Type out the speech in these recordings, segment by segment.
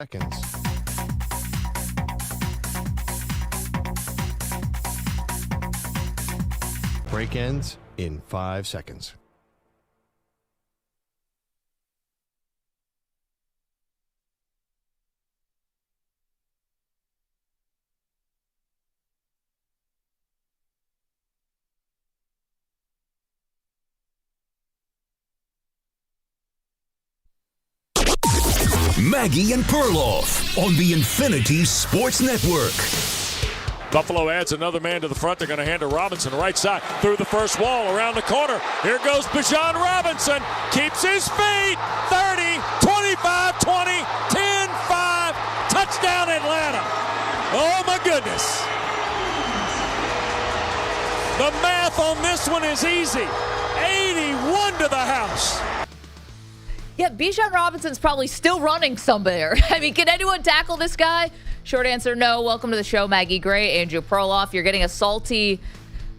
Seconds. Break ends in 5 seconds. Maggie and Perloff on the Infinity Sports Network. Buffalo adds another man to the front. They're going to hand to Robinson, right side, through the first wall, around the corner. Here goes Bijan Robinson. Keeps his feet. 30, 25, 20, 10, 5. Touchdown Atlanta. Oh, my goodness. The math on this one is easy. 81 to the house. Yeah, Bijan Robinson's probably still running somewhere. I mean, can anyone tackle this guy? Short answer, no. Welcome to the show, Maggie Gray, Andrew Perloff. You're getting a salty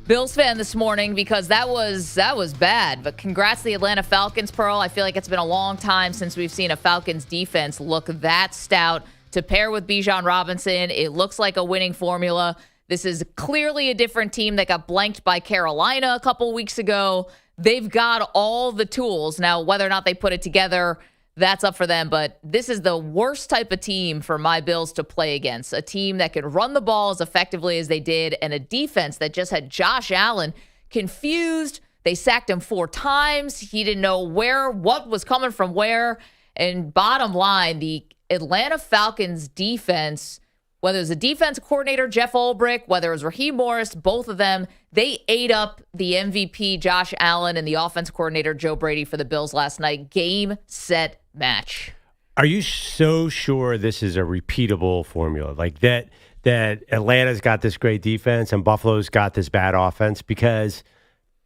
Bills fan this morning because that was bad. But congrats to the Atlanta Falcons, Pearl. I feel like it's been a long time since we've seen a Falcons defense look that stout. To pair with Bijan Robinson, it looks like a winning formula. This is clearly a different team that got blanked by Carolina a couple weeks ago. They've got all the tools. Now, whether or not they put it together, that's up for them. But this is the worst type of team for my Bills to play against. A team that could run the ball as effectively as they did, and a defense that just had Josh Allen confused. They sacked him 4 times. He didn't know what was coming from where. And bottom line, the Atlanta Falcons defense, whether it was the defense coordinator, Jeff Ulbrich, whether it was Raheem Morris, both of them, they ate up the MVP, Josh Allen, and the offense coordinator, Joe Brady, for the Bills last night. Game, set, match. Are you so sure this is a repeatable formula? Like that Atlanta's got this great defense and Buffalo's got this bad offense? Because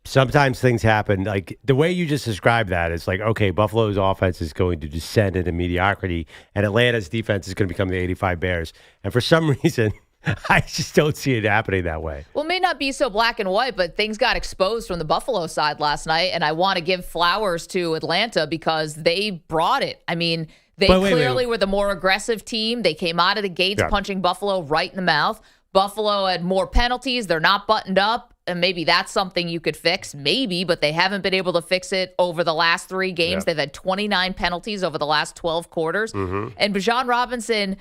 sometimes things happen. Like the way you just described that is like, okay, Buffalo's offense is going to descend into mediocrity and Atlanta's defense is going to become the 85 Bears. And for some reason, I just don't see it happening that way. Well, it may not be so black and white, but things got exposed from the Buffalo side last night, and I want to give flowers to Atlanta because they brought it. I mean, they clearly were the more aggressive team. They came out of the gates punching Buffalo right in the mouth. Buffalo had more penalties. They're not buttoned up, and maybe that's something you could fix. Maybe, but they haven't been able to fix it over the last 3 games. Yeah. They've had 29 penalties over the last 12 quarters. Mm-hmm. And Bijan Robinson,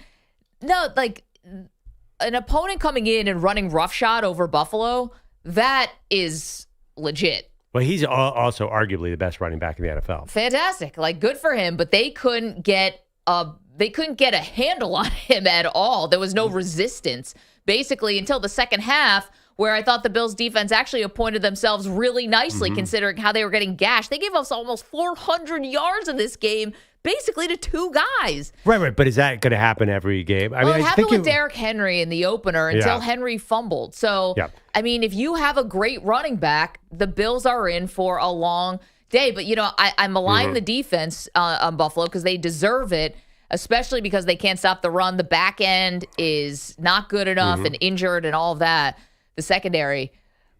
an opponent coming in and running roughshod over Buffalo, that is legit. Well, he's also arguably the best running back in the NFL. Fantastic. Good for him, but they couldn't get a handle on him at all. There was no resistance, basically, until the second half, where I thought the Bills defense actually appointed themselves really nicely, considering how they were getting gashed. They gave us almost 400 yards in this game, basically to 2 guys. Right. But is that going to happen every game? It happened with Derrick Henry in the opener until Henry fumbled. So, I mean, if you have a great running back, the Bills are in for a long day. But, I malign the defense on Buffalo because they deserve it, especially because they can't stop the run. The back end is not good enough and injured and all of that, the secondary.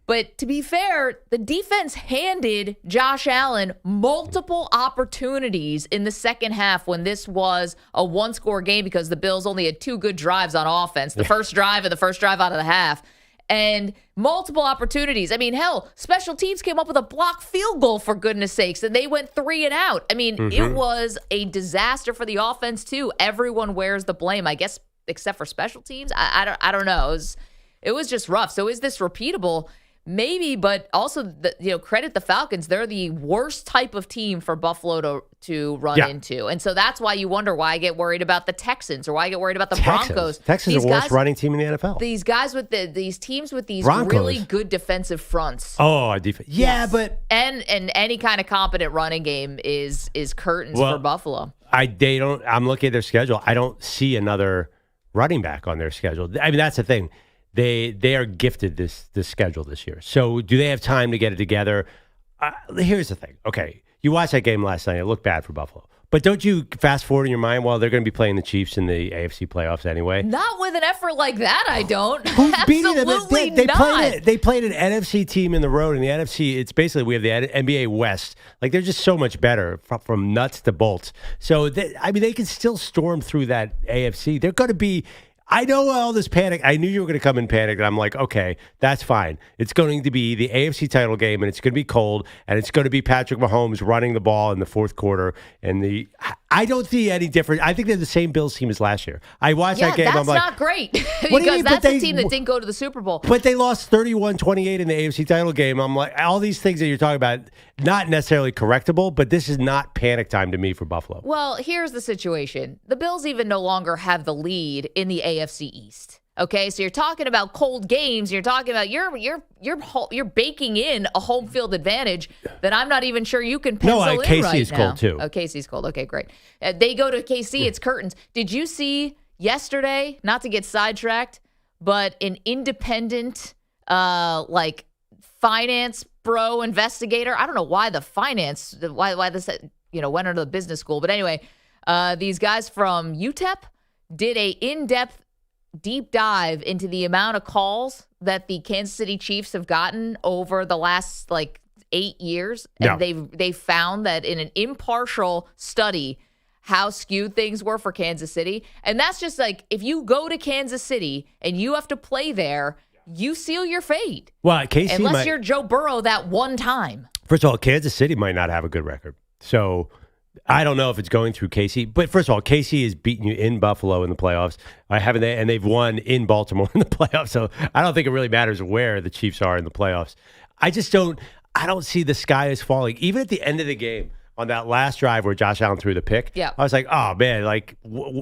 But to be fair, the defense handed Josh Allen multiple opportunities in the second half when this was a 1-score game because the Bills only had 2 good drives on offense, the first drive and the first drive out of the half. And multiple opportunities. I mean, hell, special teams came up with a blocked field goal, for goodness sakes, and they went 3 and out. I mean, it was a disaster for the offense, too. Everyone wears the blame, I guess, except for special teams. I don't know. It was just rough. So is this repeatable? Maybe, but also, credit the Falcons. They're the worst type of team for Buffalo to run into. And so that's why you wonder why I get worried about the Texans or why I get worried about the Broncos. Texans are the worst running team in the NFL. These guys with these teams with these really good defensive fronts. Oh, defense. Yeah, yes. But and any kind of competent running game is curtains for Buffalo. I'm looking at their schedule. I don't see another running back on their schedule. I mean, that's the thing. They are gifted this schedule this year. So do they have time to get it together? Here's the thing. Okay, you watched that game last night. It looked bad for Buffalo. But don't you fast forward in your mind, well, they're going to be playing the Chiefs in the AFC playoffs anyway? Not with an effort like that, I don't. Who's beating them? Absolutely not. They played an NFC team in the road. In the NFC, it's basically we have the NBA West. Like, they're just so much better from nuts to bolts. So, they can still storm through that AFC. They're going to be... I know all this panic. I knew you were going to come in panic, and I'm like, okay, that's fine. It's going to be the AFC title game, and it's going to be cold, and it's going to be Patrick Mahomes running the ball in the fourth quarter. And I don't see any difference. I think they're the same Bills team as last year. I watched that game. That's I'm like, not great because that's the team that didn't go to the Super Bowl. But they lost 31-28 in the AFC title game. I'm like, all these things that you're talking about, not necessarily correctable, but this is not panic time to me for Buffalo. Well, here's the situation. The Bills even no longer have the lead in the AFC East. Okay, so you're talking about cold games. You're talking about you're baking in a home field advantage that I'm not even sure you can pencil in KC right is now. cold too. Oh, KC's cold. Okay, great. They go to KC. It's curtains. Did you see yesterday? Not to get sidetracked, but an independent finance bro investigator. I don't know why why this went under the business school, but anyway, these guys from UTEP did a in-depth deep dive into the amount of calls that the Kansas City Chiefs have gotten over the last 8 years. And they found that in an impartial study how skewed things were for Kansas City. And that's just if you go to Kansas City and you have to play there, you seal your fate. Well, KC unless you're Joe Burrow that one time. First of all, Kansas City might not have a good record. So I don't know if it's going through KC. But first of all, KC has beaten you in Buffalo in the playoffs. And they've won in Baltimore in the playoffs. So I don't think it really matters where the Chiefs are in the playoffs. I don't see the sky is falling. Even at the end of the game, on that last drive where Josh Allen threw the pick, I was like, oh, man,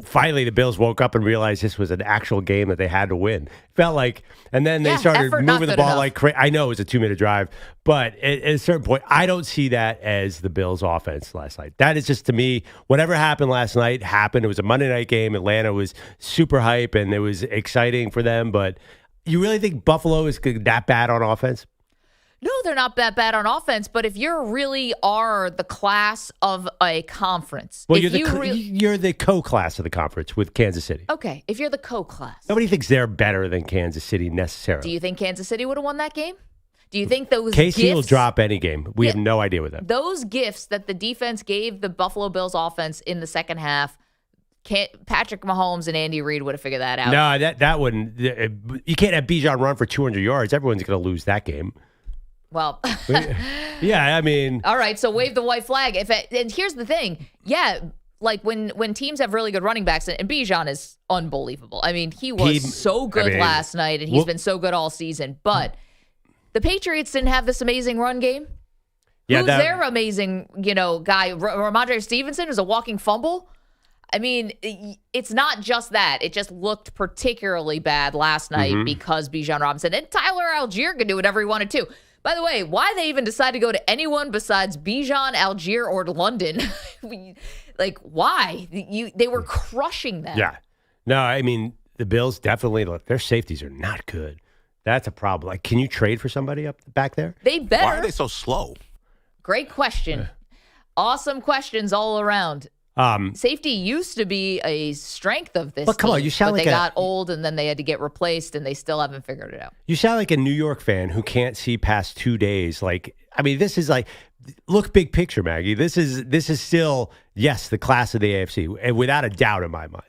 finally the Bills woke up and realized this was an actual game that they had to win. Felt like, and then they started moving the ball like crazy. I know it was a 2-minute drive, but at a certain point, I don't see that as the Bills' offense last night. That is just, to me, whatever happened last night happened. It was a Monday night game. Atlanta was super hype, and it was exciting for them, but you really think Buffalo is that bad on offense? No, they're not that bad on offense, but if you really are the class of a conference. Well, you're the co-class of the conference with Kansas City. Okay, if you're the co-class. Nobody thinks they're better than Kansas City necessarily. Do you think Kansas City would have won that game? Do you think those KC will drop any game. We have no idea with them. Those gifts that the defense gave the Buffalo Bills offense in the second half, Patrick Mahomes and Andy Reid would have figured that out. No, that wouldn't. You can't have Bijan run for 200 yards. Everyone's going to lose that game. Well, yeah, I mean, all right. So wave the white flag. And here's the thing. Yeah, when teams have really good running backs, and Bijan is unbelievable. I mean, he was so good last night, and he's been so good all season. But the Patriots didn't have this amazing run game. Yeah, who's their amazing, guy? Ramondre Stevenson is a walking fumble. I mean, it's not just that. It just looked particularly bad last night because Bijan Robinson and Tyler Algier could do whatever he wanted to. By the way, why they even decide to go to anyone besides Bijan, Algier, or London? Why? They were crushing them. Yeah. No, I mean, the Bills definitely, their safeties are not good. That's a problem. Can you trade for somebody up back there? They better. Why are they so slow? Great question. Awesome questions all around. Safety used to be a strength of this. But come on, you sound they got old and then they had to get replaced, and they still haven't figured it out. You sound like a New York fan who can't see past 2 days. This is look big picture, Maggie. This is still, yes, the class of the AFC, and without a doubt in my mind.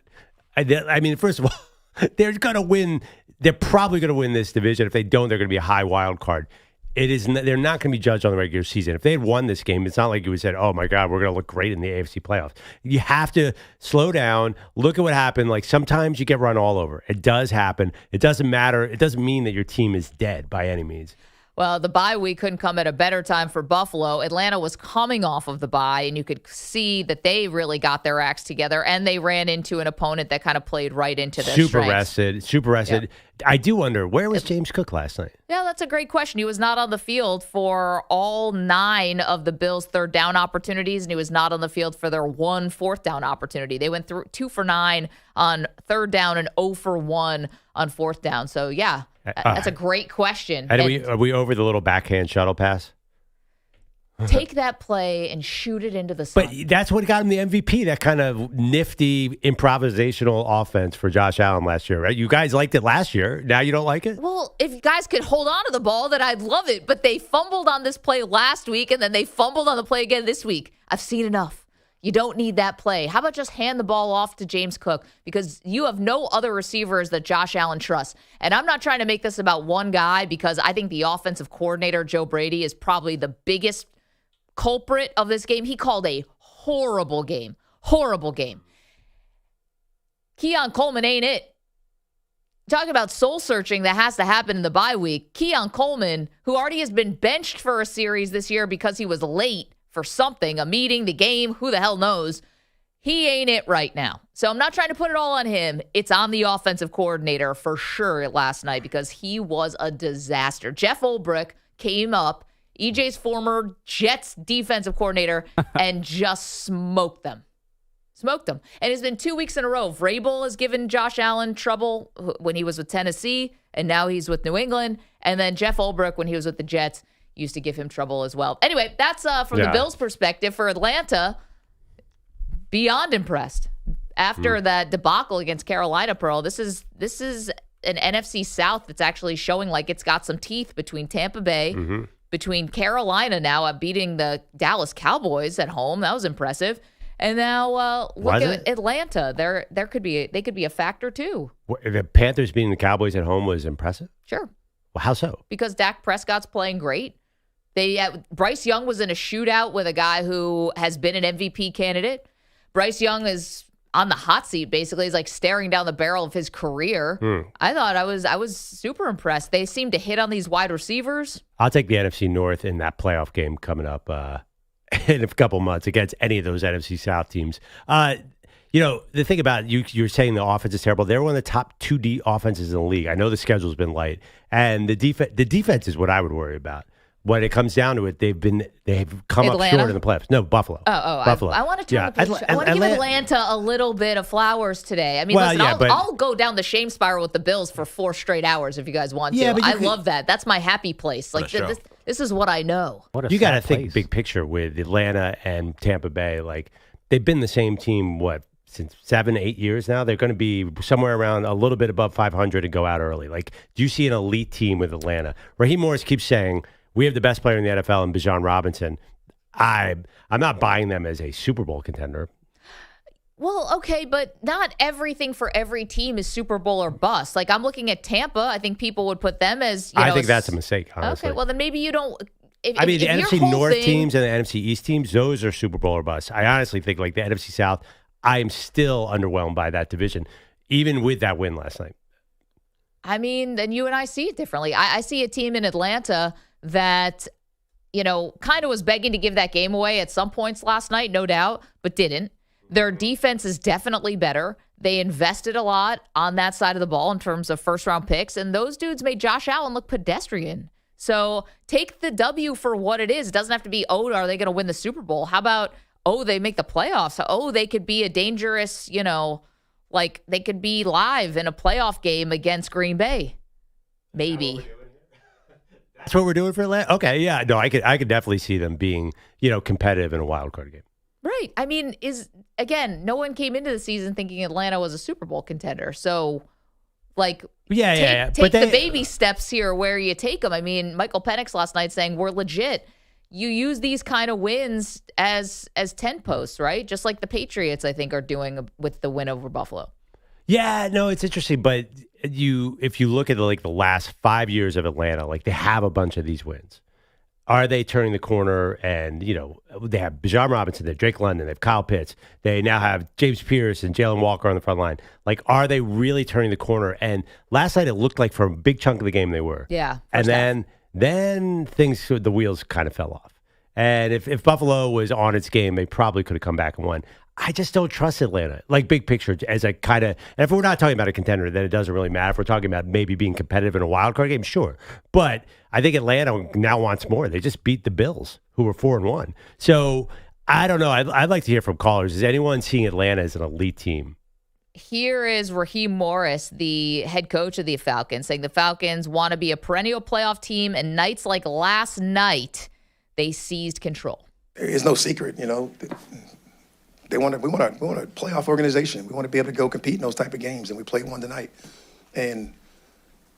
I mean, first of all, they're going to win. They're probably going to win this division. If they don't, they're going to be a high wild card. They're not going to be judged on the regular season. If they had won this game, it's not like you would said, oh my God, we're going to look great in the AFC playoffs. You have to slow down, look at what happened. Sometimes you get run all over. It does happen. It doesn't matter. It doesn't mean that your team is dead by any means. Well, the bye week couldn't come at a better time for Buffalo. Atlanta was coming off of the bye, and you could see that they really got their acts together, and they ran into an opponent that kind of played right into their strengths. Super rested. Yeah. I do wonder, where was James Cook last night? Yeah, that's a great question. He was not on the field for all 9 of the Bills' third down opportunities, and he was not on the field for their 1 fourth down opportunity. They went through 2 for 9 on third down and 0 for 1 on fourth down. So, yeah. That's a great question. And are we over the little backhand shuttle pass? Take that play and shoot it into the sun. But that's what got him the MVP, that kind of nifty improvisational offense for Josh Allen last year, right? You guys liked it last year. Now you don't like it? Well, if you guys could hold on to the ball, then I'd love it. But they fumbled on this play last week, and then they fumbled on the play again this week. I've seen enough. You don't need that play. How about just hand the ball off to James Cook? Because you have no other receivers that Josh Allen trusts. And I'm not trying to make this about one guy, because I think the offensive coordinator, Joe Brady, is probably the biggest culprit of this game. He called a horrible game. Horrible game. Keon Coleman ain't it. Talking about soul searching that has to happen in the bye week. Keon Coleman, who already has been benched for a series this year because he was late for something, a meeting, the game, who the hell knows. He ain't it right now. So I'm not trying to put it all on him. It's on the offensive coordinator for sure last night, because he was a disaster. Jeff Ulbrich came up, EJ's former Jets defensive coordinator, and just smoked them. Smoked them. And it's been 2 weeks in a row. Vrabel has given Josh Allen trouble when he was with Tennessee, and now he's with New England. And then Jeff Ulbrich, when he was with the Jets, used to give him trouble as well. Anyway, that's from the Bills' perspective. For Atlanta, beyond impressed. After that debacle against Carolina, Pearl, this is an NFC South that's actually showing like it's got some teeth between Tampa Bay, between Carolina now beating the Dallas Cowboys at home. That was impressive. And now look at Atlanta. They could be a factor too. The Panthers beating the Cowboys at home was impressive? Sure. Well, how so? Because Dak Prescott's playing great. Bryce Young was in a shootout with a guy who has been an MVP candidate. Bryce Young is on the hot seat, basically. He's like staring down the barrel of his career. I thought I was super impressed. They seem to hit on these wide receivers. I'll take the NFC North in that playoff game coming up in a couple months against any of those NFC South teams. The thing about you're saying the offense is terrible. They're one of the top 2D offenses in the league. I know the schedule's been light, and the defense is what I would worry about. When it comes down to it, they've come Atlanta? up short in the playoffs. No, Buffalo. Buffalo. I want to I want to give Atlanta a little bit of flowers today. I mean, I'll go down the shame spiral with the Bills for 4 straight hours if you guys want to. I love that. That's my happy place. Like this is what I know. You got to think big picture with Atlanta and Tampa Bay. Like they've been the same team since 7-8 years now. They're going to be somewhere around a little bit above 500 and go out early. Like, do you see an elite team with Atlanta? Raheem Morris keeps saying, we have the best player in the NFL in Bijan Robinson. I'm not buying them as a Super Bowl contender. Well, okay, but not everything for every team is Super Bowl or bust. Like, I'm looking at Tampa. I think people would put them as, I think that's a mistake, honestly. Okay, well, then maybe you don't. The NFC North teams and the NFC East teams, those are Super Bowl or bust. I honestly think, like, the NFC South, I am still underwhelmed by that division, even with that win last night. I mean, then you and I see it differently. I see a team in Atlanta that, kind of was begging to give that game away at some points last night, no doubt, but didn't. Their defense is definitely better. They invested a lot on that side of the ball in terms of first-round picks, and those dudes made Josh Allen look pedestrian. So take the W for what it is. It doesn't have to be, are they going to win the Super Bowl? How about, they make the playoffs? They could be a dangerous, they could be live in a playoff game against Green Bay. Maybe. That's what we're doing for Atlanta? Okay, yeah. No, I could definitely see them being, competitive in a wild card game. Right. I mean, no one came into the season thinking Atlanta was a Super Bowl contender. So, take the baby steps here where you take them. I mean, Michael Penix last night saying we're legit. You use these kind of wins as 10 posts, right? Just like the Patriots, I think, are doing with the win over Buffalo. Yeah, no, it's interesting, but if you look at the last 5 years of Atlanta, they have a bunch of these wins. Are they turning the corner? And they have Bijan Robinson, they have Drake London, they have Kyle Pitts, they now have James Pierce and Jalen Walker on the front line. Are they really turning the corner? And last night it looked like for a big chunk of the game they were. Yeah. And then the wheels kind of fell off. And if Buffalo was on its game, they probably could have come back and won. I just don't trust Atlanta, big picture, as a kind of, and if we're not talking about a contender, then it doesn't really matter. If we're talking about maybe being competitive in a wild card game, sure. But I think Atlanta now wants more. They just beat the Bills, who were 4-1. So I don't know. I'd like to hear from callers. Is anyone seeing Atlanta as an elite team? Here is Raheem Morris, the head coach of the Falcons, saying the Falcons want to be a perennial playoff team, and nights like last night, they seized control. There is no secret, we want a playoff organization. We want to be able to go compete in those type of games, and we played one tonight. And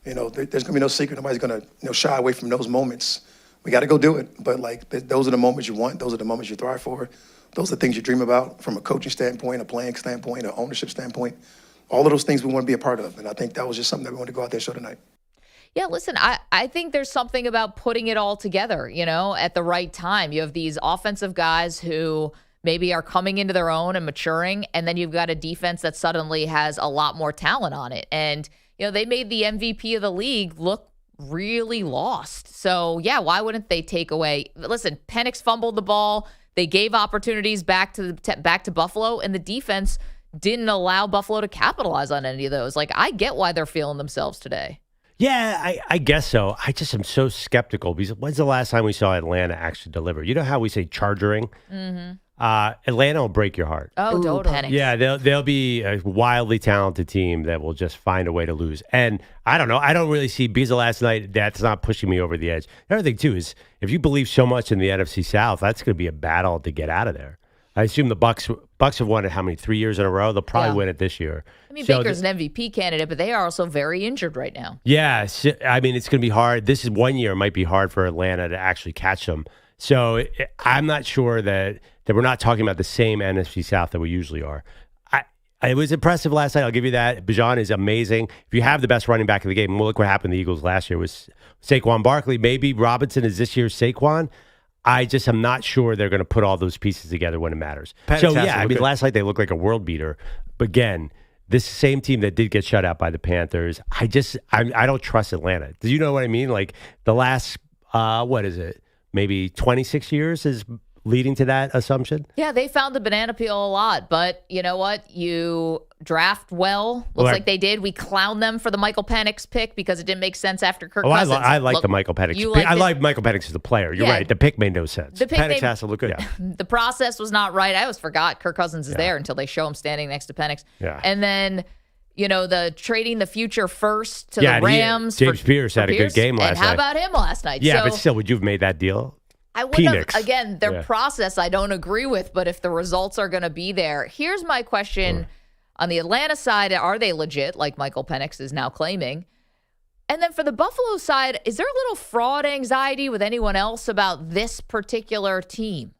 there's going to be no secret. Nobody's going to shy away from those moments. We got to go do it. But those are the moments you want. Those are the moments you thrive for. Those are the things you dream about from a coaching standpoint, a playing standpoint, an ownership standpoint. All of those things we want to be a part of. And I think that was just something that we wanted to go out there and show tonight. Yeah, listen, I think there's something about putting it all together, at the right time. You have these offensive guys who maybe are coming into their own and maturing, and then you've got a defense that suddenly has a lot more talent on it. And, they made the MVP of the league look really lost. So, yeah, why wouldn't they take away? Listen, Penix fumbled the ball. They gave opportunities back to Buffalo, and the defense didn't allow Buffalo to capitalize on any of those. I get why they're feeling themselves today. Yeah, I guess so. I just am so skeptical because when's the last time we saw Atlanta actually deliver? You know how we say chargering? Mm-hmm. Atlanta will break your heart. Oh, totally. Yeah, they'll be a wildly talented team that will just find a way to lose. And I don't know. I don't really see, because of last night, that's not pushing me over the edge. The other thing, too, is if you believe so much in the NFC South, that's going to be a battle to get out of there. I assume the Bucks have won it how many, 3 years in a row? They'll probably win it this year. I mean, Baker's an MVP candidate, but they are also very injured right now. Yeah, I mean, it's going to be hard. This is 1 year. It might be hard for Atlanta to actually catch them. So I'm not sure that we're not talking about the same NFC South that we usually are. It was impressive last night. I'll give you that. Bijan is amazing. If you have the best running back in the game, well, look what happened to the Eagles last year with Saquon Barkley. Maybe Robinson is this year's Saquon. I just am not sure they're going to put all those pieces together when it matters. Last night they looked like a world beater. But again, this same team that did get shut out by the Panthers, I don't trust Atlanta. Do you know what I mean? The last, maybe 26 years is leading to that assumption? Yeah, they found the banana peel a lot, but you know what? You draft well. Looks like they did. We clowned them for the Michael Penix pick because it didn't make sense after Kirk Cousins. I like the Michael Penix pick. I like Michael Penix as the player. You're right. The pick made no sense. Penix has to look good. Yeah. The process was not right. I always forgot Kirk Cousins is there until they show him standing next to Penix. Yeah. And then the trading the future first to the Rams. James Pierce had a good game last night. And how about him last night? Yeah, but still, would you have made that deal? I would have. Again, their process I don't agree with, but if the results are going to be there, here's my question. On the Atlanta side, are they legit, like Michael Penix is now claiming? And then for the Buffalo side, is there a little fraud anxiety with anyone else about this particular team?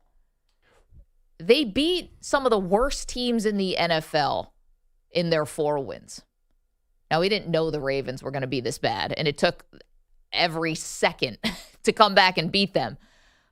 They beat some of the worst teams in the NFL in their 4 wins. Now, we didn't know the Ravens were going to be this bad, and it took every second to come back and beat them.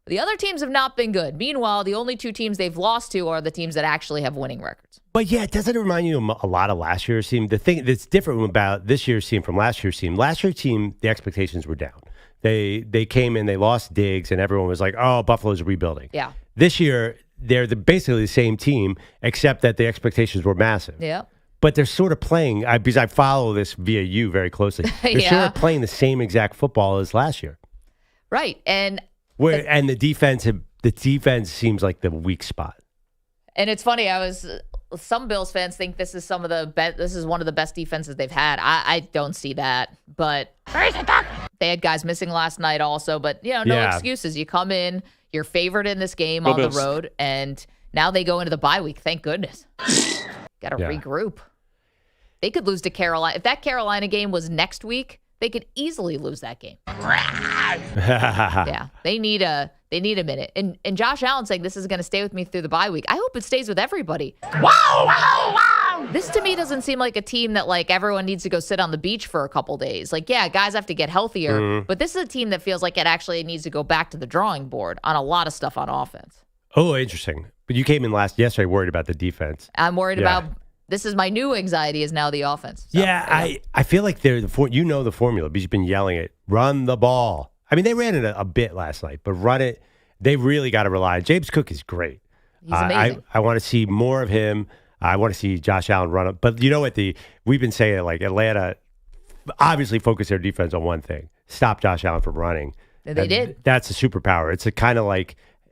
The other teams have not been good. Meanwhile, the only 2 teams they've lost to are the teams that actually have winning records. But yeah, doesn't it remind you a lot of last year's team? The thing that's different about this year's team from last year's team, the expectations were down. They came in, they lost Diggs, and everyone was like, oh, Buffalo's rebuilding. Yeah. This year, they're basically the same team, except that the expectations were massive. Yeah. But they're sort of playing, because I follow this via you very closely, they're sort of playing the same exact football as last year. Right. And the defense seems like the weak spot. And it's funny, some Bills fans think this is this is one of the best defenses they've had. I don't see that, but they had guys missing last night also, but no excuses. You come in, you're favored in this game on the road, and now they go into the bye week. Thank goodness. Got to regroup. They could lose to Carolina. If that Carolina game was next week, they could easily lose that game. Yeah, they need a minute. And Josh Allen saying this is going to stay with me through the bye week. I hope it stays with everybody. Wow. This to me doesn't seem like a team that everyone needs to go sit on the beach for a couple days. Guys have to get healthier, but this is a team that feels like it actually needs to go back to the drawing board on a lot of stuff on offense. Oh, interesting. But you came in yesterday worried about the defense. I'm worried about. This is my new anxiety is now the offense. So, I feel like they're the formula because you've been yelling it. Run the ball. I mean, they ran it a bit last night, but run it. They really got to rely. James Cook is great. He's amazing. I want to see more of him. I want to see Josh Allen run it. But you know what? We've been saying Atlanta obviously focus their defense on one thing: stop Josh Allen from running. They did. That's a superpower. It's a kind of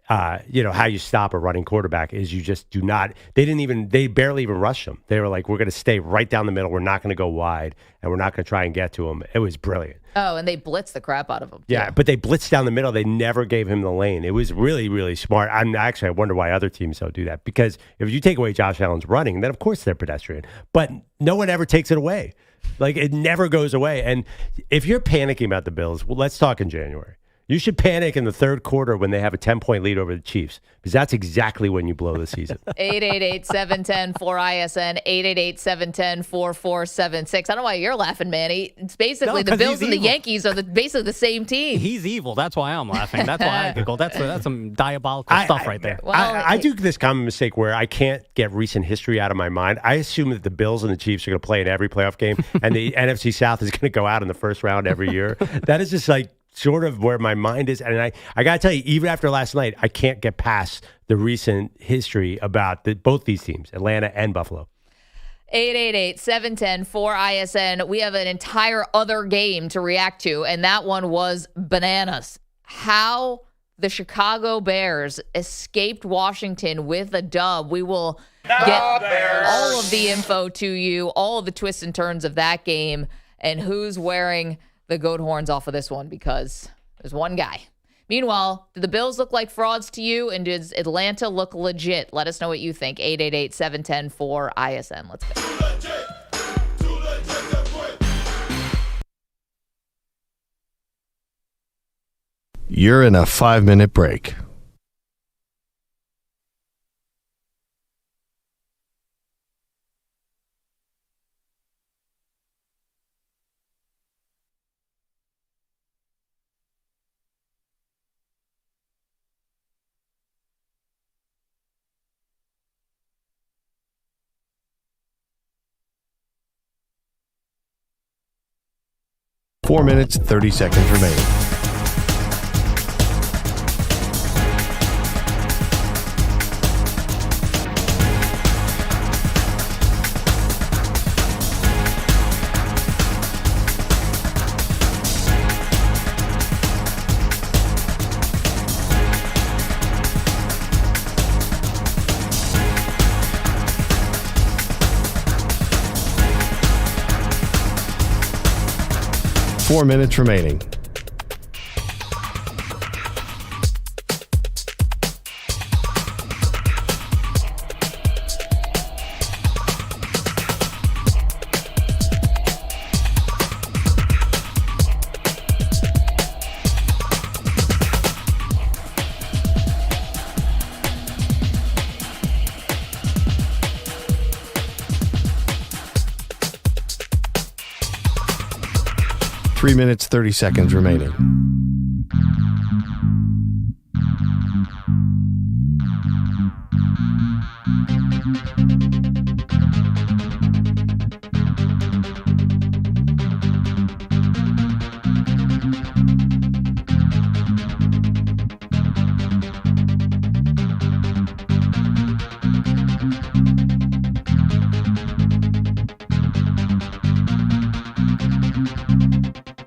how you stop a running quarterback is you just do not. They barely even rushed him. They were like, we're going to stay right down the middle. We're not going to go wide, and we're not going to try and get to him. It was brilliant. Oh, and they blitzed the crap out of him. Yeah, but they blitzed down the middle. They never gave him the lane. It was really, really smart. I wonder why other teams don't do that. Because if you take away Josh Allen's running, then of course they're pedestrian. But no one ever takes it away. Like, it never goes away. And if you're panicking about the Bills, well, let's talk in January. You should panic in the third quarter when they have a 10-point lead over the Chiefs, because that's exactly when you blow the season. 888-710-4ISN, 888-710-4476. I don't know why you're laughing, Manny. It's basically the Bills and the Yankees are basically the same team. He's evil. That's why I'm laughing. That's why I giggle. That's some diabolical stuff right there. Well, I do this common mistake where I can't get recent history out of my mind. I assume that the Bills and the Chiefs are going to play in every playoff game, and the NFC South is going to go out in the first round every year. That is just like sort of where my mind is. And I got to tell you, even after last night, I can't get past the recent history about both these teams, Atlanta and Buffalo. 888-710-4ISN. We have an entire other game to react to, and that one was bananas. How the Chicago Bears escaped Washington with a dub. We will get all of the info to you, all of the twists and turns of that game, and who's wearing the goat horns off of this one, because there's one guy. Meanwhile, do the Bills look like frauds to you, and does Atlanta look legit? Let us know what you think. 888-710-4ISN. Let's go. You're in a 5-minute break. Four minutes, 30 seconds remaining. Four minutes remaining. Three minutes, 30 seconds remaining.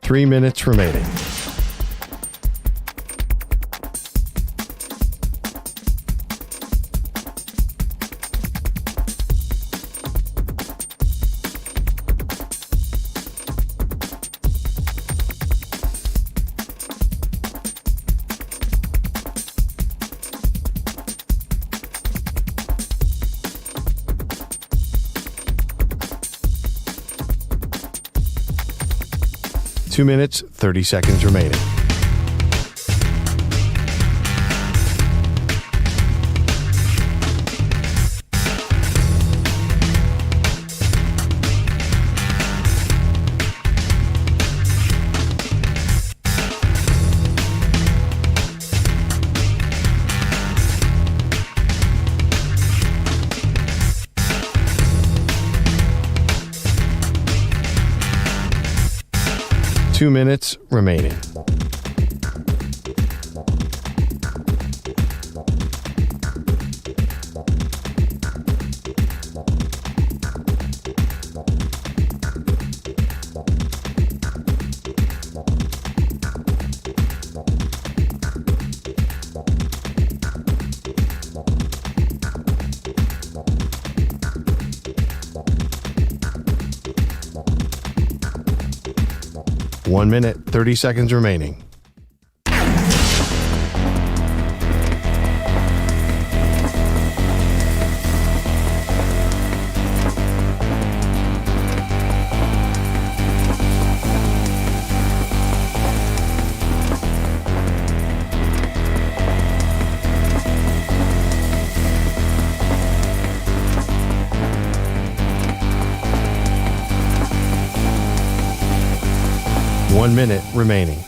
Three minutes remaining. Two minutes, 30 seconds remaining. Two minutes remaining. 1 minute, 30 seconds remaining. One minute remaining.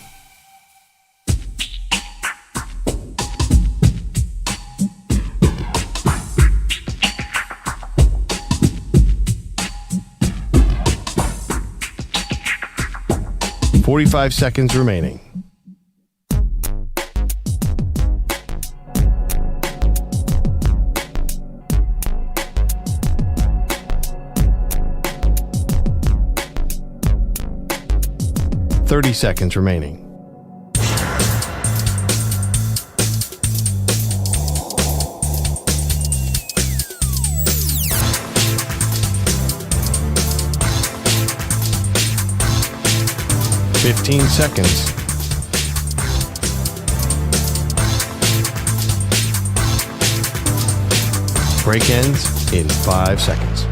Forty-five seconds remaining. Thirty seconds remaining. Fifteen seconds. Break ends in 5 seconds.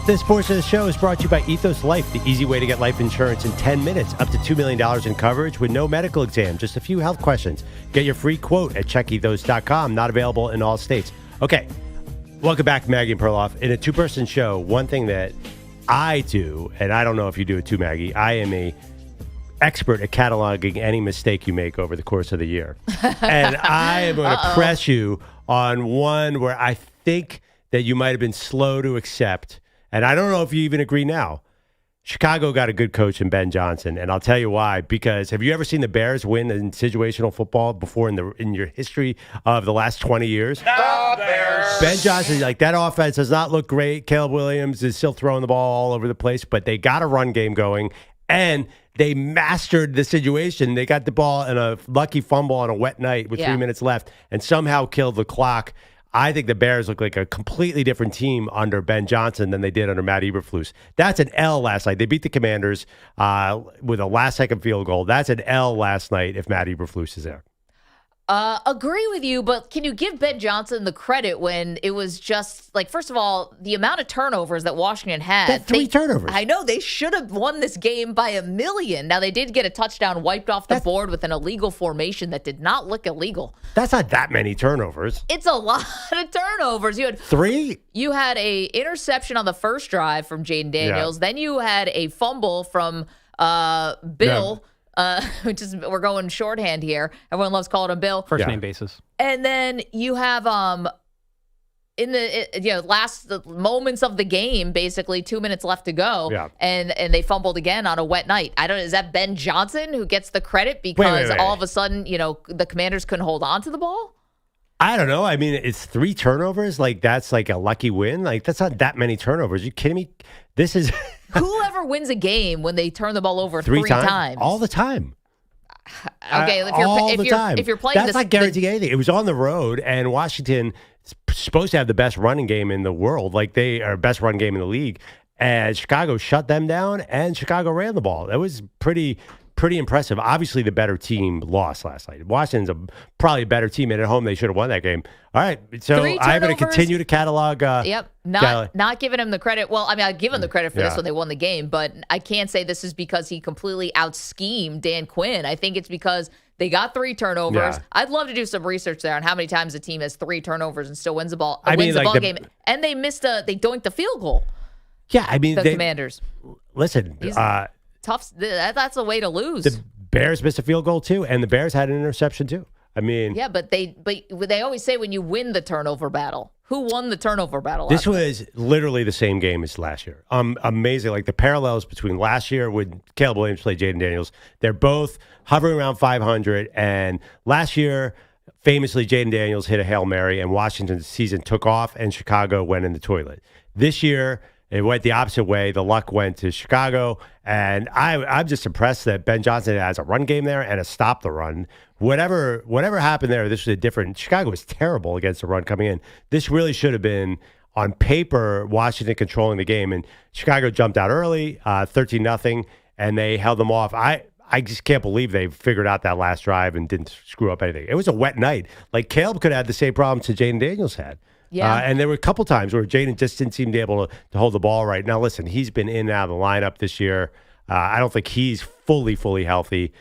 This portion of the show is brought to you by Ethos Life, the easy way to get life insurance in 10 minutes, up to $2 million in coverage with no medical exam, just a few health questions. Get your free quote at checkethos.com, not available in all states. Okay, welcome back, Maggie Perloff. In a two-person show, one thing that I do, and I don't know if you do it too, Maggie, I am a expert at cataloging any mistake you make over the course of the year. And I am going to press you on one where I think that you might have been slow to accept. And I don't know if you even agree now. Chicago got a good coach in Ben Johnson, and I'll tell you why. Because have you ever seen the Bears win in situational football before in your history of the last 20 years? The Bears. Ben Johnson, like, that offense does not look great. Caleb Williams is still throwing the ball all over the place, but they got a run game going, and they mastered the situation. They got the ball in a lucky fumble on a wet night with 3 minutes left and somehow killed the clock. I think the Bears look like a completely different team under Ben Johnson than they did under Matt Eberflus. That's an L last night. They beat the Commanders with a last-second field goal. That's an L last night if Matt Eberflus is there. Agree with you, but can you give Ben Johnson the credit when it was just, like, first of all, the amount of turnovers that Washington had. They had three turnovers. I know. They should have won this game by a million. Now, they did get a touchdown wiped off the board with an illegal formation that did not look illegal. That's not that many turnovers. It's a lot of turnovers. You had 3? You had a interception on the first drive from Jaden Daniels. Then you had a fumble from Bill. Which is, we're going shorthand here. Everyone loves calling him Bill. First name basis. And then you have in the last moments of the game, basically 2 minutes left to go, and they fumbled again on a wet night. I don't know. Is that Ben Johnson who gets the credit because all of a sudden, the Commanders couldn't hold on to the ball? I don't know. I mean, it's 3 turnovers. Like, that's like a lucky win. Like, that's not that many turnovers. Are you kidding me? This is whoever wins a game when they turn the ball over three times. All the time. Okay, if you're playing, that's not guaranteeing anything. It was on the road, and Washington is supposed to have the best running game in the world. Like, they are best run game in the league, and Chicago shut them down, and Chicago ran the ball. That was pretty impressive. Obviously, the better team lost last night. Washington's probably a better team, and at home they should have won that game. All right, so I'm going to continue to catalog. Not giving him the credit. Well, I mean, I give him the credit for this when they won the game, but I can't say this is because he completely out-schemed Dan Quinn. I think it's because they got 3 turnovers. Yeah. I'd love to do some research there on how many times a team has 3 turnovers and still wins the ball. Game, and they they doinked the field goal. Yeah, I mean, the Commanders. Listen, tough. That's a way to lose. The Bears missed a field goal too, and the Bears had an interception too. I mean, yeah, but they always say when you win the turnover battle, who won the turnover battle? This was literally the same game as last year. Amazing, like the parallels between last year when Caleb Williams played Jaden Daniels. They're both hovering around 500, and last year Famously, Jaden Daniels hit a Hail Mary, and Washington's season took off, and Chicago went in the toilet. This year, it went the opposite way. The luck went to Chicago, and I'm just impressed that Ben Johnson has a run game there and a stop the run. Whatever happened there, this was a different. Chicago was terrible against the run coming in. This really should have been, on paper, Washington controlling the game, and Chicago jumped out early, 13-0, and they held them off. I just can't believe they figured out that last drive and didn't screw up anything. It was a wet night. Like, Caleb could have had the same problems that Jaden Daniels had. Yeah. And there were a couple times where Jaden just didn't seem to be able to hold the ball right. Now, listen, he's been in and out of the lineup this year. I don't think he's fully healthy.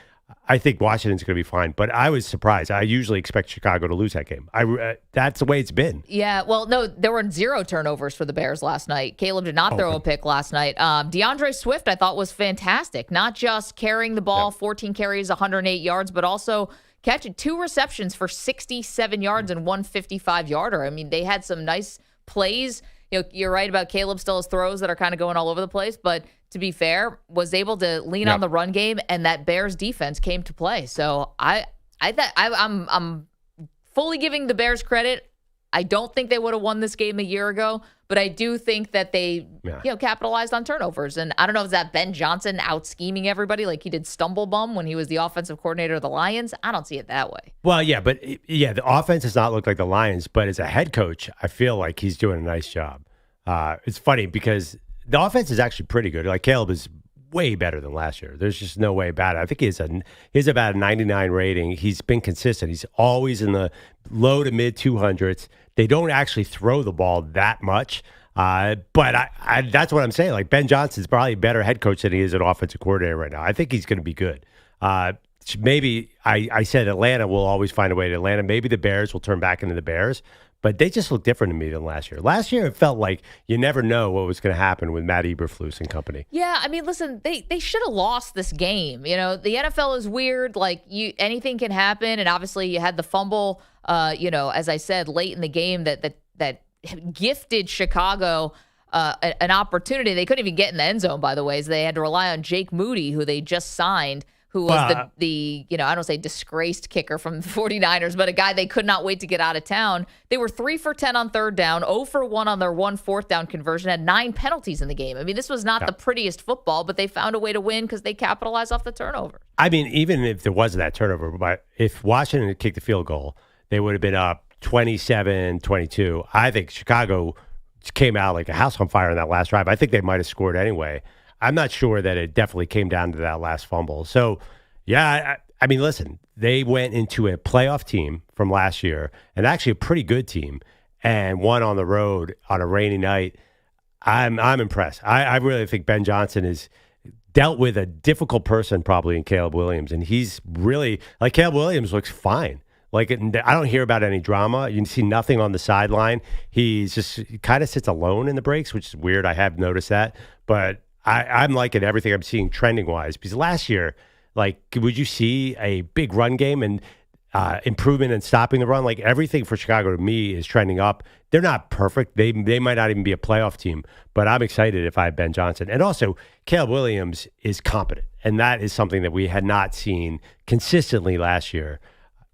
I think Washington's going to be fine, but I was surprised. I usually expect Chicago to lose that game. That's the way it's been. Yeah, well, no, there were 0 turnovers for the Bears last night. Caleb did not throw a pick last night. DeAndre Swift, I thought, was fantastic. Not just carrying the ball, 14 carries, 108 yards, but also catching 2 receptions for 67 yards and 1 55-yarder. I mean, they had some nice plays. You know, you're right about Caleb still has throws that are kind of going all over the place, but to be fair, was able to lean on the run game, and that Bears defense came to play. So I'm fully giving the Bears credit. I don't think they would have won this game a year ago, but I do think that they capitalized on turnovers. And I don't know if that Ben Johnson out scheming everybody like he did Stumble Bum when he was the offensive coordinator of the Lions. I don't see it that way. Well, yeah, but the offense does not look like the Lions, but as a head coach, I feel like he's doing a nice job. It's funny because the offense is actually pretty good. Like, Caleb is way better than last year. There's just no way about it. I think he has about a 99 rating. He's been consistent. He's always in the low to mid 200s. They don't actually throw the ball that much. But that's what I'm saying. Like, Ben Johnson's probably a better head coach than he is an offensive coordinator right now. I think he's going to be good. Maybe I said Atlanta will always find a way to Atlanta. Maybe the Bears will turn back into the Bears. But they just look different to me than last year. Last year, it felt like you never know what was going to happen with Matt Eberflus and company. Yeah, I mean, listen, they should have lost this game. You know, the NFL is weird. Like, anything can happen. And obviously, you had the fumble, as I said, late in the game that gifted Chicago an opportunity. They couldn't even get in the end zone, by the way. So they had to rely on Jake Moody, who they just signed, who was the I don't say disgraced kicker from the 49ers, but a guy they could not wait to get out of town. They were 3 for 10 on third down, 0 for 1 on their 1 fourth down conversion, had 9 penalties in the game. I mean, this was not the prettiest football, but they found a way to win because they capitalized off the turnover. I mean, even if there wasn't that turnover, but if Washington had kicked the field goal, they would have been up 27-22. I think Chicago came out like a house on fire in that last drive. I think they might have scored anyway. I'm not sure that it definitely came down to that last fumble. So, yeah, I mean, listen, they went into a playoff team from last year, and actually a pretty good team, and won on the road on a rainy night. I'm impressed. I really think Ben Johnson has dealt with a difficult person probably in Caleb Williams, and he's really, like, Caleb Williams looks fine. Like, I don't hear about any drama. You see nothing on the sideline. He kind of sits alone in the breaks, which is weird. I have noticed that, but I'm liking everything I'm seeing trending-wise. Because last year, like, would you see a big run game and improvement in stopping the run? Like, everything for Chicago to me is trending up. They're not perfect. They might not even be a playoff team. But I'm excited if I have Ben Johnson. And also, Caleb Williams is competent. And that is something that we had not seen consistently last year.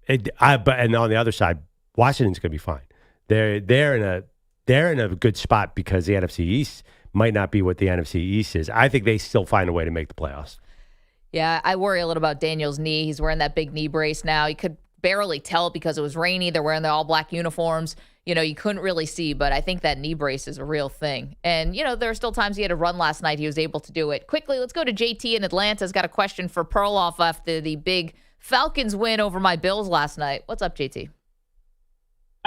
And on the other side, Washington's going to be fine. They're in a good spot because the NFC East might not be what the NFC East is. I think they still find a way to make the playoffs. Yeah, I worry a little about Daniel's knee. He's wearing that big knee brace now. You could barely tell because it was rainy. They're wearing their all-black uniforms. You know, you couldn't really see, but I think that knee brace is a real thing. And, there are still times he had a run last night. He was able to do it. Quickly, let's go to JT in Atlanta. Has got a question for Perloff after the big Falcons win over my Bills last night. What's up, JT?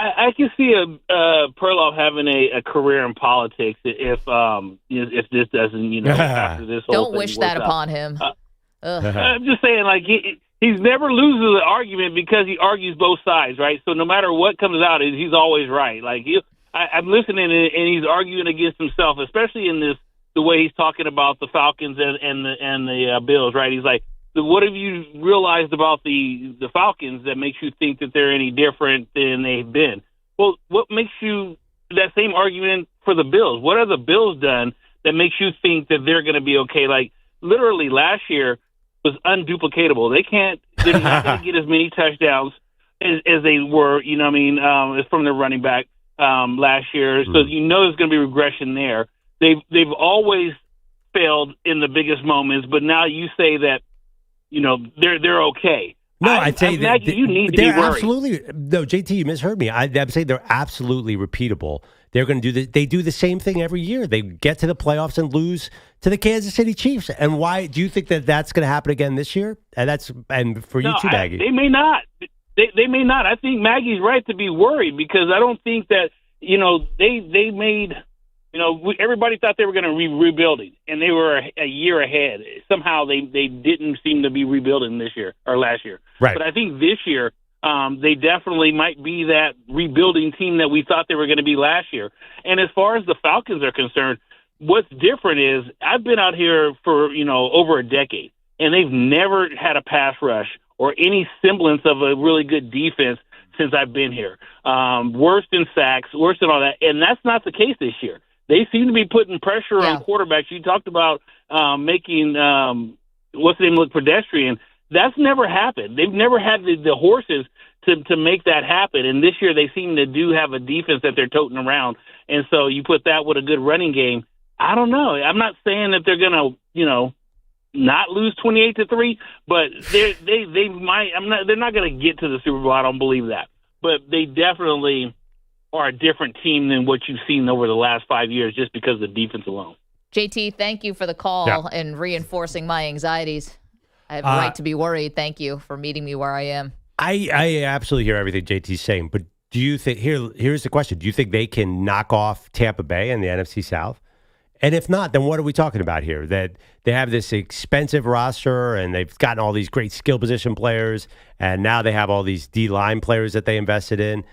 I can see Perloff having a career in politics if this doesn't, after this whole Don't thing wish that out. upon him. I'm just saying, like, he's never loses an argument because he argues both sides, right? So no matter what comes out, he's always right. Like, I'm listening and he's arguing against himself, especially in the way he's talking about the Falcons and the Bills, right? He's like, what have you realized about the Falcons that makes you think that they're any different than they've been? Well, what makes you that same argument for the Bills? What have the Bills done that makes you think that they're going to be okay? Like, literally last year was unduplicatable. They're not going to get as many touchdowns. as they were, you know what I mean, from their running back last year. So you know there's going to be regression there. They've always failed in the biggest moments, but now you say that, you know, they're okay. No, I'd say that you need to be worried. Absolutely. No, JT, you misheard me. I'm saying they're absolutely repeatable. They're going to do they do the same thing every year. They get to the playoffs and lose to the Kansas City Chiefs. And why do you think that that's going to happen again this year? And for you too, Maggie. They may not. They may not. I think Maggie's right to be worried because I don't think that, you know, they made, you know, everybody thought they were going to be rebuilding, and they were a year ahead. Somehow they didn't seem to be rebuilding this year or last year. Right. But I think this year they definitely might be that rebuilding team that we thought they were going to be last year. And as far as the Falcons are concerned, what's different is I've been out here for, you know, over a decade, and they've never had a pass rush or any semblance of a really good defense since I've been here. Worse than sacks, worse than all that. And that's not the case this year. They seem to be putting pressure on quarterbacks. You talked about making what's the name look pedestrian. That's never happened. They've never had the horses to make that happen. And this year they seem to do have a defense that they're toting around. And so you put that with a good running game. I don't know. I'm not saying that they're going to, you know, not lose 28-3, but they might. They're not going to get to the Super Bowl. I don't believe that. But they definitely are a different team than what you've seen over the last 5 years just because of the defense alone. JT, thank you for the call and reinforcing my anxieties. I have a right to be worried. Thank you for meeting me where I am. I absolutely hear everything JT's saying, but do you think here's the question. Do you think they can knock off Tampa Bay in the NFC South? And if not, then what are we talking about here? That they have this expensive roster and they've gotten all these great skill position players, and now they have all these D-line players that they invested in.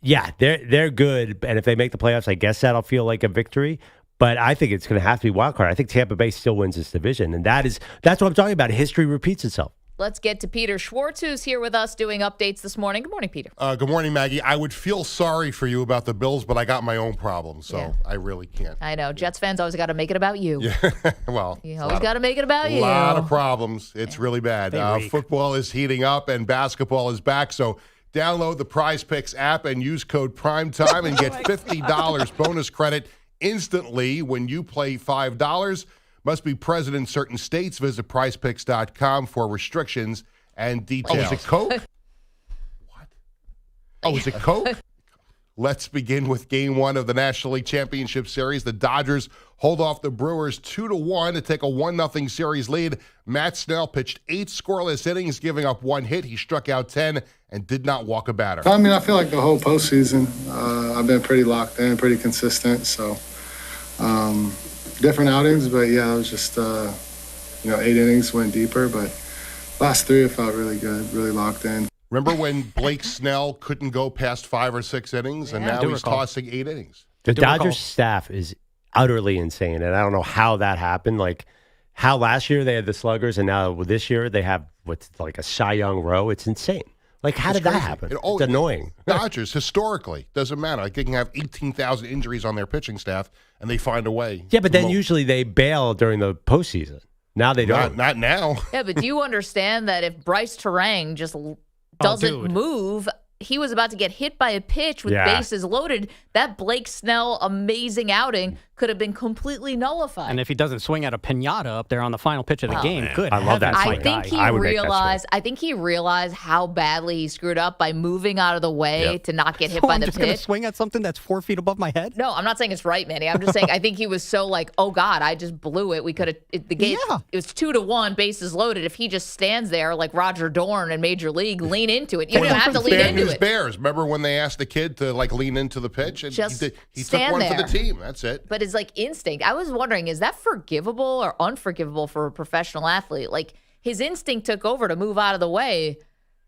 Yeah, they're good, and if they make the playoffs, I guess that'll feel like a victory. But I think it's going to have to be wild card. I think Tampa Bay still wins this division, and that's what I'm talking about. History repeats itself. Let's get to Peter Schwartz, who's here with us doing updates this morning. Good morning, Peter. Good morning, Maggie. I would feel sorry for you about the Bills, but I got my own problems, so I really can't. I know. Jets fans always got to make it about you. Yeah. Well, you always got to make it about you. A lot of problems. It's really bad. Football is heating up, and basketball is back, so download the PrizePicks app and use code PRIMETIME and get $50 bonus credit instantly when you play $5. Must be present in certain states. Visit PrizePicks.com for restrictions and details. Oh, is it Coke? What? Oh, is it Coke? Let's begin with Game 1 of the National League Championship Series. The Dodgers hold off the Brewers 2-1 to take a 1-0 series lead. Matt Snell pitched 8 scoreless innings, giving up 1 hit. He struck out 10 and did not walk a batter. I mean, I feel like the whole postseason, I've been pretty locked in, pretty consistent. So, different outings, but yeah, it was just, 8 innings went deeper, but last 3 it felt really good, really locked in. Remember when Blake Snell couldn't go past 5 or 6 innings, and now he's tossing 8 innings? The Dodgers staff is utterly insane, and I don't know how that happened. Like, how last year they had the sluggers, and now this year they have what's like a Cy Young row. It's insane. Like, how did that happen? It's annoying. Dodgers, historically, doesn't matter. Like, they can have 18,000 injuries on their pitching staff, and they find a way. Yeah, but then usually they bail during the postseason. Now they don't. Not now. Yeah, but do you understand that if Bryce Terang just doesn't move, he was about to get hit by a pitch with bases loaded. That Blake Snell amazing outing could have been completely nullified. And if he doesn't swing at a piñata up there on the final pitch of the game, good. I love that. I think he realized how badly he screwed up by moving out of the way to not get hit by the pitch. I'm just going to swing at something that's 4 feet above my head? No, I'm not saying it's right, Manny. I'm just saying I think he was so like, oh God, I just blew it. We could have the game. Yeah. It was 2-1, bases loaded. If he just stands there like Roger Dorn in Major League, lean into it. You don't have to lean into it. Bears. Remember when they asked the kid to like lean into the pitch? And just he took one for the team. That's it. But it's like instinct. I was wondering, is that forgivable or unforgivable for a professional athlete? Like his instinct took over to move out of the way.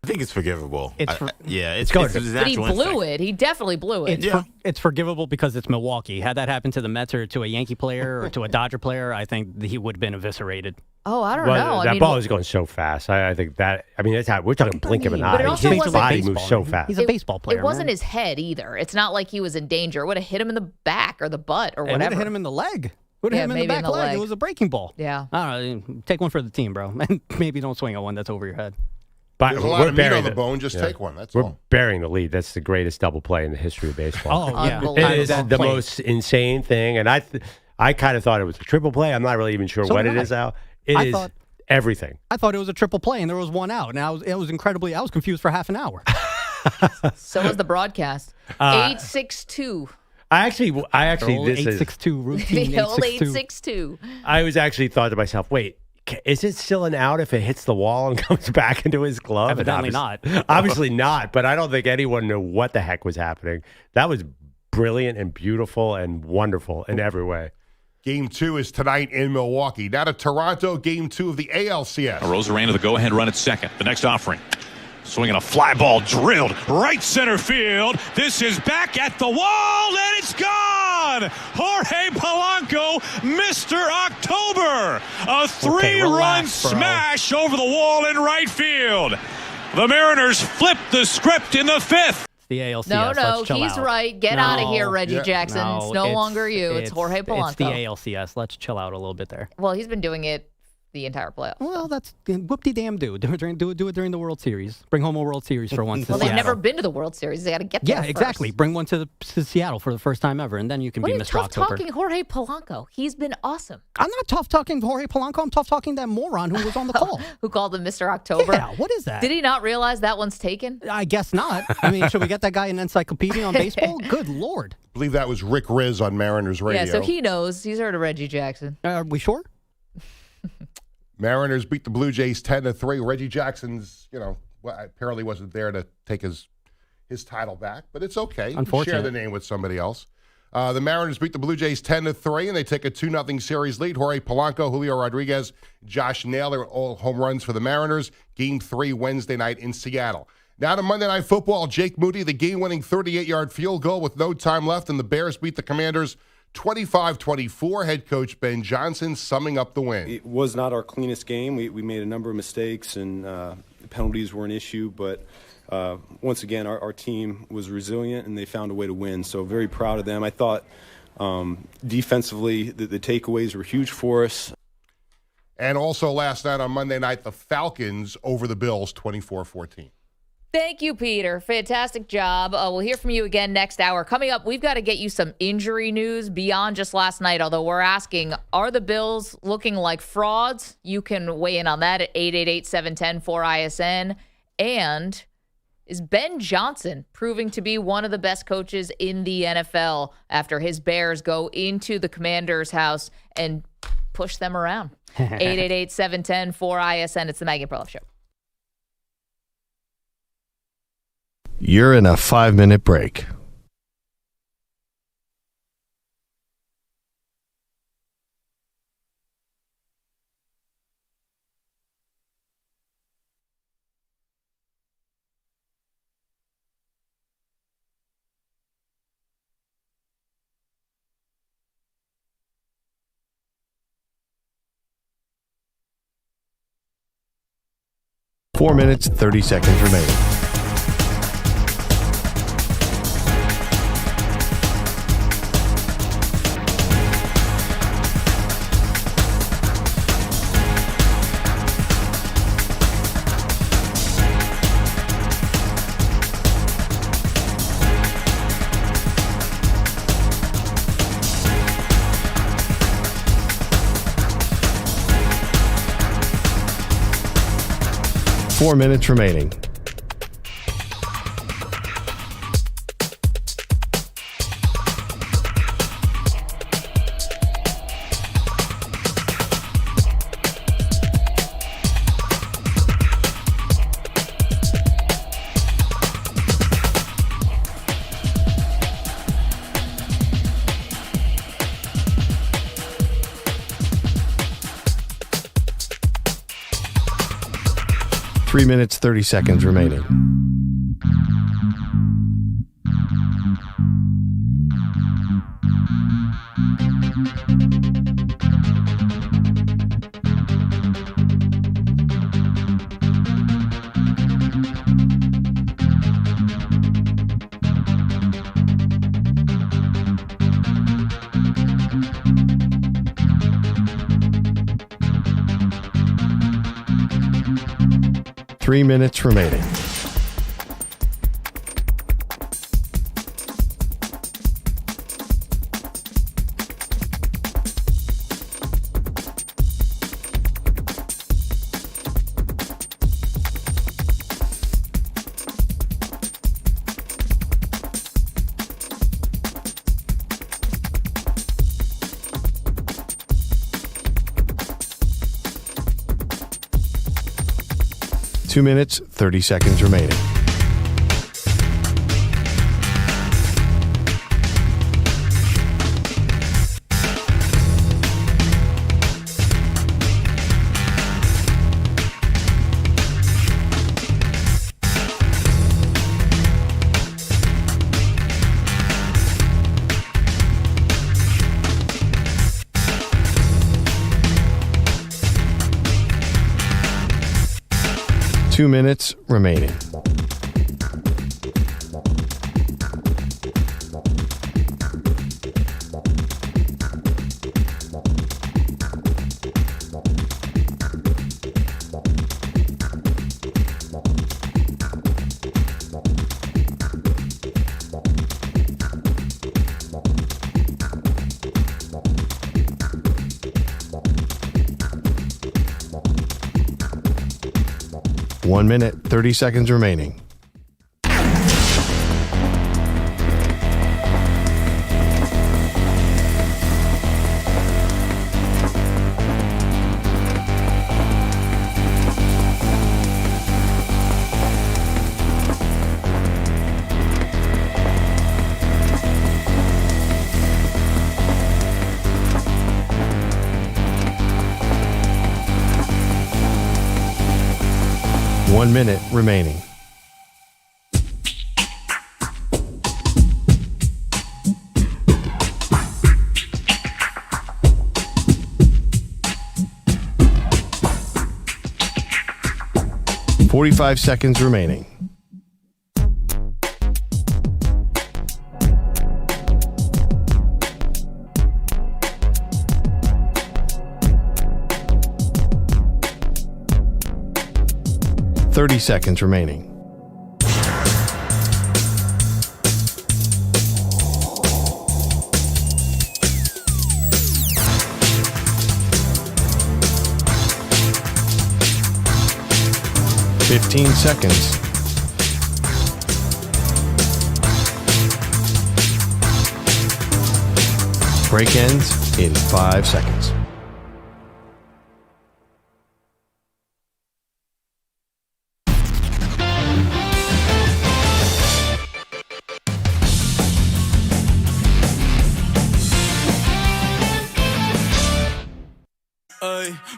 I think it's forgivable. It's good. But he blew it. He definitely blew it. It's forgivable because it's Milwaukee. Had that happened to the Mets or to a Yankee player or to a Dodger player, I think he would have been eviscerated. Oh, I don't know. That ball is going so fast. I think that. I mean, that's how we're talking blink of an eye. His body moves so fast. He's a baseball player. It wasn't his head either. It's not like he was in danger. It would have hit him in the back or the butt or whatever. It would have hit him in the leg. Would have hit him in the back leg. It was a breaking ball. Yeah. I don't know. Take one for the team, bro. And maybe don't swing at one that's over your head. But There's a lot of meat on the bone. Just take one. That's we're all. burying the lead. That's the greatest double play in the history of baseball. Oh, yeah. It is the most insane thing. And I kind of thought it was a triple play. I'm not really even sure what it is now. It is everything. I thought it was a triple play, and there was one out. And I was confused for half an hour. So was the broadcast. 862. I actually, this 862 routine. The old 862. I was actually thought to myself, wait, is it still an out if it hits the wall and comes back into his glove? Evidently not. Obviously not, but I don't think anyone knew what the heck was happening. That was brilliant and beautiful and wonderful in every way. Game 2 is tonight in Milwaukee. Now to Toronto, Game 2 of the ALCS. Arozarena, the go-ahead run at second. The next offering. Swinging a fly ball drilled right center field. This is back at the wall, and it's gone! Jorge Polanco, Mr. October. A three-run smash over the wall in right field. The Mariners flip the script in the fifth. The ALCS. No, he's right. Get out of here, Reggie Jackson. It's no longer you. It's Jorge Polanco. It's the ALCS. Let's chill out a little bit there. Well, he's been doing it the entire playoffs. Well, that's whoop-de-damn do. Do it during the World Series. Bring home a World Series for once. Well, they've never been to the World Series. They got to get there first. Exactly. Bring one to Seattle for the first time ever, and then you can be Mr. October. Tough-talking Jorge Polanco. He's been awesome. I'm not tough-talking Jorge Polanco. I'm tough-talking that moron who was on the call. Who called him Mr. October? Yeah, what is that? Did he not realize that one's taken? I guess not. I mean, should we get that guy an encyclopedia on baseball? Good Lord. I believe that was Rick Riz on Mariners Radio. Yeah, so he knows. He's heard of Reggie Jackson. Are we sure? Mariners beat the Blue Jays 10-3. Reggie Jackson's, apparently wasn't there to take his title back, but it's okay. Unfortunate. Share the name with somebody else. The Mariners beat the Blue Jays 10-3, and they take a 2-0 series lead. Jorge Polanco, Julio Rodriguez, Josh Naylor, all home runs for the Mariners. Game 3 Wednesday night in Seattle. Now to Monday Night Football. Jake Moody, the game-winning 38-yard field goal with no time left, and the Bears beat the Commanders 25-24. Head coach Ben Johnson summing up the win. It was not our cleanest game. We made a number of mistakes, and penalties were an issue. But once again, our team was resilient, and they found a way to win. So very proud of them. I thought defensively the takeaways were huge for us. And also last night on Monday night, the Falcons over the Bills 24-14. Thank you, Peter. Fantastic job. We'll hear from you again next hour. Coming up, we've got to get you some injury news beyond just last night, although we're asking, are the Bills looking like frauds? You can weigh in on that at 888-710-4ISN. And is Ben Johnson proving to be one of the best coaches in the NFL after his Bears go into the Commander's house and push them around? 888-710-4ISN. It's the Maggie Perloff Show. You're in a 5-minute break. Four minutes, 30 seconds remaining. Four minutes remaining. Three minutes, 30 seconds remaining. 3 minutes remaining. Two minutes, 30 seconds remaining. Two minutes remaining. One minute, 30 seconds remaining. One minute remaining. .45 seconds remaining. .30 seconds remaining. .15 seconds. Break ends in 5 seconds.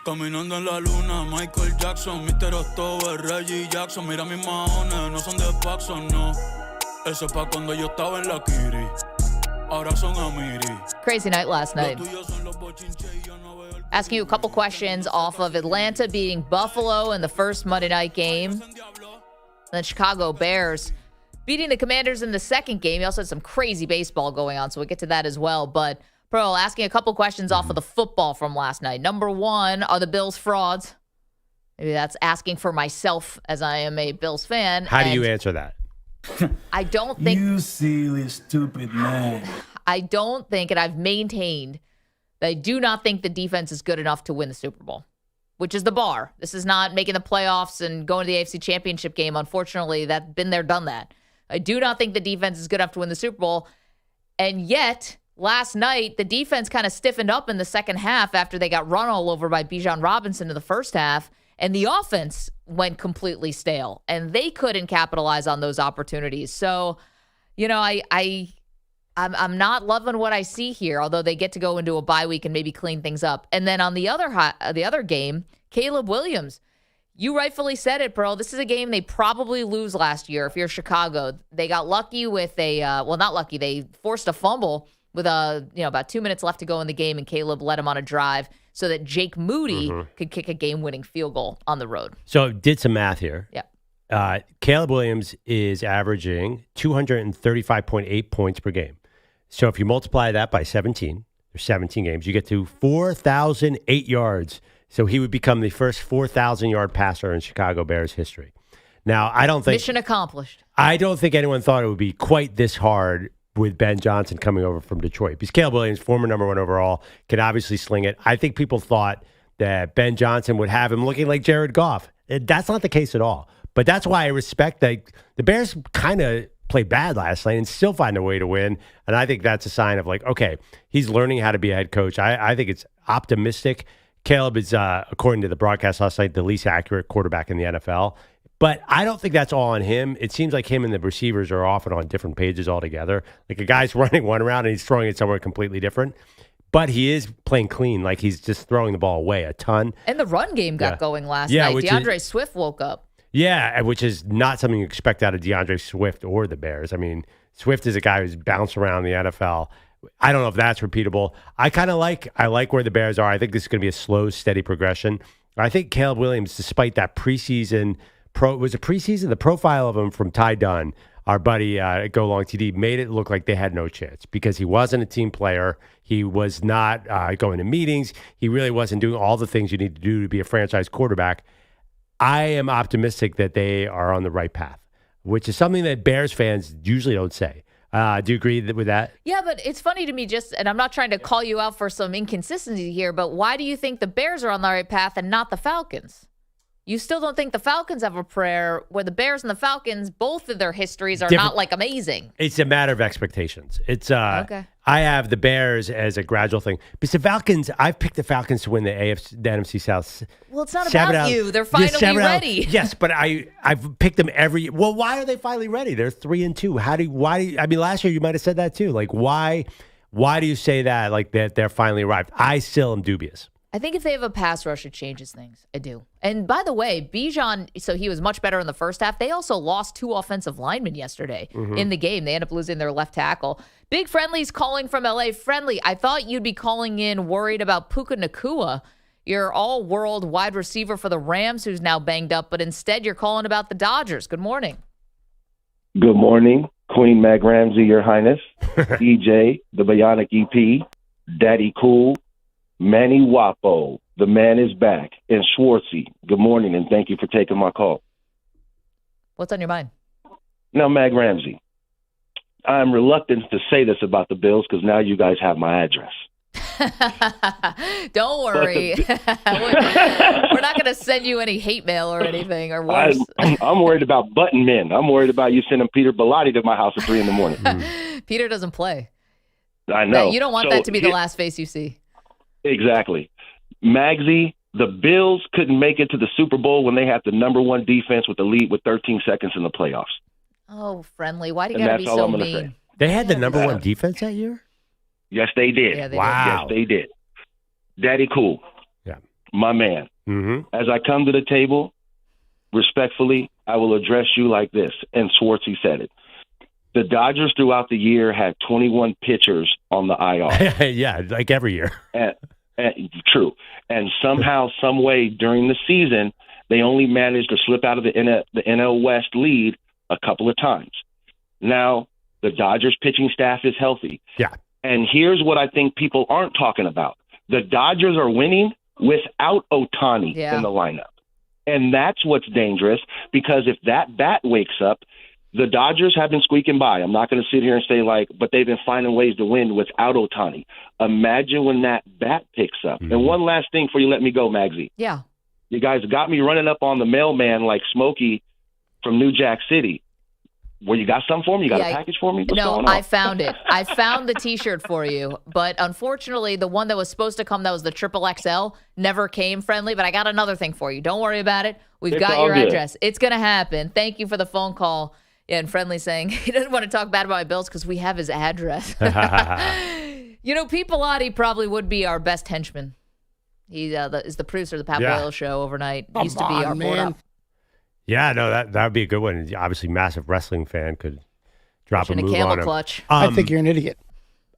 Caminando en la luna, Michael Jackson, Mr. October, Reggie Jackson. Mira mis maones, no son de Paxson, no. Eso es pa' cuando yo estaba en la Kiri. Ahora son Amiri. Crazy night last night. Asking you a couple questions off of Atlanta beating Buffalo in the first Monday night game. Then Chicago Bears beating the Commanders in the second game. You also had some crazy baseball going on, so we'll get to that as well. But Pearl, asking a couple questions off of the football from last night. Number one, are the Bills frauds? Maybe that's asking for myself as I am a Bills fan. How do you answer that? I don't think... You silly, stupid man. I don't think, and I've maintained, that I do not think the defense is good enough to win the Super Bowl, which is the bar. This is not making the playoffs and going to the AFC Championship game. Unfortunately, that's been there, done that. I do not think the defense is good enough to win the Super Bowl, and yet... Last night, the defense kind of stiffened up in the second half after they got run all over by Bijan Robinson in the first half, and the offense went completely stale, and they couldn't capitalize on those opportunities. So, you know, I'm not loving what I see here, although they get to go into a bye week and maybe clean things up. And then on the other game, Caleb Williams, you rightfully said it, bro. This is a game they probably lose last year if you're Chicago. They got lucky with not lucky. They forced a fumble with about 2 minutes left to go in the game, and Caleb led him on a drive so that Jake Moody could kick a game-winning field goal on the road. So did some math here. Yeah. Caleb Williams is averaging 235.8 points per game. So if you multiply that by 17, there's 17 games, you get to 4,008 yards. So he would become the first 4,000-yard passer in Chicago Bears history. Now, I don't think mission accomplished. I don't think anyone thought it would be quite this hard with Ben Johnson coming over from Detroit. Because Caleb Williams, former number 1 overall, can obviously sling it. I think people thought that Ben Johnson would have him looking like Jared Goff. That's not the case at all. But that's why I respect that the Bears kind of played bad last night and still find a way to win. And I think that's a sign of like, okay, he's learning how to be a head coach. I think it's optimistic. Caleb is, according to the broadcast last night, the least accurate quarterback in the NFL. But I don't think that's all on him. It seems like him and the receivers are often on different pages altogether. Like a guy's running one route and he's throwing it somewhere completely different. But he is playing clean. Like he's just throwing the ball away a ton. And the run game got going last night. DeAndre Swift woke up. Yeah, which is not something you expect out of DeAndre Swift or the Bears. I mean, Swift is a guy who's bounced around the NFL. I don't know if that's repeatable. I like where the Bears are. I think this is going to be a slow, steady progression. I think Caleb Williams, despite that preseason, the profile of him from Ty Dunn, our buddy at Go Long TD, made it look like they had no chance because he wasn't a team player. He was not going to meetings. He really wasn't doing all the things you need to do to be a franchise quarterback. I am optimistic that they are on the right path, which is something that Bears fans usually don't say. Do you agree with that? Yeah, but it's funny to me and I'm not trying to call you out for some inconsistency here, but why do you think the Bears are on the right path and not the Falcons? You still don't think the Falcons have a prayer where the Bears and the Falcons, both of their histories are not like amazing? It's a matter of expectations. It's okay. I have the Bears as a gradual thing. Because the Falcons, I've picked the Falcons to win the NFC South. Well, it's not about you. They're finally ready. Yes, but I've picked them every year. Well, why are they finally ready? They're 3-2. I mean, last year you might have said that too. Like, why do you say that? Like that they're finally arrived? I still am dubious. I think if they have a pass rush, it changes things. I do. And by the way, Bijan, so he was much better in the first half. They also lost 2 offensive linemen yesterday in the game. They end up losing their left tackle. Big Friendly's calling from L.A. Friendly, I thought you'd be calling in worried about Puka Nacua, your all-world wide receiver for the Rams, who's now banged up, but instead you're calling about the Dodgers. Good morning. Good morning, Queen Mag Ramsey, Your Highness, EJ, the Bionic EP, Daddy Cool, Manny Wapo, the man is back, and Schwartzy. Good morning, and thank you for taking my call. What's on your mind? Now, Mag Ramsey, I'm reluctant to say this about the Bills because now you guys have my address. Don't worry. We're not going to send you any hate mail or anything or worse. I'm worried about button men. I'm worried about you sending Peter Bellotti to my house at 3 a.m. Peter doesn't play. I know. You don't want that to be the last face you see. Exactly. Magsy, the Bills couldn't make it to the Super Bowl when they had the number 1 defense with the lead with 13 seconds in the playoffs. Oh, Friendly. Why do you got to be so mean? Say. They had the number 1 defense that year? Yes, they did. Yeah, wow. Yes, they did. Daddy Cool. Yeah. My man. Mm-hmm. As I come to the table, respectfully, I will address you like this. And Schwartzy said it. The Dodgers throughout the year had 21 pitchers on the IR. Yeah, like every year. True. And somehow, some way during the season, they only managed to slip out of the NL West lead a couple of times. Now, the Dodgers pitching staff is healthy. Yeah. And here's what I think people aren't talking about. The Dodgers are winning without Ohtani in the lineup. And that's what's dangerous because if that bat wakes up, the Dodgers have been squeaking by. I'm not going to sit here and say but they've been finding ways to win without Ohtani. Imagine when that bat picks up. Mm-hmm. And one last thing before you let me go, Magsy. Yeah. You guys got me running up on the mailman like Smokey from New Jack City. Well, you got something for me? You got a package for me? What's going on? I found it. I found the T-shirt for you. But unfortunately, the one that was supposed to come that was the XXL never came, Friendly. But I got another thing for you. Don't worry about it. We've got your address. It's going to happen. Thank you for the phone call. Yeah, and Friendly saying he doesn't want to talk bad about my Bills because we have his address. Pete Bellotti probably would be our best henchman. He is the producer of the Pat Boyle Show overnight. He used to be our board up. Yeah, no, that would be a good one. Obviously, massive wrestling fan could drop a move on him. Clutch. I think you're an idiot.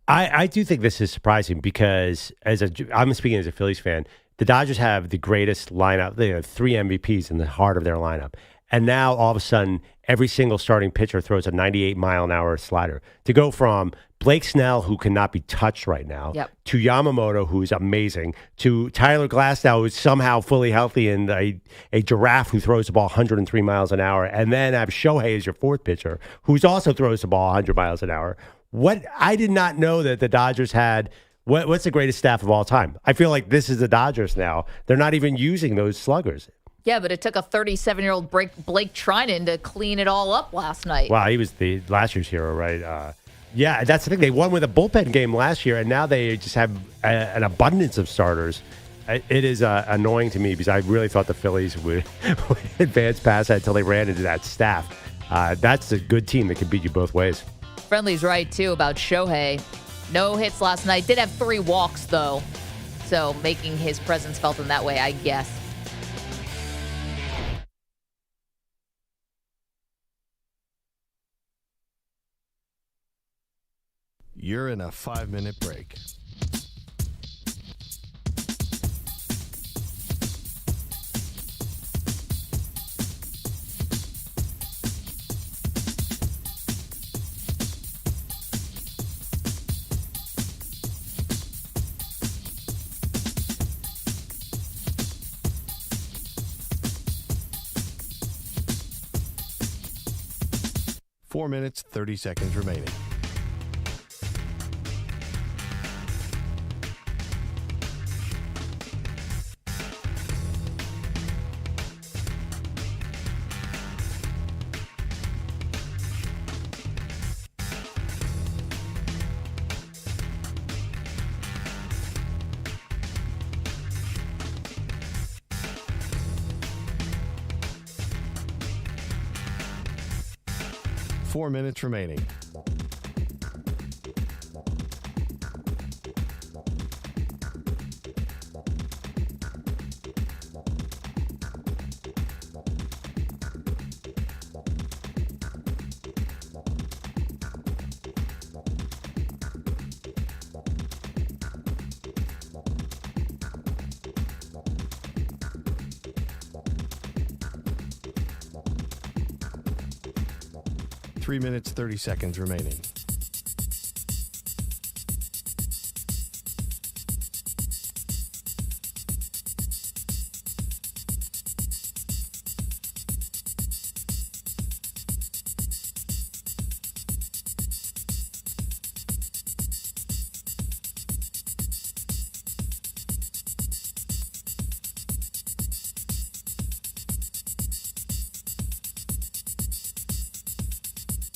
I do think this is surprising because I'm speaking as a Phillies fan. The Dodgers have the greatest lineup. They have 3 MVPs in the heart of their lineup. And now, all of a sudden, every single starting pitcher throws a 98-mile-an-hour slider. To go from Blake Snell, who cannot be touched right now, to Yamamoto, who's amazing, to Tyler Glasnow, who's somehow fully healthy, and a giraffe who throws the ball 103 miles an hour, and then have Shohei as your fourth pitcher, who's also throws the ball 100 miles an hour. I did not know that the Dodgers had what's the greatest staff of all time. I feel like this is the Dodgers now. They're not even using those sluggers. Yeah, but it took a 37-year-old Blake Trinan to clean it all up last night. Wow, he was the last year's hero, right? Yeah, that's the thing. They won with a bullpen game last year, and now they just have an abundance of starters. It is annoying to me because I really thought the Phillies would advance past that until they ran into that staff. That's a good team that can beat you both ways. Friendly's right, too, about Shohei. No hits last night. Did have 3 walks, though. So making his presence felt in that way, I guess. You're in a 5-minute break. Four minutes, 30 seconds remaining. Four minutes remaining. Three minutes, 30 seconds remaining.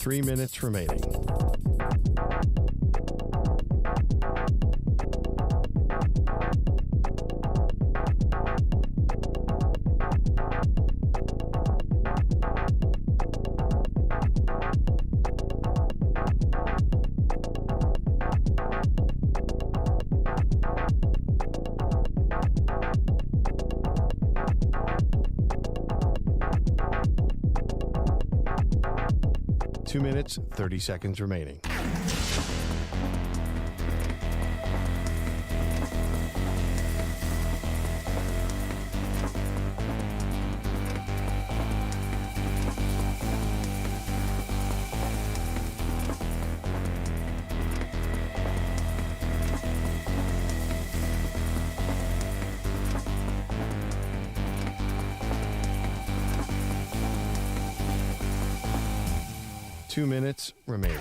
Three minutes remaining. Two minutes, 30 seconds remaining. Two minutes remaining.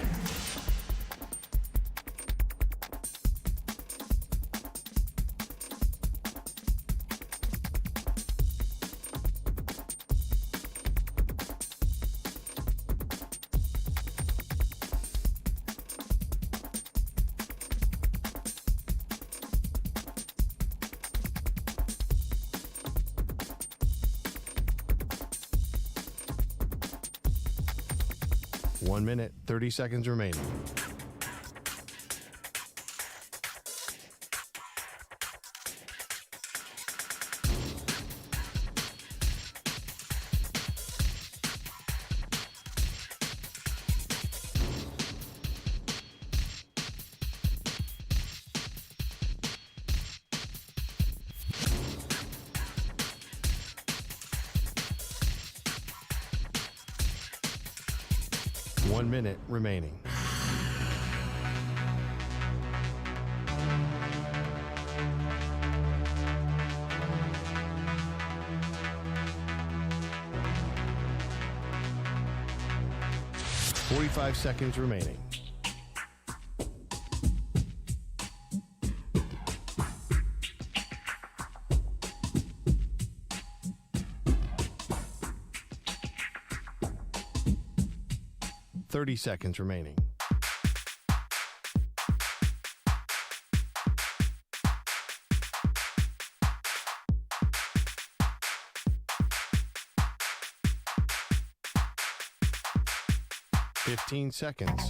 One minute, 30 seconds remaining. 1 minute remaining. $45 seconds remaining. $30 seconds remaining. $15 seconds.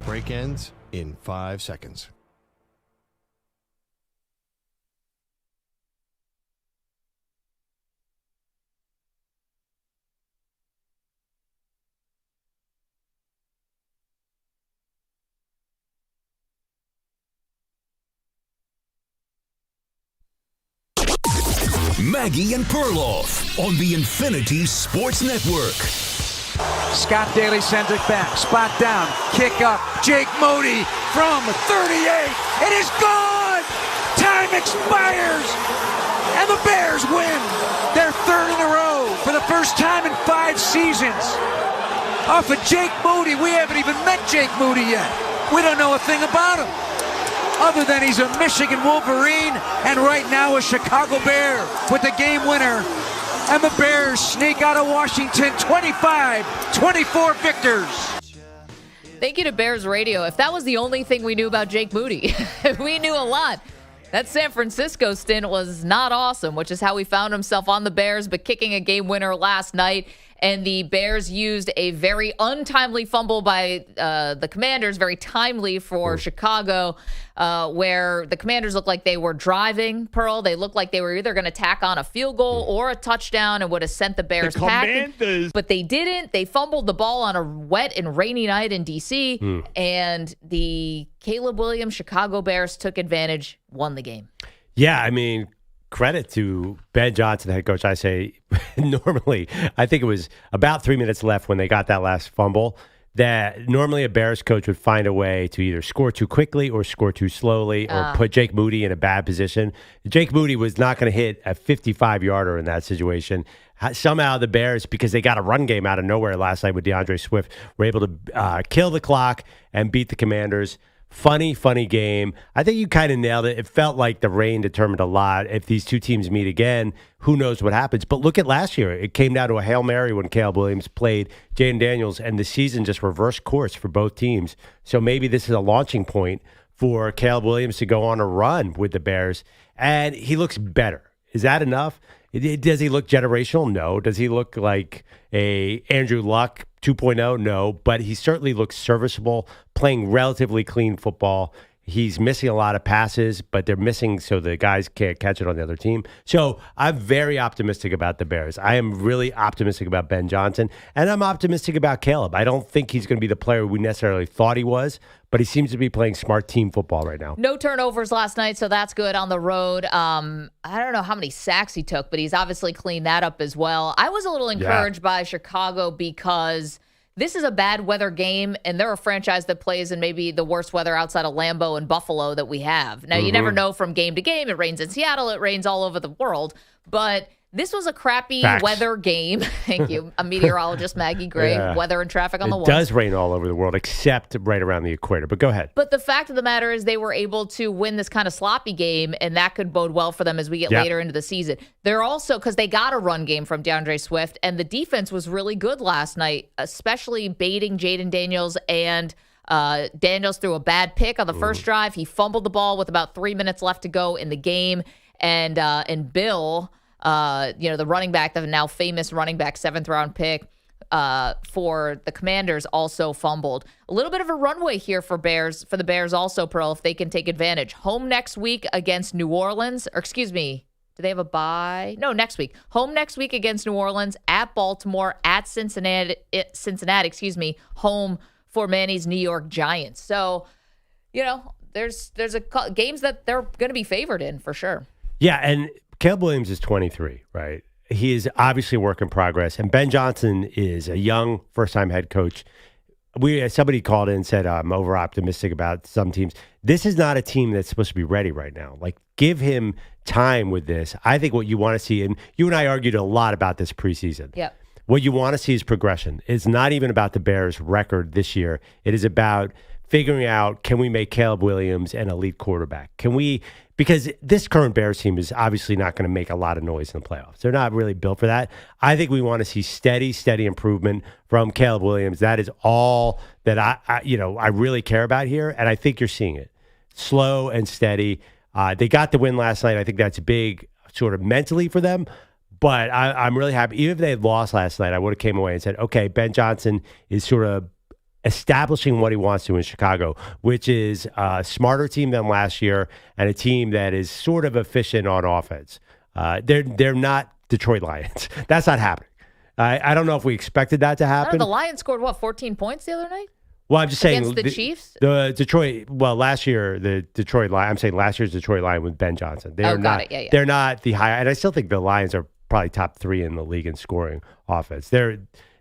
Break ends in 5 seconds. Maggie and Perloff on the Infinity Sports Network. Scott Daly sends it back. Spot down. Kick up. Jake Moody from 38. It is gone! Time expires! And the Bears win their third in a row for the first time in 5 seasons. Off of Jake Moody. We haven't even met Jake Moody yet. We don't know a thing about him, other than he's a Michigan Wolverine and right now a Chicago Bear with the game winner. And the Bears sneak out of Washington 25-24 victors. Thank you to Bears Radio. If that was the only thing we knew about Jake Moody, we knew a lot. That San Francisco stint was not awesome, which is how he found himself on the Bears, but kicking a game winner last night. And the Bears used a very untimely fumble by the Commanders, very timely for Chicago, where the Commanders looked like they were driving, Pearl. They looked like they were either going to tack on a field goal or a touchdown and would have sent the Bears packing. But they didn't. They fumbled the ball on a wet and rainy night in D.C., and the Caleb Williams Chicago Bears took advantage, won the game. Yeah, I mean, credit to Ben Johnson, the head coach. I say normally, I think it was about 3 minutes left when they got that last fumble, that normally a Bears coach would find a way to either score too quickly or score too slowly or put Jake Moody in a bad position. Jake Moody was not going to hit a 55-yarder in that situation. Somehow the Bears, because they got a run game out of nowhere last night with DeAndre Swift, were able to kill the clock and beat the Commanders. Funny game. I think you kind of nailed it. It felt like the rain determined a lot. If these two teams meet again, who knows what happens. But look at last year. It came down to a Hail Mary when Caleb Williams played Jaden Daniels, and the season just reversed course for both teams. So maybe this is a launching point for Caleb Williams to go on a run with the Bears. And he looks better. Is that enough? Does he look generational? No. Does he look like a Andrew Luck 2.0? No. But he certainly looks serviceable, playing relatively clean football. He's missing a lot of passes, but they're missing so the guys can't catch it on the other team. So I'm very optimistic about the Bears. I am really optimistic about Ben Johnson, and I'm optimistic about Caleb. I don't think he's going to be the player we necessarily thought he was, but he seems to be playing smart team football right now. No turnovers last night, so that's good on the road. I don't know how many sacks he took, but he's obviously cleaned that up as well. I was a little encouraged by Chicago because this is a bad weather game, and they're a franchise that plays in maybe the worst weather outside of Lambeau and Buffalo that we have. Now, you never know from game to game. It rains in Seattle. It rains all over the world. But this was a crappy weather game. Thank you. A meteorologist, Maggie Gray, weather and traffic on the wall. It does rain all over the world, except right around the equator. But go ahead. But the fact of the matter is they were able to win this kind of sloppy game, and that could bode well for them as we get later into the season. They're also, because they got a run game from DeAndre Swift, and the defense was really good last night, especially baiting Jaden Daniels, and Daniels threw a bad pick on the first drive. He fumbled the ball with about 3 minutes left to go in the game, and Bill, the running back, the now famous running back, 7th round pick for the Commanders, also fumbled. A little bit of a runway here for the Bears also, Pearl, if they can take advantage. Home next week against New Orleans, or excuse me, do they have a bye? No, next week. Home next week against New Orleans, at Baltimore, at Cincinnati, home for Manny's New York Giants. So, there's games that they're going to be favored in for sure. Yeah, and Caleb Williams is 23, right? He is obviously a work in progress, and Ben Johnson is a young first-time head coach. Somebody called in and said, I'm over-optimistic about some teams. This is not a team that's supposed to be ready right now. Like, give him time with this. I think what you want to see, and you and I argued a lot about this preseason. Yep. What you want to see is progression. It's not even about the Bears' record this year. It is about figuring out, can we make Caleb Williams an elite quarterback? Because this current Bears team is obviously not going to make a lot of noise in the playoffs. They're not really built for that. I think we want to see steady improvement from Caleb Williams. That is all that I really care about here, and I think you're seeing it. Slow and steady. They got the win last night. I think that's big sort of mentally for them, but I'm really happy. Even if they had lost last night, I would have came away and said, okay, Ben Johnson is sort of establishing what he wants to in Chicago, which is a smarter team than last year and a team that is sort of efficient on offense. They're not Detroit Lions. That's not happening. I don't know if we expected that to happen. The Lions scored, 14 points the other night? Well, I'm just saying. Against the Chiefs? Last year, the Detroit Lions, I'm saying last year's Detroit Lion with Ben Johnson. They're They're not the high, and I still think the Lions are probably top 3 in the league in scoring offense. They're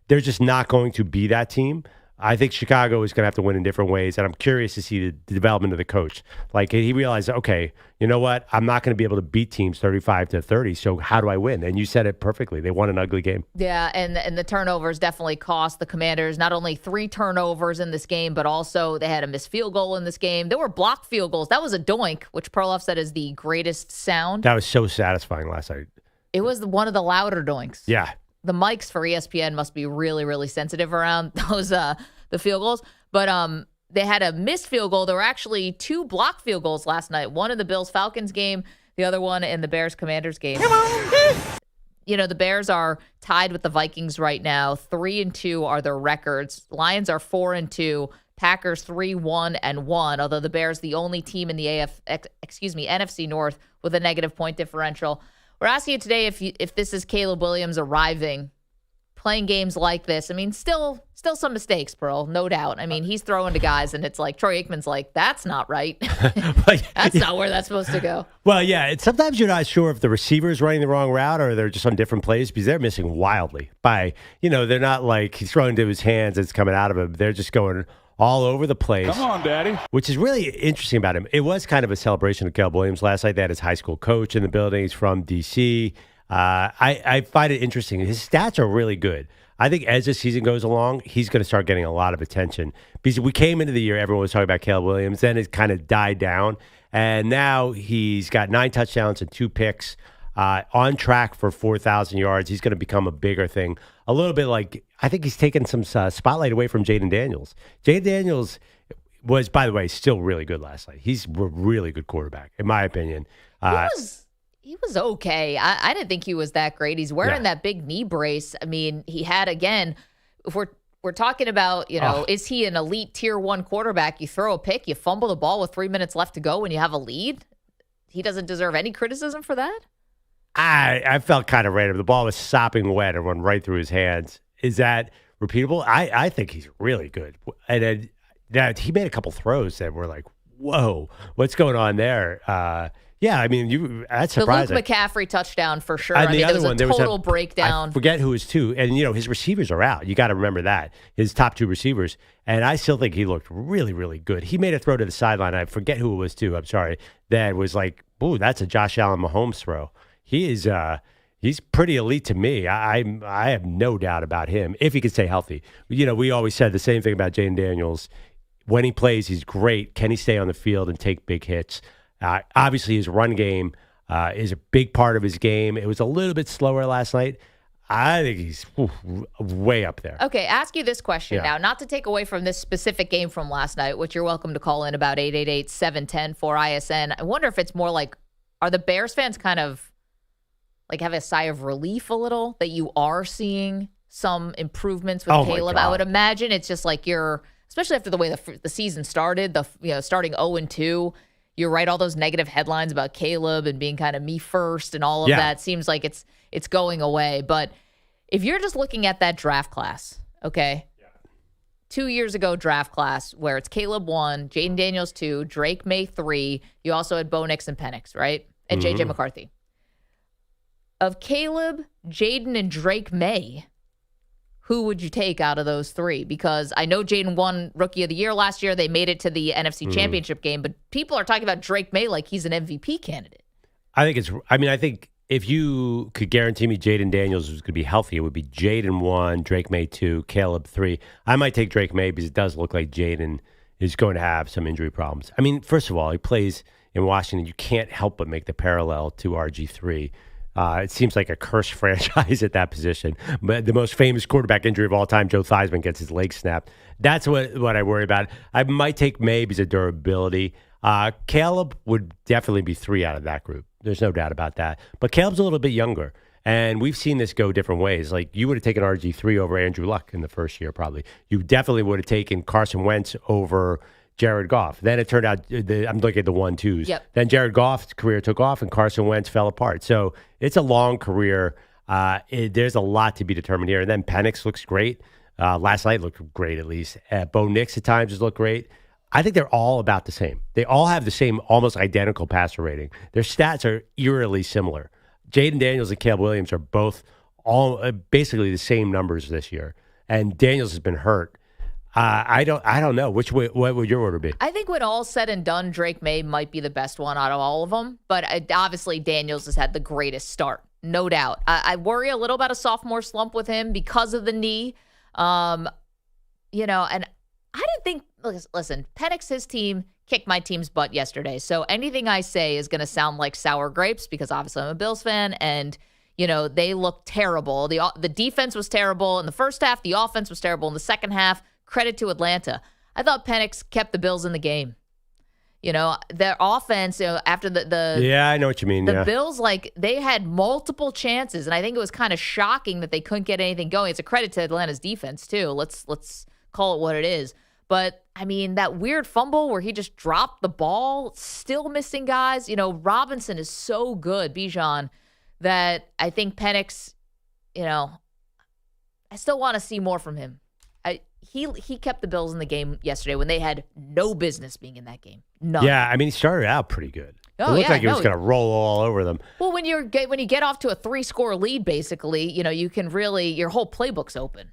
just not going to be that team. I think Chicago is going to have to win in different ways, and I'm curious to see the development of the coach. Like, he realized, okay, you know what? I'm not going to be able to beat teams 35-30, so how do I win? And you said it perfectly. They won an ugly game. Yeah, and the turnovers definitely cost the Commanders not only 3 turnovers in this game, but also they had a missed field goal in this game. There were blocked field goals. That was a doink, which Perloff said is the greatest sound. That was so satisfying last night. It was one of the louder doinks. Yeah. The mics for ESPN must be really, really sensitive around those the field goals. But they had a missed field goal. There were actually 2 blocked field goals last night. One in the Bills-Falcons game, the other one in the Bears-Commanders game. Come on! The Bears are tied with the Vikings right now. 3-2 are their records. Lions are 4-2. Packers 3-1-1. Although the Bears the only team in the NFC North with a negative point differential. We're asking you today if this is Caleb Williams arriving, playing games like this. I mean, still some mistakes, Pearl, no doubt. I mean, he's throwing to guys, and it's like Troy Aikman's like, that's not right. That's not where that's supposed to go. Well, yeah, sometimes you're not sure if the receiver's running the wrong route or they're just on different plays because they're missing wildly. They're not like he's throwing to his hands, it's coming out of him. They're just going all over the place. Come on, Daddy. Which is really interesting about him. It was kind of a celebration of Caleb Williams last night. They had his high school coach in the building. He's from D.C. I find it interesting. His stats are really good. I think as the season goes along, he's going to start getting a lot of attention. Because we came into the year, everyone was talking about Caleb Williams. Then it kind of died down. And now he's got 9 touchdowns and 2 picks. On track for 4,000 yards. He's going to become a bigger thing. A little bit like, I think he's taken some spotlight away from Jaden Daniels. Jaden Daniels was, by the way, still really good last night. He's a really good quarterback, in my opinion. He was okay. I didn't think he was that great. He's wearing that big knee brace. I mean, he had, again, if we're talking about, is he an elite tier 1 quarterback? You throw a pick, you fumble the ball with 3 minutes left to go when you have a lead. He doesn't deserve any criticism for that? I felt kind of random. The ball was sopping wet and went right through his hands. Is that repeatable? I think he's really good. And then he made a couple throws that were like, whoa, what's going on there? That's surprising. The Luke McCaffrey touchdown for sure. And the other one, there was a total breakdown. I forget who his 2. And, his receivers are out. You got to remember that. His top 2 receivers. And I still think he looked really, really good. He made a throw to the sideline. I forget who it was to. I'm sorry. That was like, ooh, that's a Josh Allen Mahomes throw. He is he's pretty elite to me. I have no doubt about him if he can stay healthy. We always said the same thing about Jaden Daniels. When he plays, he's great. Can he stay on the field and take big hits? Obviously, his run game is a big part of his game. It was a little bit slower last night. I think he's way up there. Okay, ask you this question now, not to take away from this specific game from last night, which you're welcome to call in about 888-710-4ISN. I wonder if it's more like, are the Bears fans kind of like have a sigh of relief a little that you are seeing some improvements with Caleb? I would imagine it's just like especially after the way the season started, starting 0-2. You're right, all those negative headlines about Caleb and being kind of me first and all of that seems like it's going away. But if you're just looking at that draft class, okay, 2 years ago draft class where it's Caleb 1, Jaden Daniels 2, Drake May 3, you also had Bo Nix and Penix, right? And J.J. McCarthy. of Caleb, Jaden, and Drake May, who would you take out of those three? Because I know Jaden won Rookie of the Year last year. They made it to the NFC Championship game, but people are talking about Drake May like he's an MVP candidate. I think if you could guarantee me Jaden Daniels was going to be healthy, it would be Jaden 1, Drake May 2, Caleb 3. I might take Drake May because it does look like Jaden is going to have some injury problems. I mean, first of all, he plays in Washington. You can't help but make the parallel to RG3. It seems like a cursed franchise at that position. But the most famous quarterback injury of all time, Joe Theismann, gets his leg snapped. That's what I worry about. I might take May because of durability. Caleb would definitely be 3 out of that group. There's no doubt about that. But Caleb's a little bit younger. And we've seen this go different ways. Like, you would have taken RG3 over Andrew Luck in the first year, probably. You definitely would have taken Carson Wentz over Jared Goff. Then it turned out, I'm looking at the 1-2s. Yep. Then Jared Goff's career took off and Carson Wentz fell apart. So it's a long career. There's a lot to be determined here. And then Penix looks great. Last night looked great, at least. Bo Nix at times has looked great. I think they're all about the same. They all have the same, almost identical passer rating. Their stats are eerily similar. Jaden Daniels and Caleb Williams are both all basically the same numbers this year. And Daniels has been hurt. I don't know. What would your order be? I think when all's said and done, Drake May might be the best one out of all of them. But obviously, Daniels has had the greatest start, no doubt. I worry a little about a sophomore slump with him because of the knee. And I didn't think, listen, Penix, his team, kicked my team's butt yesterday. So anything I say is going to sound like sour grapes because obviously I'm a Bills fan and, they look terrible. The defense was terrible in the first half. The offense was terrible in the second half. Credit to Atlanta. I thought Penix kept the Bills in the game. Their offense, after the yeah, I know what you mean. The Bills, they had multiple chances, and I think it was kind of shocking that they couldn't get anything going. It's a credit to Atlanta's defense too. Let's call it what it is. But I mean, that weird fumble where he just dropped the ball, still missing guys. Robinson is so good, Bijan, that I think Penix. I still want to see more from him. He kept the Bills in the game yesterday when they had no business being in that game. None. Yeah, I mean, he started out pretty good. Oh, it looked like he was going to roll all over them. Well, when you get off to a 3-score lead, basically, you can really, your whole playbook's open.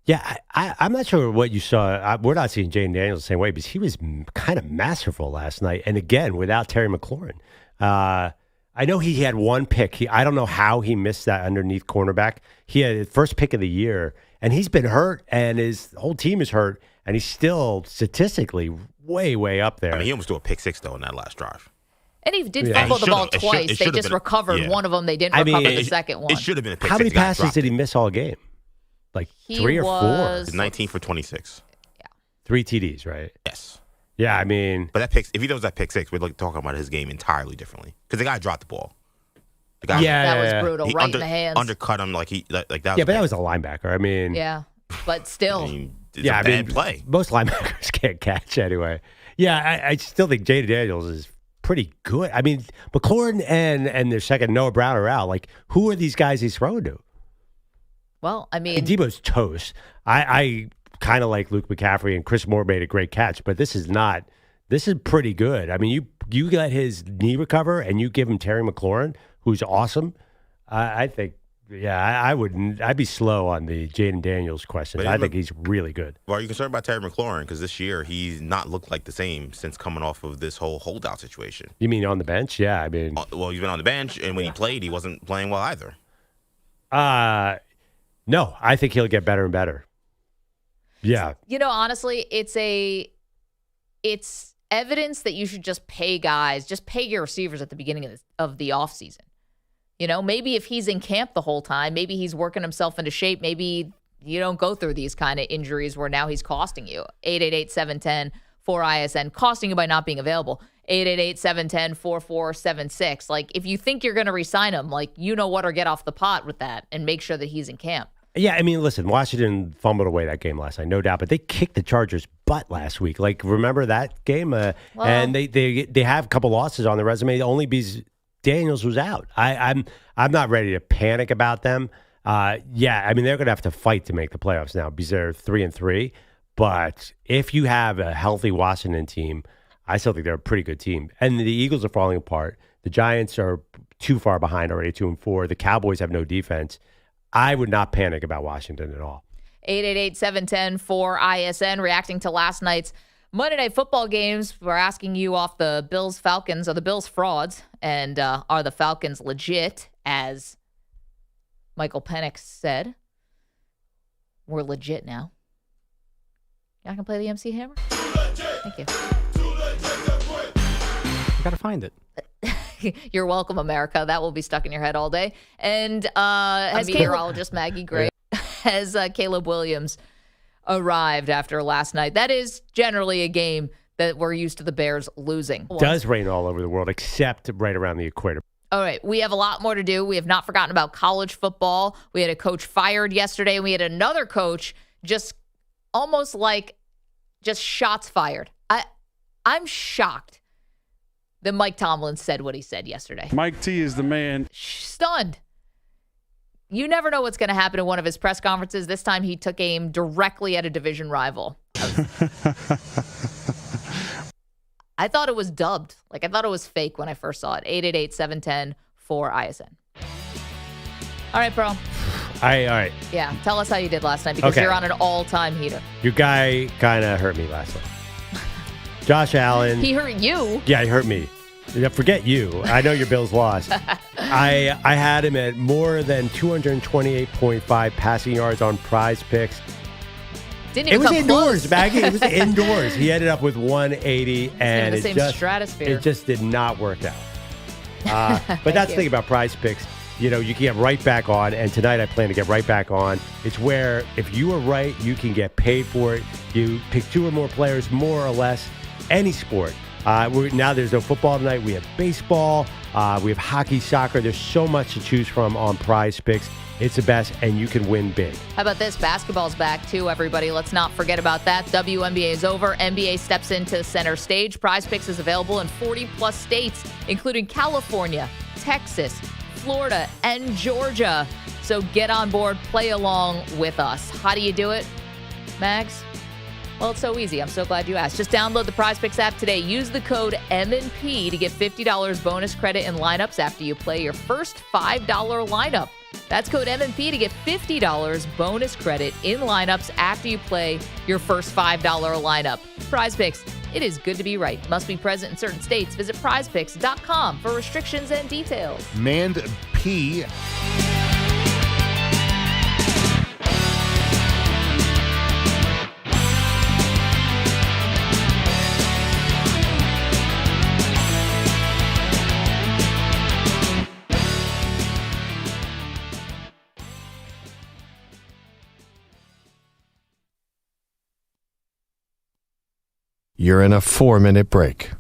Yeah, I'm not sure what you saw. We're not seeing Jaden Daniels the same way because he was kind of masterful last night. And again, without Terry McLaurin. I know he had one pick. I don't know how he missed that underneath cornerback. He had his first pick of the year. And he's been hurt, and his whole team is hurt, and he's still statistically way, way up there. I mean, he almost threw a pick 6, though, in that last drive. And he did fumble the ball twice. They just recovered one of them. They didn't recover the second one. It should have been a pick 6. How many passes did he miss all game? Like 3 or 4? 19 for 26. Yeah. 3 TDs, right? Yes. Yeah, I mean. But if he does that pick 6, we'd talking about his game entirely differently. Because the guy dropped the ball. That was brutal, right in the hands. Undercut him like that. Yeah, but that was a linebacker. I mean, yeah, but still, it's a bad play. Most linebackers can't catch anyway. Yeah, I still think Jaden Daniels is pretty good. I mean, McLaurin and their second Noah Brown are out. Like, who are these guys he's throwing to? Well, I mean, Debo's toast. I kind of like Luke McCaffrey, and Chris Moore made a great catch, but this is not. This is pretty good. I mean, you let his knee recover, and you give him Terry McLaurin, who's awesome. I think, I wouldn't. I'd be slow on the Jaden Daniels question. I think he's really good. Well, are you concerned about Terry McLaurin? Because this year he's not looked like the same since coming off of this whole holdout situation. You mean on the bench? Yeah, I mean. Well, he's been on the bench, and when he played, he wasn't playing well either. No, I think he'll get better and better. Yeah. Honestly, it's evidence that you should just pay your receivers at the beginning of the offseason. Maybe if he's in camp the whole time, maybe he's working himself into shape, maybe you don't go through these kind of injuries where now he's costing you. 888-710-4ISN, costing you by not being available. 888-710-4476. Like, if you think you're going to re-sign him, or get off the pot with that and make sure that he's in camp. Yeah, I mean, listen, Washington fumbled away that game last night, no doubt, but they kicked the Chargers' butt last week. Like, remember that game? And they have a couple losses on their resume only because Daniels was out. I'm not ready to panic about them. I mean, they're going to have to fight to make the playoffs now because they're 3-3. But if you have a healthy Washington team, I still think they're a pretty good team. And the Eagles are falling apart. The Giants are too far behind already, 2-4. The Cowboys have no defense. I would not panic about Washington at all. 888-710-4ISN, reacting to last night's Monday Night Football games. We're asking you off the Bills Falcons. Are the Bills frauds? And are the Falcons legit? As Michael Penix said, we're legit now. Y'all can play the MC Hammer? Thank you. I got to find it. You're welcome, America. That will be stuck in your head all day. And as meteorologist Maggie Gray, has Caleb Williams arrived after last night. That is generally a game that we're used to the Bears losing. It does rain all over the world, except right around the equator. All right, we have a lot more to do. We have not forgotten about college football. We had a coach fired yesterday. We had another coach just almost like just shots fired. I'm shocked that Mike Tomlin said what he said yesterday. Mike T is the man. Stunned. You never know what's going to happen in one of his press conferences. This time he took aim directly at a division rival. I thought it was dubbed. I thought it was fake when I first saw it. 888-710-4ISN. All right, bro. All right. Yeah, tell us how you did last night because you're on an all-time heater. Your guy kind of hurt me last night. Josh Allen. He hurt you? Yeah, he hurt me. Forget you. I know your Bills lost. I had him at more than 228.5 passing yards on PrizePicks. Didn't even it was indoors, close. Maggie. It was indoors. He ended up with 180, and the same stratosphere. It just did not work out. But that's the thing about PrizePicks. You can get right back on, and tonight I plan to get right back on. It's where if you are right, you can get paid for it. You pick two or more players, more or less, any sport. Now there's no football tonight. We have baseball. We have hockey, soccer. There's so much to choose from on PrizePicks. It's the best, and you can win big. How about this? Basketball's back, too, everybody. Let's not forget about that. WNBA is over. NBA steps into center stage. PrizePicks is available in 40-plus states, including California, Texas, Florida, and Georgia. So get on board. Play along with us. How do you do it, Mags? Well, it's so easy. I'm so glad you asked. Just download the PrizePicks app today. Use the code MNP to get $50 bonus credit in lineups after you play your first $5 lineup. That's code MNP to get $50 bonus credit in lineups after you play your first $5 lineup. PrizePicks, it is good to be right. Must be present in certain states. Visit prizepicks.com for restrictions and details. Mand P. You're in a 4-minute break.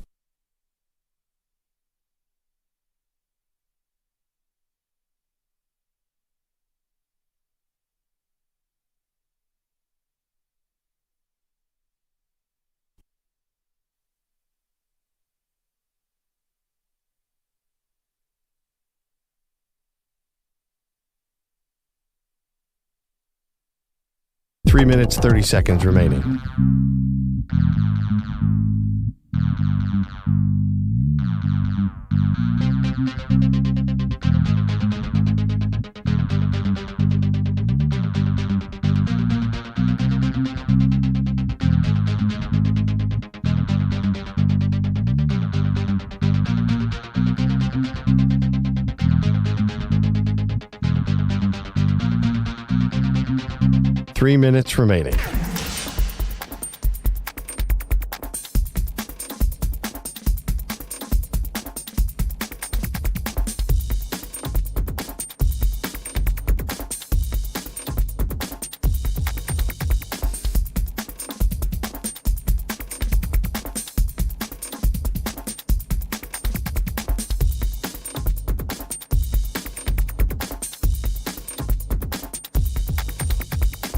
Three minutes, 30 seconds remaining. Three minutes remaining.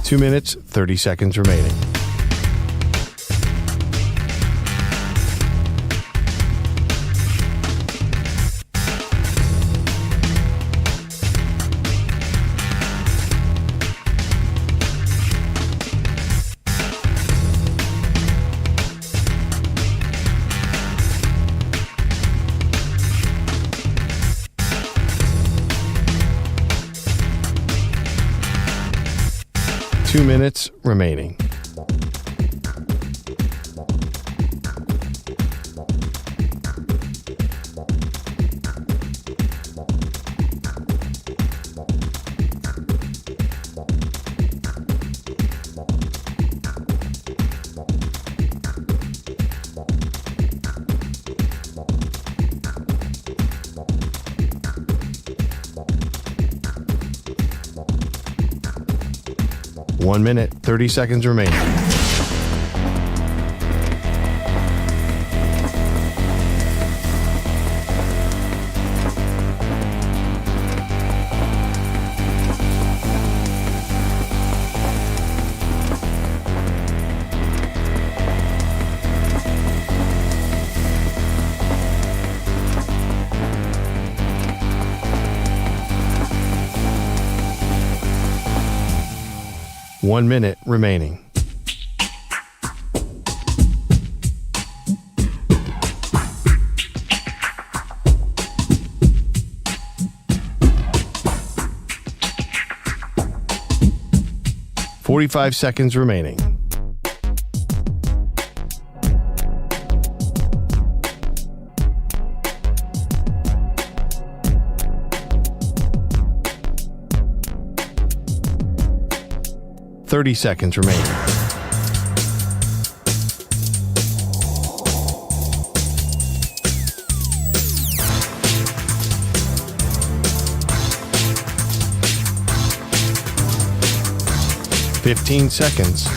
Two minutes, 30 seconds remaining. 2 minutes remaining. One minute, 30 seconds remaining. One minute remaining. $45 seconds remaining. $30 seconds remaining. $15 seconds.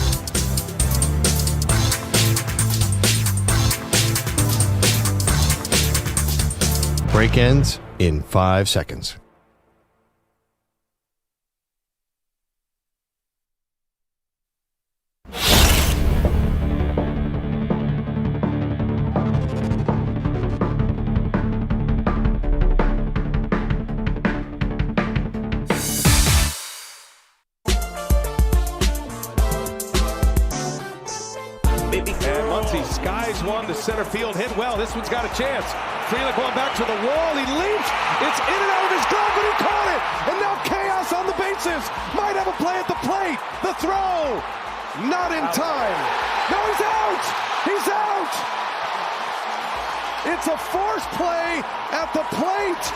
Break ends in 5 seconds. Center field hit well. This one's got a chance. Freeland going back to the wall. He leaps. It's in and out of his glove, but he caught it. And now chaos on the bases. Might have a play at the plate. The throw. Not in time. No, he's out. He's out. It's a forced play at the plate.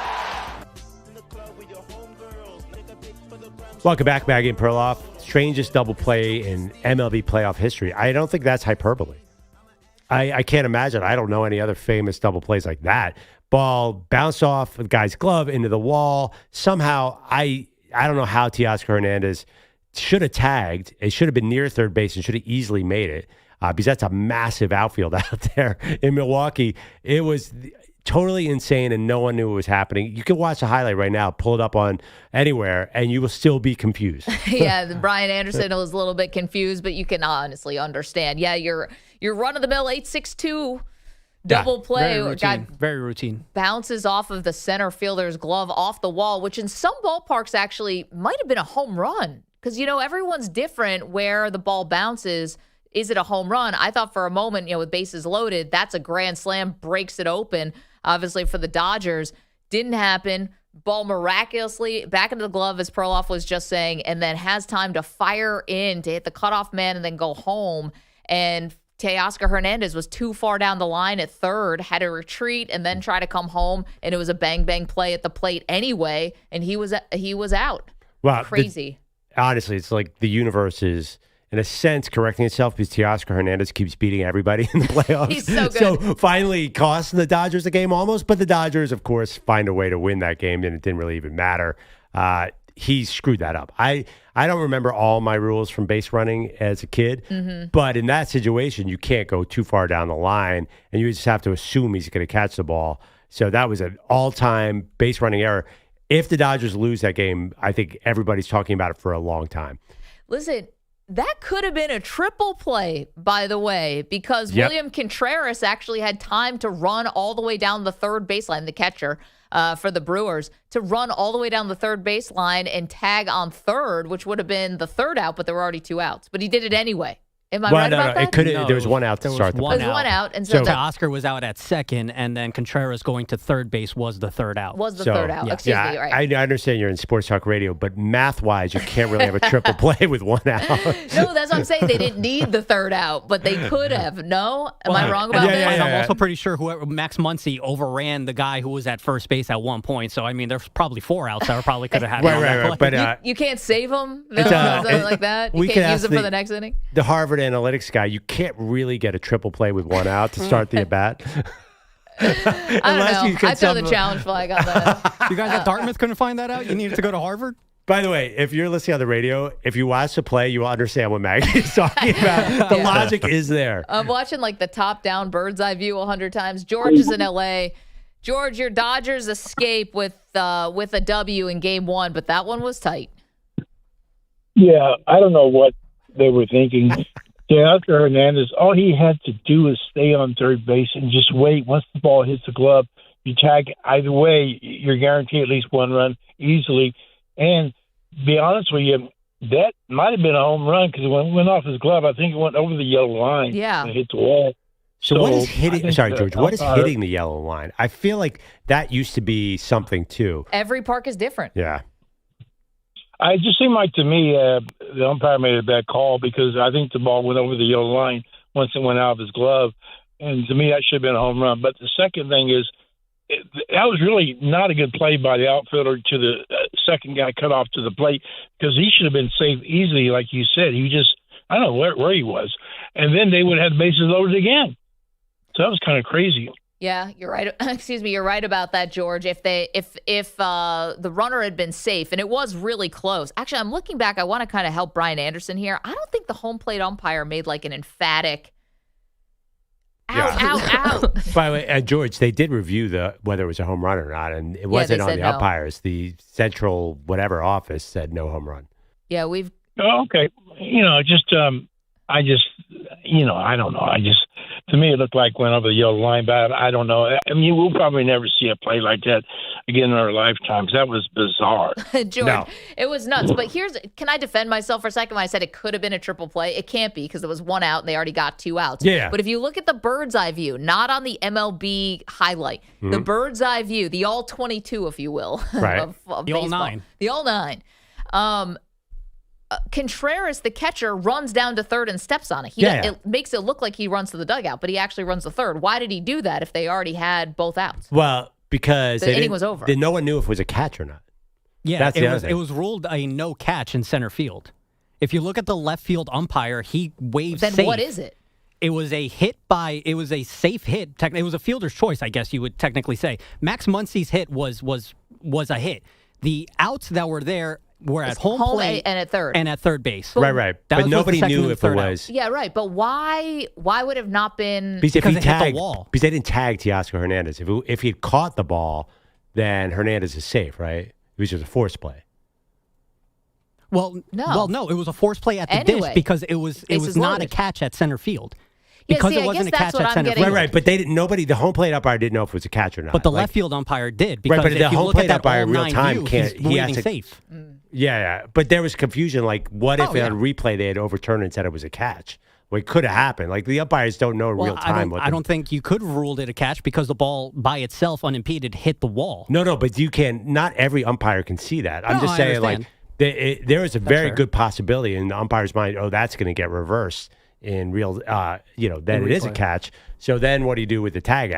Welcome back, Maggie Perloff. Strangest double play in MLB playoff history. I don't think that's hyperbole. I can't imagine. I don't know any other famous double plays like that. Ball bounced off the guy's glove into the wall. Somehow, I don't know how Teoscar Hernandez should have tagged. It should have been near third base and should have easily made it because that's a massive outfield out there in Milwaukee. It was totally insane, and no one knew what was happening. You can watch the highlight right now, pull it up on anywhere, and you will still be confused. Yeah, Brian Anderson was a little bit confused, but you can honestly understand. Yeah, your run-of-the-mill 8-6-2 double play. Very routine. Bounces off of the center fielder's glove off the wall, which in some ballparks actually might have been a home run because, everyone's different where the ball bounces. Is it a home run? I thought for a moment, with bases loaded, that's a grand slam, breaks it open. Obviously, for the Dodgers, didn't happen. Ball miraculously back into the glove, as Perloff was just saying, and then has time to fire in to hit the cutoff man and then go home. And Teoscar Hernandez was too far down the line at third, had to retreat and then try to come home, and it was a bang-bang play at the plate anyway, and he was out. Wow, crazy. Honestly, it's like the universe is, in a sense, correcting itself because Teoscar Hernandez keeps beating everybody in the playoffs. He's so good. So finally cost the Dodgers the game almost, but the Dodgers, of course, find a way to win that game, and it didn't really even matter. He screwed that up. I don't remember all my rules from base running as a kid, but in that situation, you can't go too far down the line, and you just have to assume he's going to catch the ball. So that was an all-time base running error. If the Dodgers lose that game, I think everybody's talking about it for a long time. Listen, that could have been a triple play, by the way, because William Contreras actually had time to run all the way down the third baseline, the catcher for the Brewers, to run all the way down the third baseline and tag on third, which would have been the third out, but there were already 2 outs. But he did it anyway. Am I right about that? It could. There was one out to start the play. There was one out, and so Oscar was out at second, and then Contreras going to third base was the third out. Third out. Excuse me. Right. I understand you're in sports talk radio, but math-wise, you can't really have a triple play with one out. No, that's what I'm saying. They didn't need the third out, but they could have. No, am I wrong about that? And I'm also pretty sure Max Muncy overran the guy who was at first base at one point. So I mean, there's probably 4 outs that probably could have had. Right. But you can't save them. No, something like that. You can't use them for the next inning. The Harvard analytics guy, you can't really get a triple play with one out to start the at-bat. I don't know. I throw the challenge flag on that. You guys at Dartmouth couldn't find that out? You needed to go to Harvard? By the way, if you're listening on the radio, if you watch the play, you will understand what Maggie is talking about. The logic is there. I'm watching like the top-down bird's eye view 100 times. George is in L.A. George, your Dodgers escape with a W in Game 1, but that one was tight. Yeah, I don't know what they were thinking. Oscar Hernandez, all he had to do is stay on third base and just wait. Once the ball hits the glove, you tag either way, you're guaranteed at least one run easily. And to be honest with you, that might have been a home run because when it went off his glove, I think it went over the yellow line and hit the wall. So what is hitting? Sorry, George. What is hitting the yellow line? I feel like that used to be something too. Every park is different. Yeah. I just seemed like to me the umpire made a bad call because I think the ball went over the yellow line once it went out of his glove, and to me that should have been a home run. But the second thing is that was really not a good play by the outfielder to the second guy cut off to the plate because he should have been safe easily, like you said. He just I don't know where he was, and then they would have had the bases loaded again. So that was kind of crazy. Yeah, you're right. Excuse me, you're right about that, George. If the runner had been safe, and it was really close. Actually, I'm looking back. I want to kind of help Brian Anderson here. I don't think the home plate umpire made like an emphatic out. By the way, George, they did review whether it was a home run or not, and it wasn't on the umpires. The central whatever office said no home run. Yeah, we've. Oh, okay. I don't know. To me, it looked like went over the yellow line, but I don't know. I mean, we'll probably never see a play like that again in our lifetimes. That was bizarre. George, It was nuts. But can I defend myself for a second when I said it could have been a triple play? It can't be because there was one out and they already got 2 outs. Yeah. But if you look at the bird's eye view, not on the MLB highlight, the bird's eye view, the all 22, if you will, right. of the baseball. all 9. The all 9. Contreras, the catcher, runs down to third and steps on it. It makes it look like he runs to the dugout, but he actually runs to third. Why did he do that if they already had both outs? Well, because the inning was over. No one knew if it was a catch or not. Yeah, it was ruled a no catch in center field. If you look at the left field umpire, he waves then safe. What is it? It was a safe hit. It was a fielder's choice, I guess you would technically say. Max Muncy's hit was a hit. The outs that were there were at home plate and at third. And at third base. Right. But nobody knew if it was. Yeah, right. But why would it have not been? Because it hit the wall. Because they didn't tag Teoscar Hernandez. If he'd caught the ball, then Hernandez is safe, right? It was just a force play. No, it was a force play at the dish because it was not a catch at center field. Because it wasn't a catch at center field. Right. But the home plate umpire didn't know if it was a catch or not. But the left field umpire did. Because but the home plate umpire in real time can't. He has to safe. Yeah. But there was confusion. Like, what if on replay they had overturned and said it was a catch? Well, it could have happened. Like, the umpires don't know in real time. I don't think you could have ruled it a catch because the ball by itself, unimpeded, hit the wall. No, but you can. Not every umpire can see that. I'm just saying, like, there is a very good possibility in the umpire's mind. Oh, that's going to get reversed in real. That it is a catch. So then, what do you do with the tag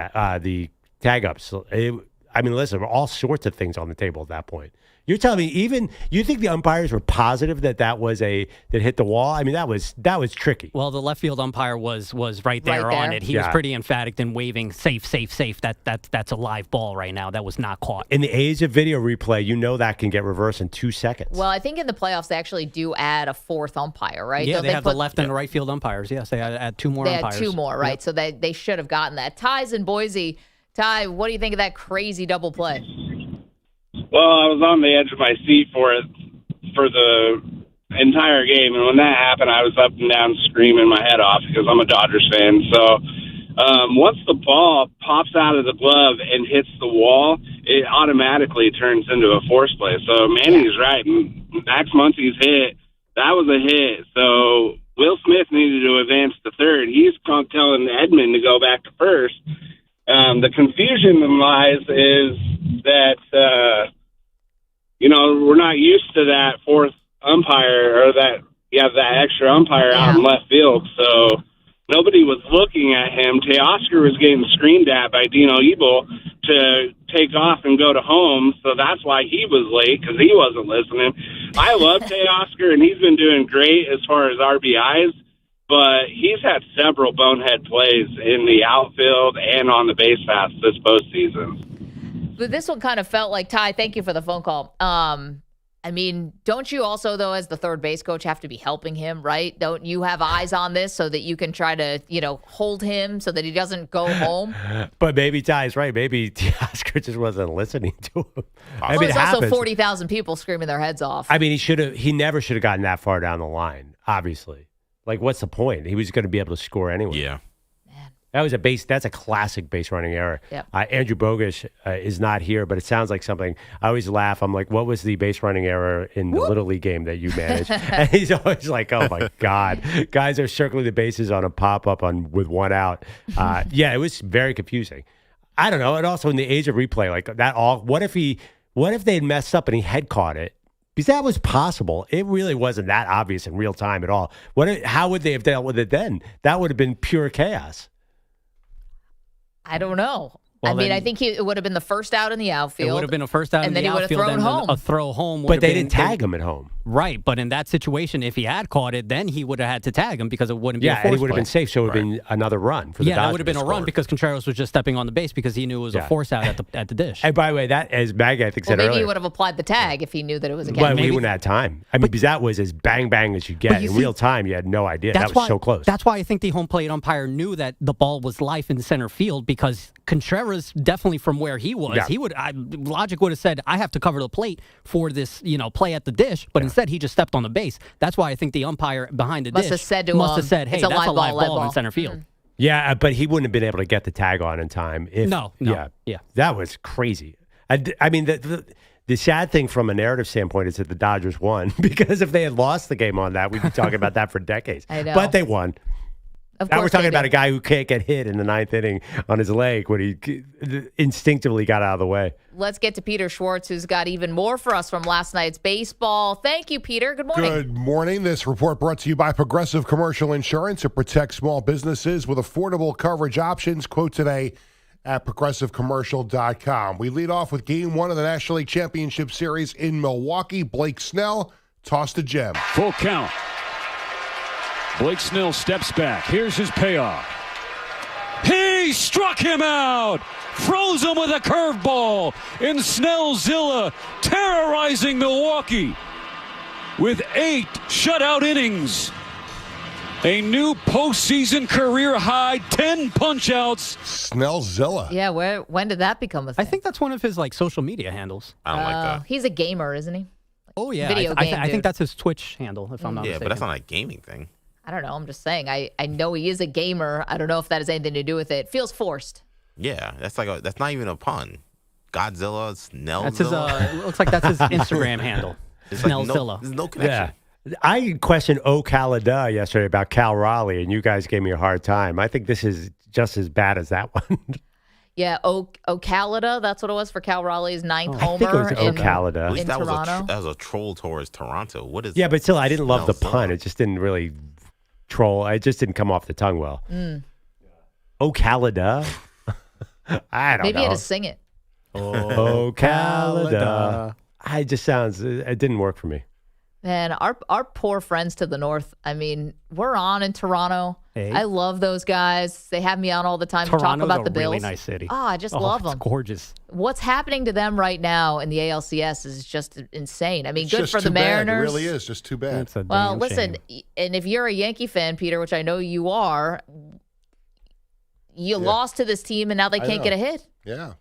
ups? Listen, all sorts of things on the table at that point. You're telling me you think the umpires were positive that hit the wall? I mean, that was tricky. Well, the left field umpire was right there on it. He was pretty emphatic in waving safe. That's a live ball right now. That was not caught. In the age of video replay, that can get reversed in 2 seconds. Well, I think in the playoffs they actually do add a fourth umpire, right? Yeah, they have the left and the right field umpires. Yes, they add 2 more umpires. They had 2 more, right? Yep. So they should have gotten that. Ty's in Boise. Ty, what do you think of that crazy double play? Well, I was on the edge of my seat for the entire game, and when that happened, I was up and down screaming my head off because I'm a Dodgers fan. So once the ball pops out of the glove and hits the wall, it automatically turns into a force play. So Manning's right. Max Muncy's hit, that was a hit. So Will Smith needed to advance to third. He's telling Edmund to go back to first. The confusion lies is that, we're not used to that fourth umpire or that extra umpire out in left field. So nobody was looking at him. Teoscar was getting screamed at by Dino Ebel to take off and go to home. So that's why he was late, because he wasn't listening. I love Teoscar, and he's been doing great as far as RBIs, but he's had several bonehead plays in the outfield and on the base paths this postseason. But this one kind of felt like, Ty, thank you for the phone call. Don't you also, though, as the third base coach, have to be helping him, right? Don't you have eyes on this so that you can try to, hold him so that he doesn't go home? But maybe Ty's right. Maybe Teoscar just wasn't listening to him. There's also 40,000 people screaming their heads off. He never should have gotten that far down the line, obviously. Like, what's the point? He was going to be able to score anyway. Yeah. That's a classic base running error. Yep. Andrew Bogish is not here, but it sounds like something. I always laugh. I'm like, what was the base running error in the Little League game that you managed? And he's always like, oh my God. Guys are circling the bases on a pop-up with one out. It was very confusing. I don't know. And also in the age of replay, like that what if they'd messed up and he had caught it? Because that was possible. It really wasn't that obvious in real time at all. How would they have dealt with it then? That would have been pure chaos. I don't know. I think it would have been the first out in the outfield. It would have been a first out in the outfield. And then he would have thrown home. A throw home. But they didn't tag him at home. Right. But in that situation, if he had caught it, then he would have had to tag him because it wouldn't be a force and he would have play. been safe. So it would have been another run for the Dodgers. Yeah, that would have been a run because Contreras was just stepping on the base because he knew it was a force out at the dish. And by the way, that, as Maggie, I think, said earlier. Maybe he would have applied the tag if he knew that it was a catch. But we wouldn't have time. Because that was as bang as you get. In real time, you had no idea. That was so close. That's why I think the home plate umpire knew that the ball was life in center field because Contreras, definitely from where he was, logic would have said, I have to cover the plate for this, play at the dish. But instead, he just stepped on the base. That's why I think the umpire behind the dish must have said, hey, that's a live ball in center field. Yeah, but he wouldn't have been able to get the tag on in time. No. Yeah. That was crazy. The sad thing from a narrative standpoint is that the Dodgers won because if they had lost the game on that, we'd be talking about that for decades. I know. But they won. Now we're talking about a guy who can't get hit in the ninth inning on his leg when he instinctively got out of the way. Let's get to Peter Schwartz, who's got even more for us from last night's baseball. Thank you, Peter. Good morning. Good morning. This report brought to you by Progressive Commercial Insurance. It protects small businesses with affordable coverage options. Quote today at progressivecommercial.com. We lead off with Game 1 of the National League Championship Series in Milwaukee. Blake Snell tossed a gem. Full count. Blake Snell steps back. Here's his payoff. He struck him out. Froze him with a curveball. And Snellzilla terrorizing Milwaukee with 8 shutout innings. A new postseason career high, 10 punch-outs. Snellzilla. Yeah, when did that become a thing? I think that's one of his social media handles. I don't like that. He's a gamer, isn't he? Oh, yeah. Video game I think that's his Twitch handle, if I'm not mistaken. Yeah, but that's not a gaming thing. I don't know. I'm just saying. I know he is a gamer. I don't know if that has anything to do with it. Feels forced. Yeah, that's not even a pun. Godzilla, Snellzilla. That's his. It looks like that's his Instagram handle. Snellzilla. There's no connection. Yeah. I questioned Ocalada yesterday about Cal Raleigh, and you guys gave me a hard time. I think this is just as bad as that one. Yeah, Ocalada, that's what it was for Cal Raleigh's ninth homer. I think it was Ocalada. At least in Toronto. That was a troll towards Toronto. What is? Yeah, but still, I didn't love the pun. It just didn't really troll. It just didn't come off the tongue well. Ocalada. I don't know. Maybe you had to sing it. Ocalada. It just sounds. It didn't work for me. Man, our poor friends to the north. I mean, we're on in Toronto. Hey. I love those guys. They have me on all the time to talk about the Bills. Really nice city. Oh, I just love them. It's gorgeous. What's happening to them right now in the ALCS is just insane. I mean, It's good just for the too bad. Mariners. It really is just too bad. Well, listen, and if you're a Yankee fan, Peter, which I know you are, you lost to this team and now they can't get a hit. Yeah.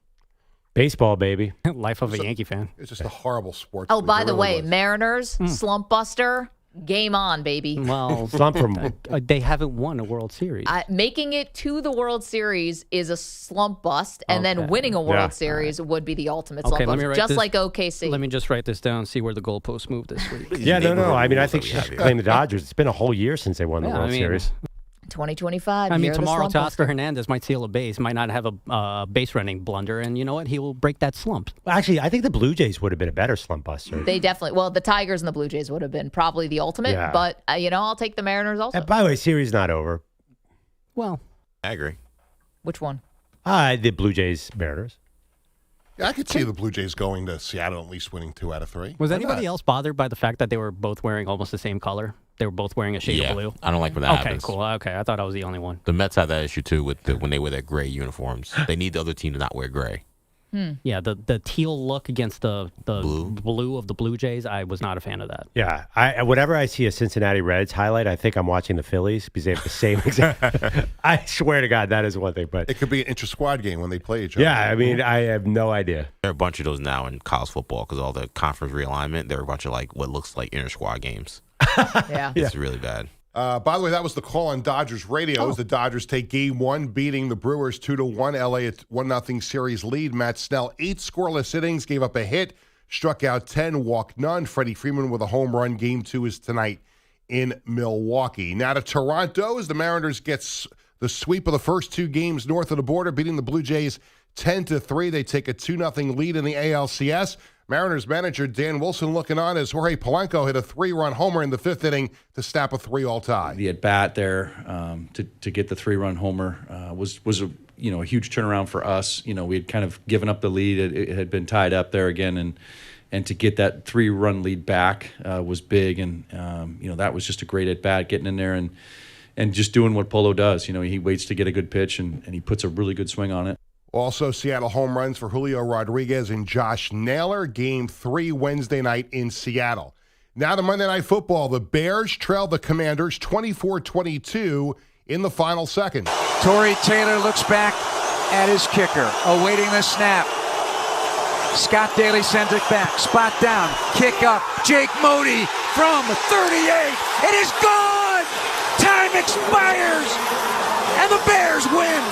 Baseball, baby. Life of a Yankee fan. It's just a horrible sport. Oh, by the way, Mariners, slump buster. game on, baby. Well, Slump from they haven't won a World Series. Making it to the World Series is a slump bust, and then winning a World Series would be the ultimate slump bust, just like OKC. Let me just write this down, see where the goalposts move this week. No. I mean, I think she should claim the Dodgers. It's been a whole year since they won the World Series. 2025. I mean, tomorrow Teoscar Hernandez might steal a base, might not have a base running blunder, and you know what? He will break that slump. Well, actually, I think the Blue Jays would have been a better slump buster. They definitely. Well, the Tigers and the Blue Jays would have been probably the ultimate, but I'll take the Mariners also. And by the way, series not over. Well, I agree. Which one? The Blue Jays Mariners. Yeah, I could see the Blue Jays going to Seattle at least winning 2 out of 3. Was anybody else bothered by the fact that they were both wearing almost the same color? They were both wearing a shade of blue. I don't like when that happens. Okay, cool. Okay, I thought I was the only one. The Mets have that issue too with when they wear their gray uniforms. They need the other team to not wear gray. Yeah, the teal look against the blue of the Blue Jays, I was not a fan of that. Yeah, whenever I see a Cincinnati Reds highlight, I think I'm watching the Phillies because they have the same exact. I swear to God, that is one thing. But it could be an inter-squad game when they play each other. Yeah, I mean, I have no idea. There are a bunch of those now in college football because all the conference realignment. There are a bunch of like what looks like inter-squad games. Yeah, it's really bad. By the way, that was the call on Dodgers radio. As the Dodgers take Game 1, beating the Brewers 2-1. LA at 1-0 series lead. Matt Snell 8 scoreless innings, gave up a hit, struck out 10, walked none. Freddie Freeman with a home run. Game 2 is tonight in Milwaukee. Now to Toronto as the Mariners gets the sweep of the first 2 games north of the border, beating the Blue Jays 10-3. They take a 2-0 lead in the ALCS. Mariners manager Dan Wilson looking on as Jorge Polanco hit a 3-run homer in the 5th inning to snap a 3-all tie. The at bat there to get the 3-run homer was a huge turnaround for us. We had kind of given up the lead; it had been tied up there again, and to get that 3-run lead back was big. And that was just a great at bat, getting in there and just doing what Polo does. He waits to get a good pitch and he puts a really good swing on it. Also, Seattle home runs for Julio Rodriguez and Josh Naylor. Game 3 Wednesday night in Seattle. Now to Monday Night Football. The Bears trail the Commanders 24-22 in the final second. Torrey Taylor looks back at his kicker, awaiting the snap. Scott Daly sends it back. Spot down. Kick up. Jake Modi from 38. It is gone! Time expires! And the Bears win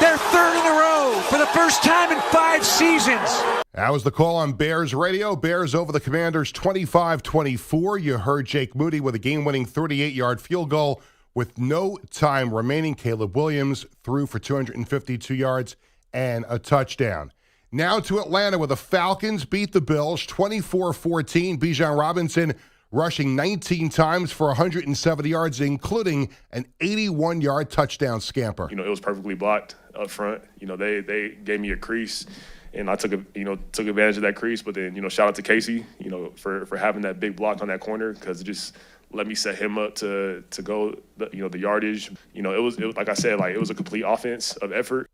their 3rd in a row for the first time in 5 seasons. That was the call on Bears radio. Bears over the Commanders 25-24. You heard Jake Moody with a game-winning 38-yard field goal with no time remaining. Caleb Williams threw for 252 yards and a touchdown. Now to Atlanta where the Falcons beat the Bills 24-14. Bijan Robinson rushing 19 times for 170 yards, including an 81-yard touchdown scamper. It was perfectly blocked up front. They gave me a crease, and I took advantage of that crease. But then, shout out to Casey, for having that big block on that corner because it just let me set him up to go, the yardage. It was like I said, it was a complete offense of effort.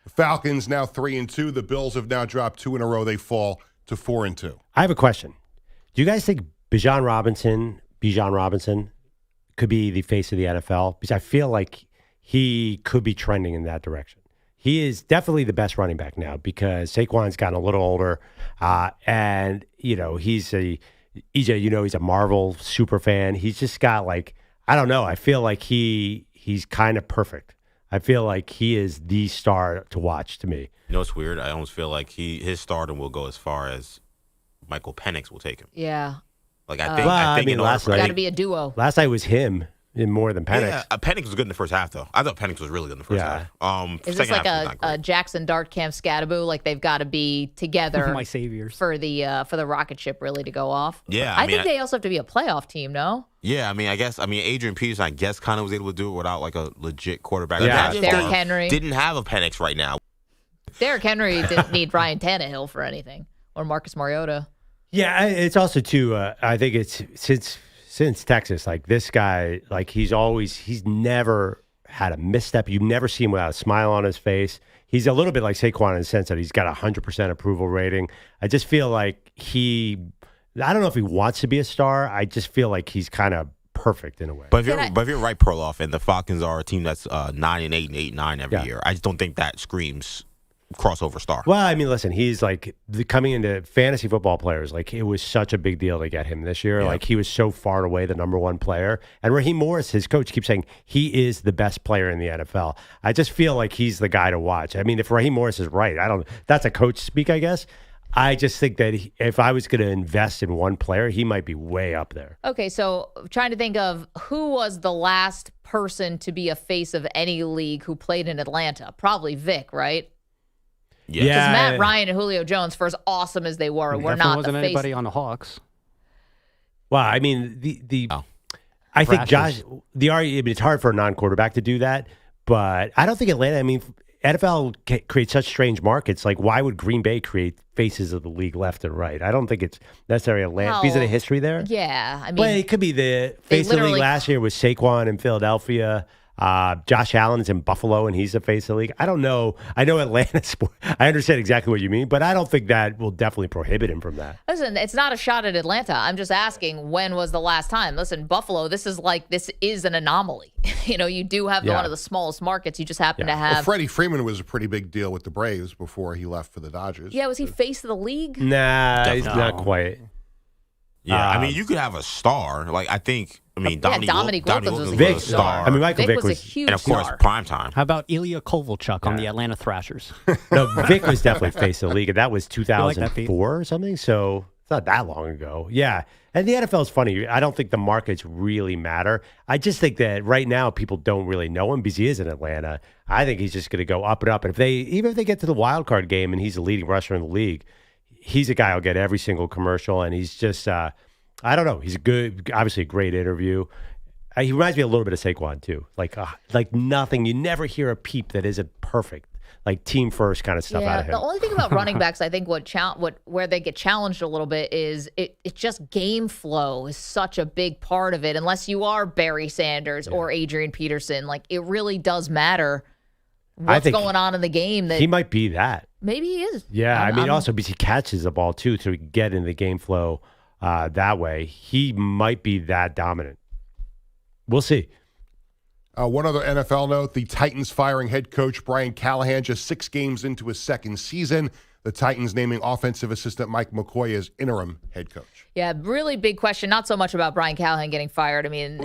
The Falcons now 3-2. The Bills have now dropped 2 in a row. They fall to 4-2. I have a question. Do you guys think Bijan Robinson could be the face of the NFL? Because I feel like he could be trending in that direction. He is definitely the best running back now because Saquon's gotten a little older. And, he's he's a Marvel super fan. He's just got I don't know. I feel like he's kind of perfect. I feel like he is the star to watch to me. It's weird. I almost feel like his stardom will go as far as Michael Penix will take him. Yeah. I think last night got to be a duo. Last night was him more than Penix. Yeah, Penix was good in the first half, though. I thought Penix was really good in the first half. Is this like a Jackson Dart Camp Scattaboo? They've got to be together. My saviors for the rocket ship really to go off. Yeah, I think they also have to be a playoff team. No. Yeah, Adrian Peterson, kind of was able to do it without a legit quarterback. Yeah, Derrick Henry didn't have a Penix right now. Derrick Henry didn't need Ryan Tannehill for anything or Marcus Mariota. Yeah, it's also too. I think it's since Texas. This guy, he's never had a misstep. You never see him without a smile on his face. He's a little bit like Saquon in the sense that he's got 100% approval rating. I just feel like I don't know if he wants to be a star. I just feel like he's kind of perfect in a way. But if you're right, Perloff, and the Falcons are a team that's 9-8 and 8-9 every year, I just don't think that screams crossover star. Well, I mean, listen, he's like coming into fantasy football players. Like, it was such a big deal to get him this year. Yeah. Like, he was so far and away the number one player. And Raheem Morris, his coach, keeps saying he is the best player in the NFL. I just feel like he's the guy to watch. I mean, if Raheem Morris is right, that's a coach speak, I guess. I just think that if I was going to invest in one player, he might be way up there. Okay, so trying to think of who was the last person to be a face of any league who played in Atlanta. Probably Vic, right? Yeah. Because Matt Ryan and Julio Jones, for as awesome as they were not wasn't the face. anybody on the Hawks. Well, I mean, I think Josh, it's hard for a non-quarterback to do that, but I don't think Atlanta, I mean, NFL creates such strange markets. Like, why would Green Bay create faces of the league left and right? I don't think it's necessarily Atlanta. Because of the history there? Yeah. I mean, well, it could be the face of the league last year was Saquon in Philadelphia. Josh Allen is in Buffalo, and he's the face of the league. I don't know. I know Atlanta sport. I understand exactly what you mean, but I don't think that will definitely prohibit him from that. Listen, it's not a shot at Atlanta. I'm just asking, when was the last time? Listen, Buffalo, this is an anomaly. You do have one of the smallest markets. You just happen to have. Well, Freddie Freeman was a pretty big deal with the Braves before he left for the Dodgers. Yeah, was he face of the league? Nah, he's not quite. Yeah, I mean, you could have a star. Like, Dominique Wilkins was Vic, a star. I mean, Michael Vick was a huge and of course, star. primetime. How about Ilya Kovalchuk on the Atlanta Thrashers? No, Vic was definitely face of the league, and that was like that, 2004 or something, so it's not that long ago. Yeah, and the NFL is funny. I don't think the markets really matter. I just think that right now people don't really know him because he is in Atlanta. I think he's just going to go up and up, and even if they get to the wild card game and he's the leading rusher in the league, he's a guy who'll get every single commercial, and he's just I don't know. He's good, obviously a great interview. He reminds me a little bit of Saquon too. Like nothing. You never hear a peep that isn't perfect. Like team first kind of stuff out of him. The only thing about running backs, I think, where they get challenged a little bit is it just game flow is such a big part of it. Unless you are Barry Sanders or Adrian Peterson, like it really does matter what's going on in the game. That he might be that. Maybe he is. Yeah, I mean, also because he catches the ball too, so he can get in the game flow that way. He might be that dominant. We'll see. One other NFL note, the Titans firing head coach Brian Callahan just 6 games into his second season. The Titans naming offensive assistant Mike McCoy as interim head coach. Yeah, really big question. Not so much about Brian Callahan getting fired. I mean,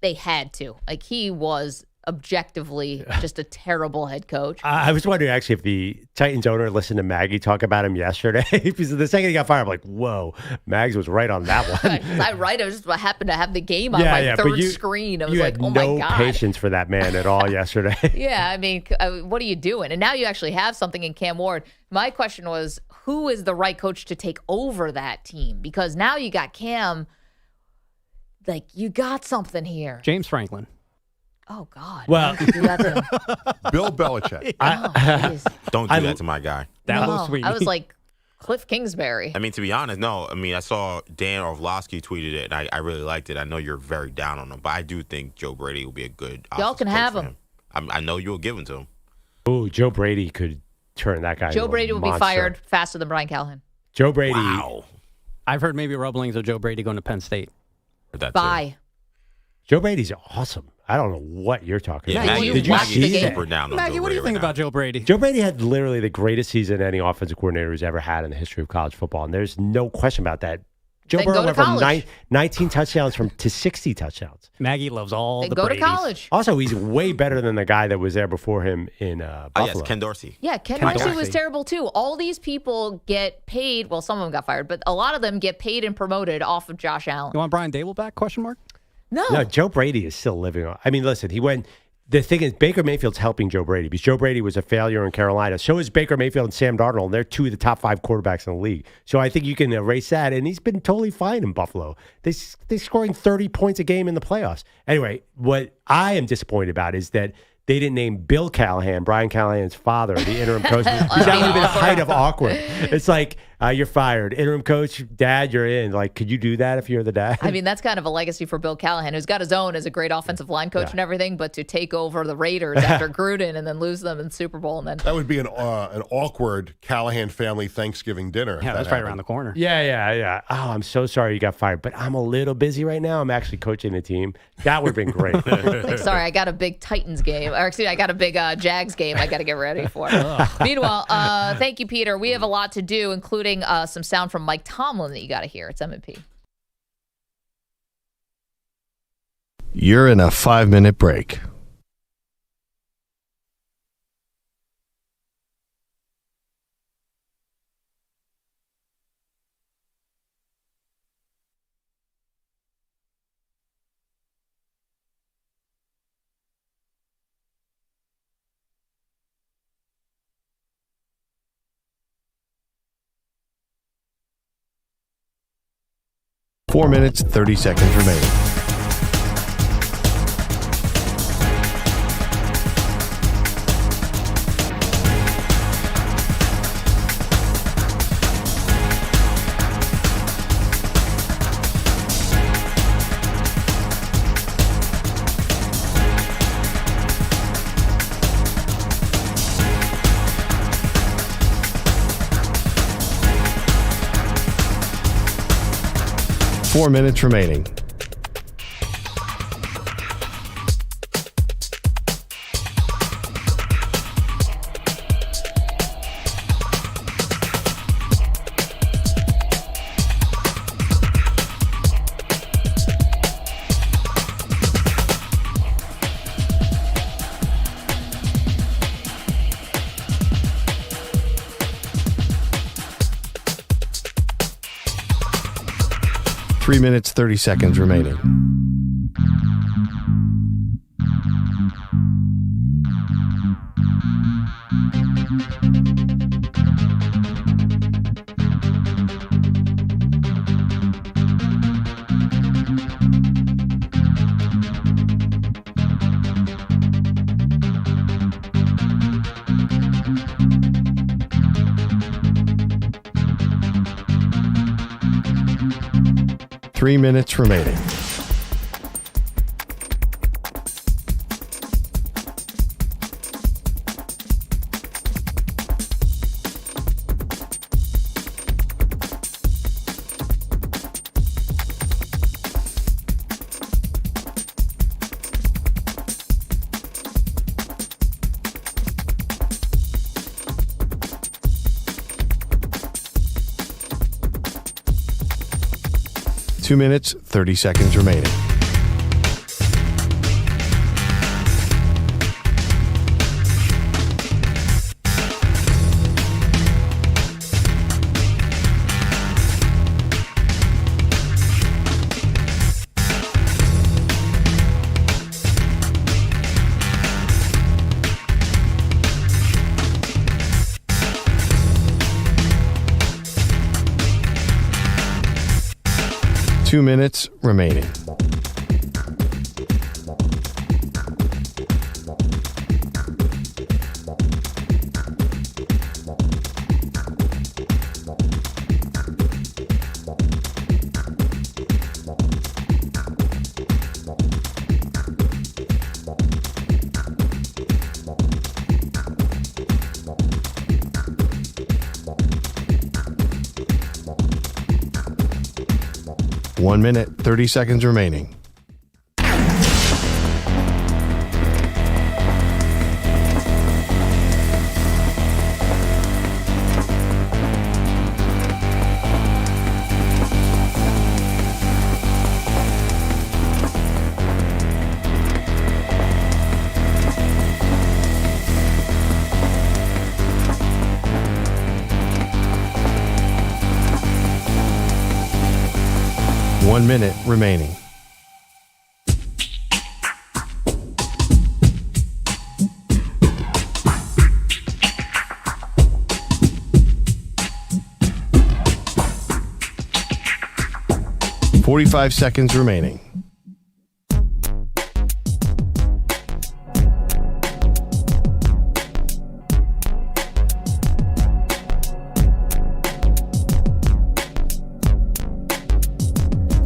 they had to. Like, he was objectively just a terrible head coach. I was wondering actually if the Titans owner listened to Maggie talk about him yesterday. Because the second he got fired, I'm like, whoa, Mags was right on that one. I just happened to have the game on my third screen. I was like, oh my God. You had no patience for that man at all yesterday. Yeah, I mean, what are you doing? And now you actually have something in Cam Ward. My question was, who is the right coach to take over that team? Because now you got Cam, like, you got something here. James Franklin. Oh, God. Well, Bill Belichick. Don't do that to my guy. That was sweet. I was like Cliff Kingsbury. I mean, to be honest, no. I mean, I saw Dan Orlovsky tweeted it, and I really liked it. I know you're very down on him, but I do think Joe Brady will be a good Y'all can have him. I know you'll give him to him. Oh, Joe Brady could turn that guy Joe into Brady a will monster. be fired faster than Brian Callahan. Joe Brady. Wow. I've heard maybe rumblings of Joe Brady going to Penn State. Bye. Joe Brady's awesome. I don't know what you're talking about. Maggie, Did you see that? Maggie, what do you think about Joe Brady? Joe Brady had literally the greatest season any offensive coordinator has ever had in the history of college football, and there's no question about that. Joe Burrow went from 19 touchdowns to 60 touchdowns. Maggie loves all the go Bradys. to college. Also, he's way better than the guy that was there before him in Buffalo. Yes, Ken Dorsey. Yeah, Ken Dorsey was terrible too. All these people get paid. Well, some of them got fired, but a lot of them get paid and promoted off of Josh Allen. You want Brian Dable back? Question mark. No, Joe Brady is still living on. I mean, listen, he went. The thing is, Baker Mayfield's helping Joe Brady because Joe Brady was a failure in Carolina. So is Baker Mayfield and Sam Darnold. And they're 2 of the top 5 quarterbacks in the league. So I think you can erase that. And he's been totally fine in Buffalo. They're scoring 30 points a game in the playoffs. Anyway, what I am disappointed about is that they didn't name Bill Callahan, Brian Callahan's father, the interim coach. That would have been the height of awkward. It's like You're fired. Interim coach, dad, you're in. Like, could you do that if you're the dad? I mean, that's kind of a legacy for Bill Callahan, who's got his own as a great offensive line coach and everything, but to take over the Raiders after Gruden and then lose them in the Super Bowl. And then that would be an awkward Callahan family Thanksgiving dinner. Yeah, that's right around the corner. Yeah. Oh, I'm so sorry you got fired, but I'm a little busy right now. I'm actually coaching the team. That would have been great. like, sorry, I got a big Titans game. Or excuse me, I got a big Jags game I got to get ready for. Meanwhile, thank you, Peter. We have a lot to do, including some sound from Mike Tomlin that you got to hear. It's M&P. You're in a 5-minute break. Four minutes, 30 seconds remaining. Four minutes remaining. Three minutes, 30 seconds remaining. Three minutes remaining. Two minutes, 30 seconds remaining. Two minutes remaining. One minute, 30 seconds remaining. One minute remaining. .45 seconds remaining.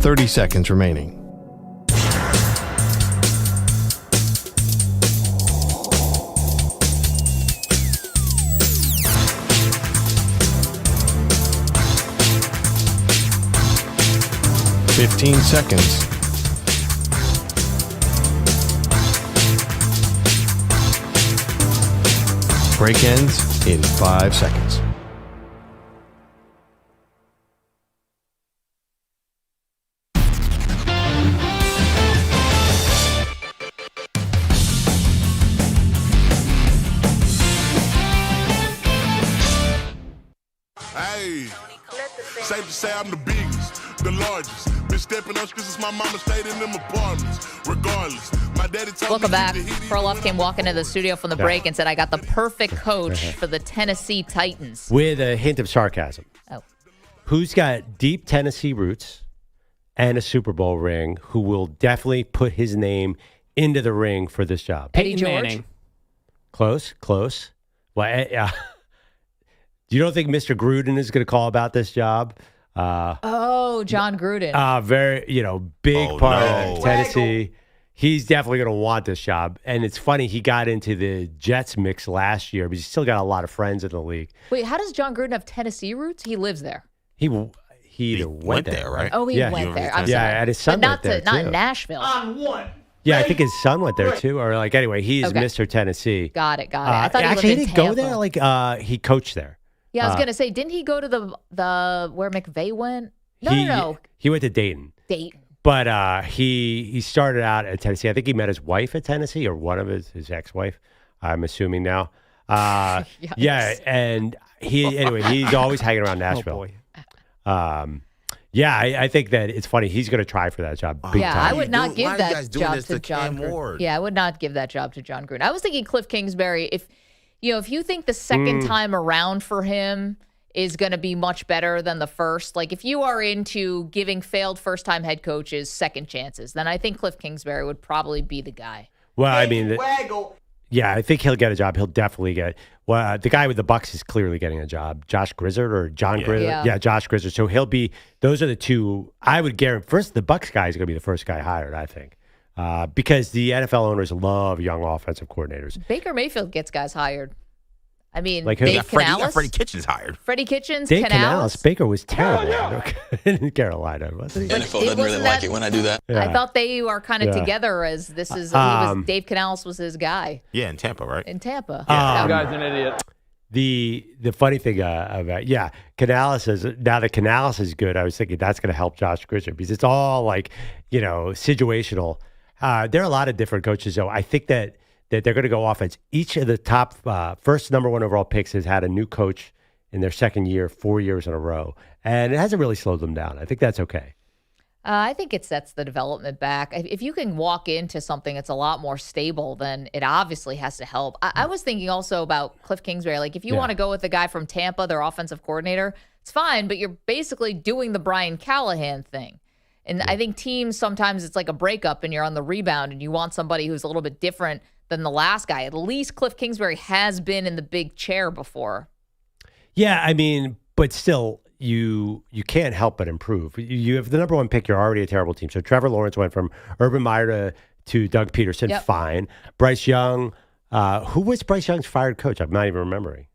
30 seconds remaining. Fifteen seconds. Break ends in 5 seconds. Hey, safe to say I'm the biggest, the largest. Been stepping on streets since my mama stayed in them apartments. Regardless, my daddy told Welcome me back. Perloff came walking into the studio from the break and said, I got the perfect coach for the Tennessee Titans. With a hint of sarcasm. Oh. Who's got deep Tennessee roots and a Super Bowl ring, who will definitely put his name into the ring for this job? Eddie George? Close. Well, you don't think Mr. Gruden is going to call about this job? John Gruden. Very, big part of Tennessee. He's definitely going to want this job. And it's funny, he got into the Jets mix last year, but he's still got a lot of friends in the league. Wait, how does John Gruden have Tennessee roots? He lives there. He either went there, right? Oh, he went there. I'm sorry. And his son but went there, not too. Nashville. Yeah, I think his son went there, too. Or, anyway, he's Mr. Tennessee. Got it. I thought actually, he lived in didn't Tampa. go there. He coached there. Yeah, I was going to say, didn't he go to the where McVay went? No. He went to Dayton. But he started out at Tennessee. I think he met his wife at Tennessee, or one of his ex-wife, I'm assuming now. Yeah, and he's always hanging around Nashville. I think that it's funny. He's going to try for that job big time. I would not give that job to to John CamWard? Gruden. Yeah, I would not give that job to John Gruden. I was thinking Cliff Kingsbury. If you think the second time around for him is going to be much better than the first, like if you are into giving failed first-time head coaches second chances, then I think Cliff Kingsbury would probably be the guy. Well, I mean, I think he'll get a job. He'll definitely get. Well, the guy with the Bucs is clearly getting a job. Josh Grizzard or John Grizzard. Yeah, Josh Grizzard. So he'll be. Those are the two. I would guarantee. First, the Bucs guy is going to be the first guy hired, I think, because the NFL owners love young offensive coordinators. Baker Mayfield gets guys hired. I mean, like who? Dave Canales. Freddie Kitchens hired. Freddie Kitchens, Dave Canales. Baker was terrible in Carolina, wasn't he? The NFL doesn't really like it when I do that. I thought they are kind of together as this is. Dave Canales was his guy. Yeah, in Tampa, right? In Tampa. The guy's an idiot. The funny thing about Canales is now that Canales is good. I was thinking that's going to help Josh Grizzard because it's all situational. There are a lot of different coaches though. I think that they're going to go offense. Each of the top first number one overall picks has had a new coach in their second year, 4 years in a row, and it hasn't really slowed them down. I think that's okay. I think it sets the development back. If you can walk into something that's a lot more stable, then it obviously has to help. I was thinking also about Cliff Kingsbury. Like, if you want to go with the guy from Tampa, their offensive coordinator, it's fine, but you're basically doing the Brian Callahan thing. And I think teams, sometimes it's like a breakup and you're on the rebound and you want somebody who's a little bit different than the last guy. At least Cliff Kingsbury has been in the big chair before. Yeah, I mean, but still, you can't help but improve. You have the number one pick. You're already a terrible team. So Trevor Lawrence went from Urban Meyer to Doug Peterson. Yep. Fine. Bryce Young. Who was Bryce Young's fired coach? I'm not even remembering.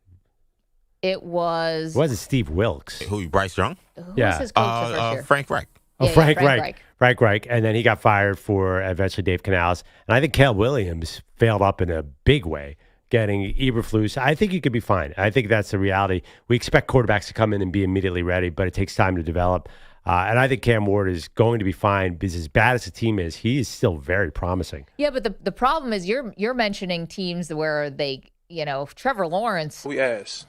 It was Steve Wilkes. Who, Bryce Young? Who was his coach the first year? Frank Reich. Frank Reich. And then he got fired for eventually Dave Canales. And I think Caleb Williams failed up in a big way, getting Eberflus. I think you could be fine. I think that's the reality. We expect quarterbacks to come in and be immediately ready, but it takes time to develop. And I think CamWard is going to be fine because as bad as the team is, he is still very promising. Yeah, but the problem is you're mentioning teams where they, Trevor Lawrence. We ass.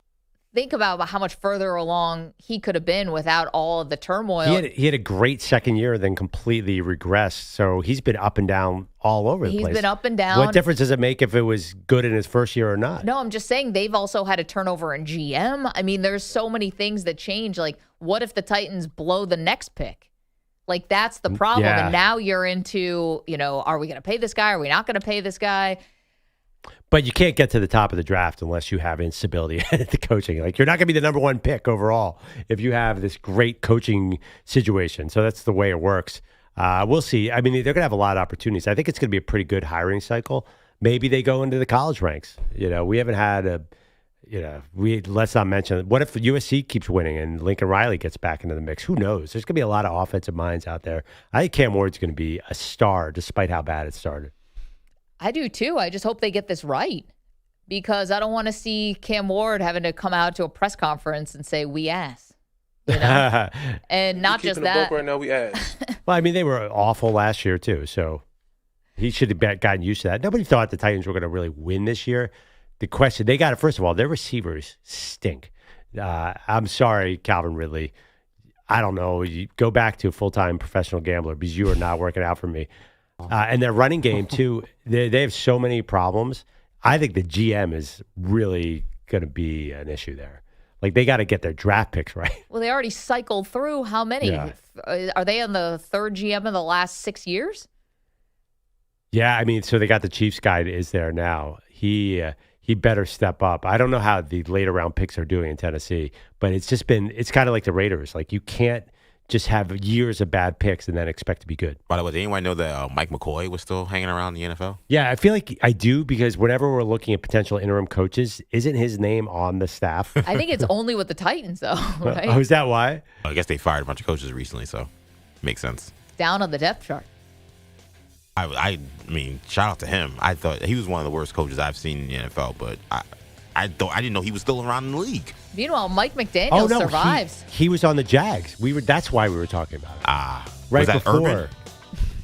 Think about how much further along he could have been without all of the turmoil. He had a great second year, then completely regressed. So he's been up and down all over the place. He's been up and down. What difference does it make if it was good in his first year or not? No, I'm just saying they've also had a turnover in GM. I mean, there's so many things that change. Like, what if the Titans blow the next pick? Like, that's the problem. Yeah. And now you're into, are we going to pay this guy? Are we not going to pay this guy? But you can't get to the top of the draft unless you have instability at the coaching. Like, you're not going to be the number one pick overall if you have this great coaching situation. So that's the way it works. We'll see. I mean, they're going to have a lot of opportunities. I think it's going to be a pretty good hiring cycle. Maybe they go into the college ranks. We haven't had let's not mention, what if the USC keeps winning and Lincoln Riley gets back into the mix? Who knows? There's going to be a lot of offensive minds out there. I think Cam Ward's going to be a star despite how bad it started. I do too. I just hope they get this right, because I don't want to see Cam Ward having to come out to a press conference and say, we ass. And not just that. Right now, we ass. Well, I mean, they were awful last year too, so he should have gotten used to that. Nobody thought the Titans were going to really win this year. The question, they got it. First of all, their receivers stink. I'm sorry, Calvin Ridley. I don't know. You go back to a full-time professional gambler because you are not working out for me. And their running game, too, they have so many problems. I think the GM is really going to be an issue there. Like, they got to get their draft picks right. Well, they already cycled through how many? Yeah. Are they on the third GM in the last 6 years? Yeah, I mean, so they got the Chiefs guy is there now. He better step up. I don't know how the later round picks are doing in Tennessee, but it's kind of like the Raiders. Like, you can't just have years of bad picks and then expect to be good. By the way, did anyone know that Mike McCoy was still hanging around the NFL? Yeah, I feel like I do, because whenever we're looking at potential interim coaches, isn't his name on the staff? I think it's only with the Titans, though, right? Oh, is that why? I guess they fired a bunch of coaches recently, so makes sense. Down on the depth chart. I mean, shout out to him. I thought he was one of the worst coaches I've seen in the NFL, but I didn't know he was still around in the league. Meanwhile, Mike McDaniel survives. He was on the Jags. That's why we were talking about it. Right was that before. Urban?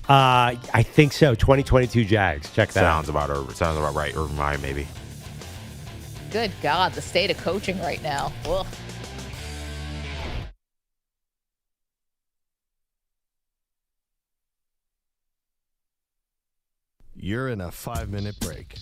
I think so. 2022 Jags. Check that Sounds about Urban. Sounds about right. Urban Meyer, maybe. Good God, the state of coaching right now. Ugh. You're in a 5-minute break.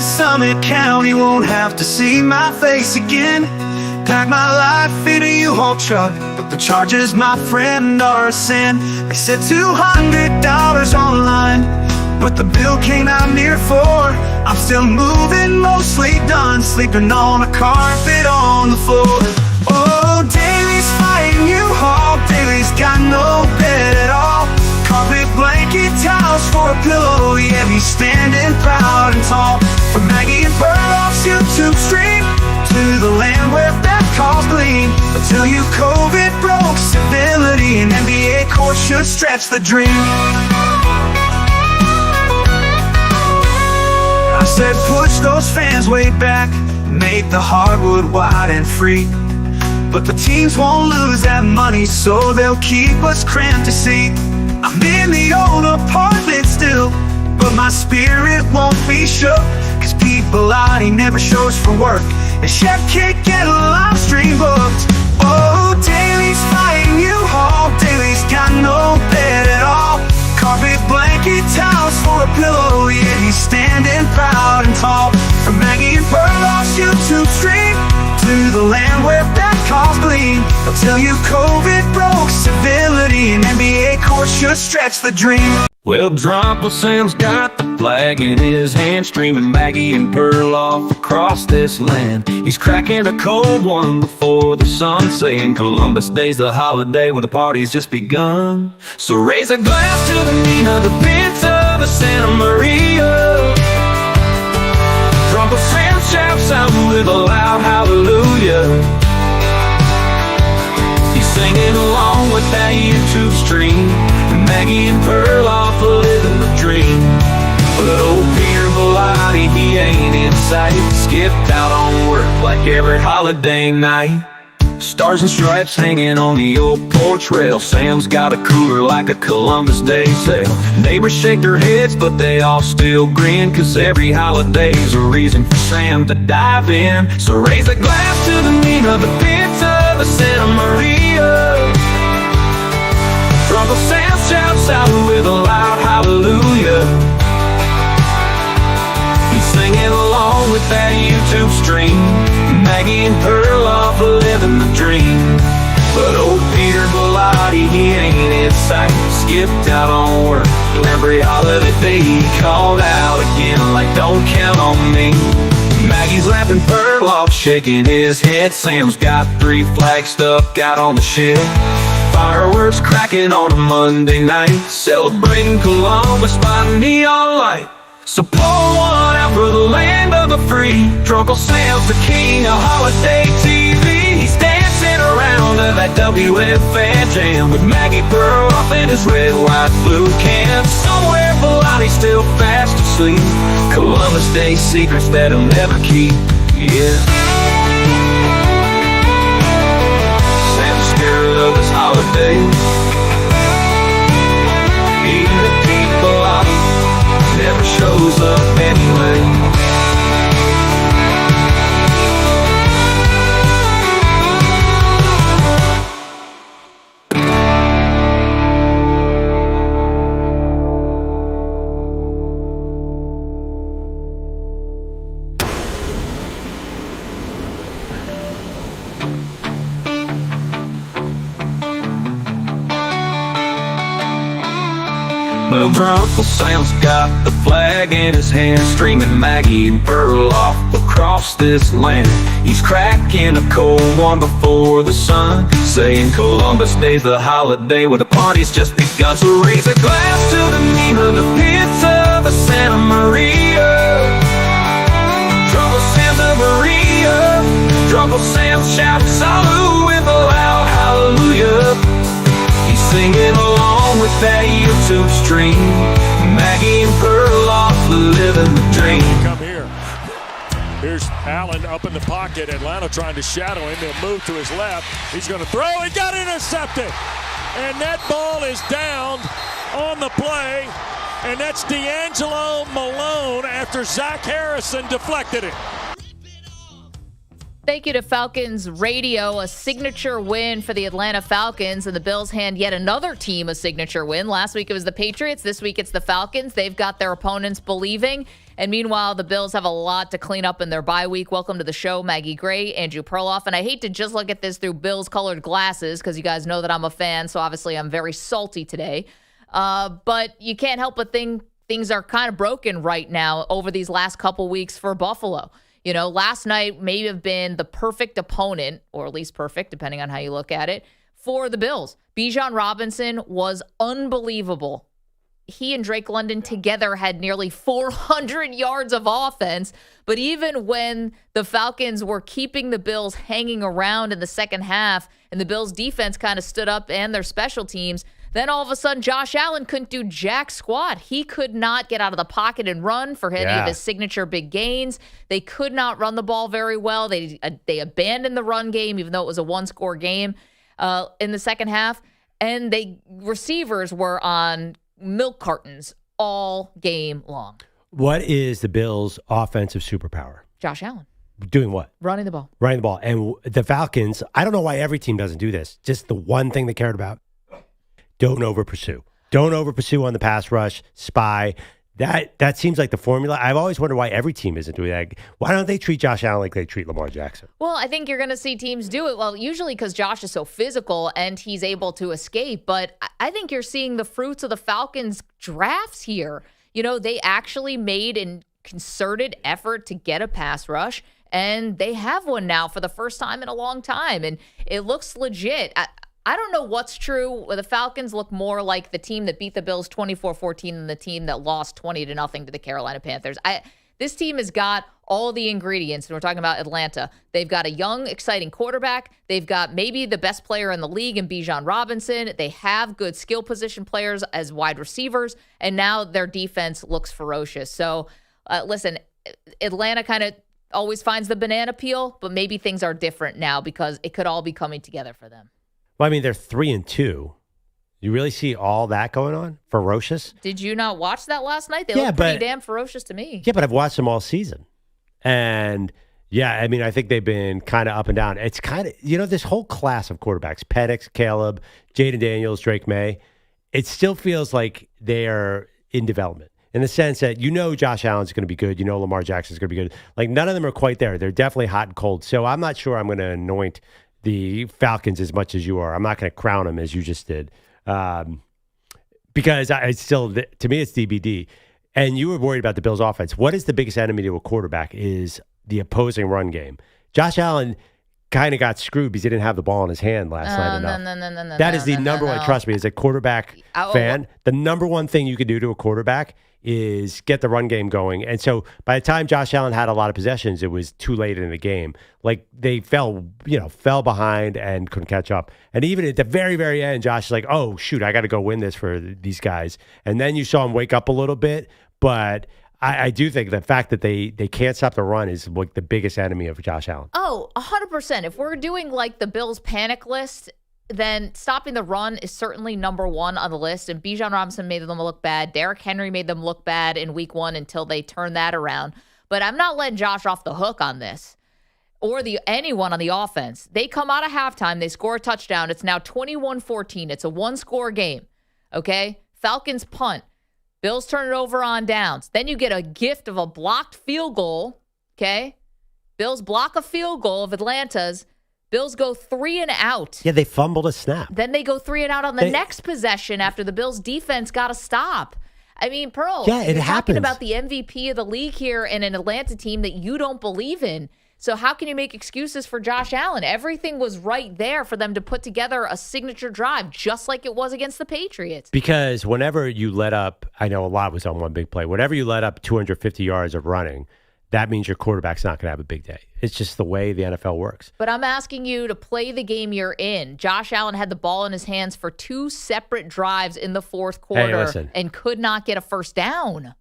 Summit County won't have to see my face again. Pack my life in a U-Haul truck, but the charges, my friend, are a sin. They said $200 online, but the bill came out near $4. I'm still moving, mostly done, sleeping on a carpet on the floor. Oh, Daly's fighting U-Haul, Daly's got no bed at all. Carpet, blanket, towels for a pillow, yeah, he's standing proud and tall. From Maggie Perloff's YouTube stream to the land where that calls gleam, until you COVID broke civility, and NBA court should stretch the dream. I said push those fans way back, make the hardwood wide and free, but the teams won't lose that money, so they'll keep us cramped to see. I'm in the old apartment still, but my spirit won't be shook, cause people out, he never shows for work, and Chef can't get a live stream booked. Oh, Daly's fighting U-Haul, Daly's got no bed at all. Carpet, blanket, towels for a pillow, yeah, he's standing proud and tall. From Maggie and Perloff's YouTube stream to the land where that calls gleam, until you COVID broke civility, and NBA court should stretch the dream. Well, Dropper Sam's got the flag in his hand, streaming Maggie and Perloff across this land. He's cracking a cold one before the sun, saying Columbus Day's the holiday when the party's just begun. So raise a glass to the Nina, the Pinta, the Santa Maria. Dropper Sam shouts out with a loud hallelujah. He's singing along with that YouTube stream. Maggie and Perloff living the dream. But old Peter Bellotti, he ain't in sight. Skipped out on work like every holiday night. Stars and stripes hanging on the old porch rail. Sam's got a cooler like a Columbus Day sale. Neighbors shake their heads, but they all still grin, 'cause every holiday's a reason for Sam to dive in. So raise a glass to the mean of the pizza, the Santa Maria. Uncle Sam shouts out with a loud hallelujah. He's singing along with that YouTube stream. Maggie and Perloff living the dream. But old Peter Bellotti, he ain't in sight. Skipped out on work every holiday day. He called out again like don't count on me. Maggie's laughing, Perloff shaking his head. Sam's got 3 flags stuck out on the shed. Fireworks cracking on a Monday night. Celebrating Columbus by neon light. So pour one out for the land of the free. Drunkle Sam's the king of holiday TV. He's dancing around to that WFAN jam with Maggie Perloff in his red, white, blue can. Somewhere Bellotti's still fast asleep. Columbus Day secrets that he'll never keep. Yeah. Sam's scared of his holiday. Even if people never shows up anyway. Uncle Sam's got the flag in his hand, streaming Maggie and Perloff across this land. He's cracking a cold one before the sun, saying Columbus Day's the holiday where the party's just begun. So raise a glass to the name of the pizza, the Santa Maria. Druncle Sam's a Maria. Druncle Sam shouts salute with a loud hallelujah. He's singing along with that YouTube stream. Maggie and Perloff living the dream. Come here. Here's Allin up in the pocket. Atlanta trying to shadow him. They'll move to his left. He's going to throw. He got intercepted. And that ball is down on the play. And that's D'Angelo Malone after Zach Harrison deflected it. Thank you to Falcons Radio, a signature win for the Atlanta Falcons, and the Bills hand yet another team a signature win. Last week it was the Patriots. This week it's the Falcons. They've got their opponents believing. And meanwhile, the Bills have a lot to clean up in their bye week. Welcome to the show, Maggie Gray, Andrew Perloff. And I hate to just look at this through Bills-colored glasses because you guys know that I'm a fan, so obviously I'm very salty today. But you can't help but think things are kind of broken right now over these last couple weeks for Buffalo. You know, last night may have been the perfect opponent, or at least perfect, depending on how you look at it, for the Bills. Bijan Robinson was unbelievable. He and Drake London together had nearly 400 yards of offense. But even when the Falcons were keeping the Bills hanging around in the second half and the Bills defense kind of stood up and their special teams, then all of a sudden Josh Allen couldn't do jack squat. He could not get out of the pocket and run for any of his signature big gains. They could not run the ball very well. They abandoned the run game, even though it was a one-score game in the second half. And receivers were on milk cartons all game long. What is the Bills' offensive superpower? Josh Allen. Doing what? Running the ball. Running the ball. And the Falcons, I don't know why every team doesn't do this. Just the one thing they cared about. Don't over-pursue. Don't over-pursue on the pass rush, spy. That seems like the formula. I've always wondered why every team isn't doing that. Why don't they treat Josh Allen like they treat Lamar Jackson? Well, I think you're going to see teams do it. Well, usually because Josh is so physical and he's able to escape. But I think you're seeing the fruits of the Falcons' drafts here. You know, they actually made a concerted effort to get a pass rush, and they have one now for the first time in a long time. And it looks legit. I don't know what's true. The Falcons look more like the team that beat the Bills 24-14 than the team that lost 20-0 to the Carolina Panthers. This team has got all the ingredients, and we're talking about Atlanta. They've got a young, exciting quarterback. They've got maybe the best player in the league in Bijan Robinson. They have good skill position players as wide receivers, and now their defense looks ferocious. So, listen, Atlanta kind of always finds the banana peel, but maybe things are different now because it could all be coming together for them. Well, I mean, they're 3-2. You really see all that going on? Ferocious? Did you not watch that last night? They looked pretty damn ferocious to me. Yeah, but I've watched them all season. And, yeah, I mean, I think they've been kind of up and down. It's kind of, this whole class of quarterbacks, Penix, Caleb, Jaden Daniels, Drake May, it still feels like they are in development in the sense that Josh Allen's going to be good. Lamar Jackson's going to be good. Like, none of them are quite there. They're definitely hot and cold. So I'm not sure I'm going to anoint the Falcons as much as you are. I'm not going to crown them as you just did. Because to me, it's DBD. And you were worried about the Bills' offense. What is the biggest enemy to a quarterback is the opposing run game. Josh Allen kind of got screwed because he didn't have the ball in his hand last night enough. No. That is the number one. Trust me, as a quarterback fan, the number one thing you can do to a quarterback is get the run game going. And so by the time Josh Allen had a lot of possessions, it was too late in the game. Like they fell behind and couldn't catch up. And even at the very, very end, Josh is like, oh, shoot, I got to go win this for these guys. And then you saw him wake up a little bit. But I do think the fact that they can't stop the run is like the biggest enemy of Josh Allen. Oh, 100%. If we're doing like the Bills panic list, then stopping the run is certainly number one on the list. And Bijan Robinson made them look bad. Derrick Henry made them look bad in week one until they turned that around. But I'm not letting Josh off the hook on this or anyone on the offense. They come out of halftime. They score a touchdown. It's now 21-14. It's a one-score game, okay? Falcons punt. Bills turn it over on downs. Then you get a gift of a blocked field goal, okay? Bills block a field goal of Atlanta's. Bills go 3 and out. Yeah, they fumbled a snap. Then they go 3 and out on the next possession after the Bills defense got a stop. I mean, Pearl, yeah, you're talking about the MVP of the league here and an Atlanta team that you don't believe in. So how can you make excuses for Josh Allen? Everything was right there for them to put together a signature drive, just like it was against the Patriots. Because whenever you let up, I know a lot was on one big play, whenever you let up 250 yards of running, that means your quarterback's not going to have a big day. It's just the way the NFL works. But I'm asking you to play the game you're in. Josh Allen had the ball in his hands for 2 separate drives in the fourth quarter and could not get a first down.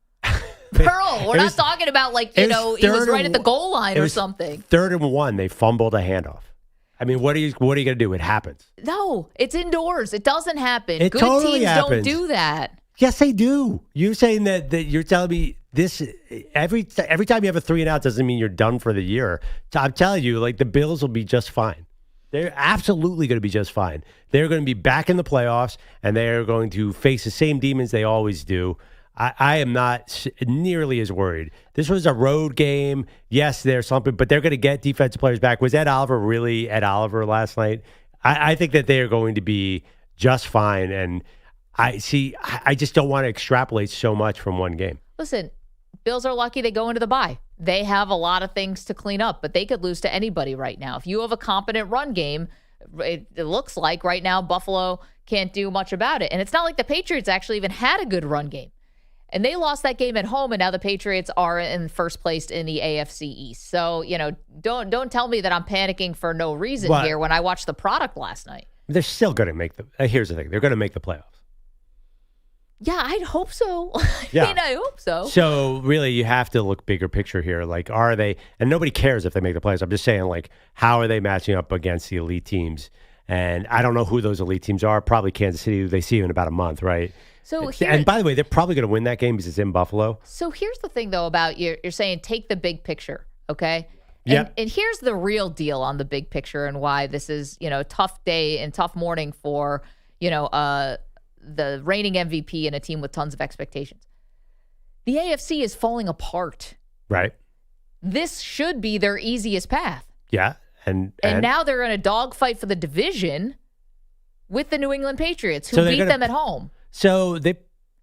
Pearl, we're not talking about he was right at the goal line or something. 3rd and 1, they fumbled a handoff. I mean, what are you going to do? It happens. No, it's indoors. It doesn't happen. It Good totally teams happens. Don't do that. Yes, they do. You're saying that you're telling me this every time you have a 3 and out doesn't mean you're done for the year. I'm telling you, the Bills will be just fine. They're absolutely going to be just fine. They're going to be back in the playoffs, and they're going to face the same demons they always do. I am not nearly as worried. This was a road game. Yes, there's something, but they're going to get defensive players back. Was Ed Oliver really Ed Oliver last night? I think that they are going to be just fine, and I just don't want to extrapolate so much from one game. Listen, Bills are lucky they go into the bye. They have a lot of things to clean up, but they could lose to anybody right now. If you have a competent run game, it looks like right now Buffalo can't do much about it. And it's not like the Patriots actually even had a good run game. And they lost that game at home, and now the Patriots are in first place in the AFC East. So, don't tell me that I'm panicking for no reason here when I watched the product last night. They're still going to make here's the thing. They're going to make the playoffs. Yeah, I'd hope so. I hope so. So, really, you have to look bigger picture here. Are they, and nobody cares if they make the playoffs. I'm just saying, how are they matching up against the elite teams? And I don't know who those elite teams are. Probably Kansas City. They see you in about a month, right? And by the way, they're probably going to win that game because it's in Buffalo. So here's the thing, though, about you're saying take the big picture, okay? Yeah. And here's the real deal on the big picture and why this is, a tough day and tough morning for, the reigning MVP and a team with tons of expectations. The AFC is falling apart. Right. This should be their easiest path. Yeah. And now they're in a dogfight for the division with the New England Patriots, who beat them at home. So they've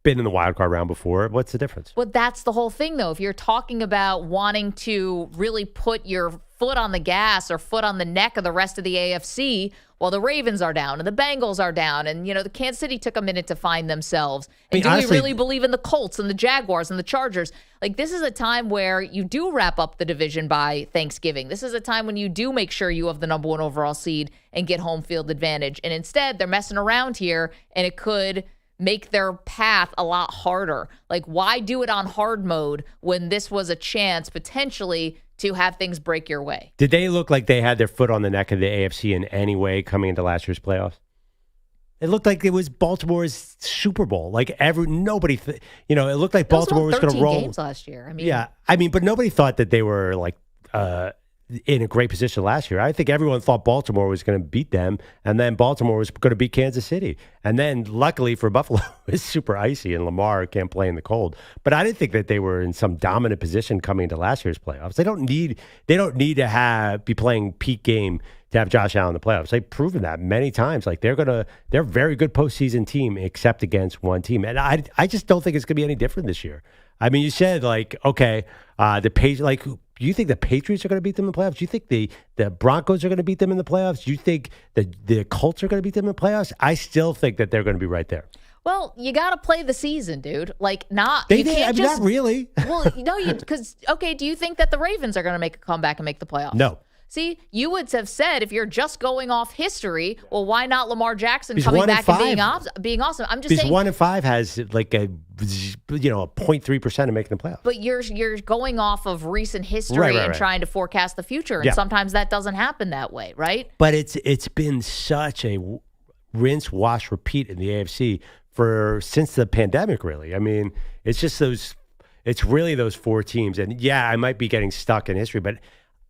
been in the wild card round before. What's the difference? Well, that's the whole thing, though. If you're talking about wanting to really put your foot on the gas or foot on the neck of the rest of the AFC, while the Ravens are down and the Bengals are down, and the Kansas City took a minute to find themselves. And do we really believe in the Colts and the Jaguars and the Chargers? Like, this is a time where you do wrap up the division by Thanksgiving. This is a time when you do make sure you have the number 1 overall seed and get home field advantage. And instead, they're messing around here, and it could make their path a lot harder. Like, why do it on hard mode when this was a chance potentially to have things break your way? Did they look like they had their foot on the neck of the AFC in any way coming into last year's playoffs? It looked like it was Baltimore's Super Bowl. Like nobody, it looked like Baltimore was going to roll. Games last year. But nobody thought that they were like in a great position last year. I think everyone thought Baltimore was going to beat them, and then Baltimore was going to beat Kansas City. And then, luckily for Buffalo, it's super icy, and Lamar can't play in the cold. But I didn't think that they were in some dominant position coming into last year's playoffs. They don't need to be playing peak game to have Josh Allen in the playoffs. They've proven that many times. Like they're a very good postseason team, except against one team. And I just don't think it's going to be any different this year. I mean, you said the Patriots. Do you think the Patriots are going to beat them in the playoffs? Do you think the Broncos are going to beat them in the playoffs? Do you think the Colts are going to beat them in the playoffs? I still think that they're going to be right there. Well, you got to play the season, dude. Not really. Well, no, because do you think that the Ravens are going to make a comeback and make the playoffs? No. See, you would have said if you're just going off history, well, why not Lamar Jackson coming back and being awesome? I'm just saying 1-5 has like a 0.3% of making the playoffs. But you're going off of recent history and trying to forecast the future, and sometimes that doesn't happen that way, right? But it's been such a rinse, wash, repeat in the AFC since the pandemic. Really, I mean, it's just it's really those 4 teams, and I might be getting stuck in history, but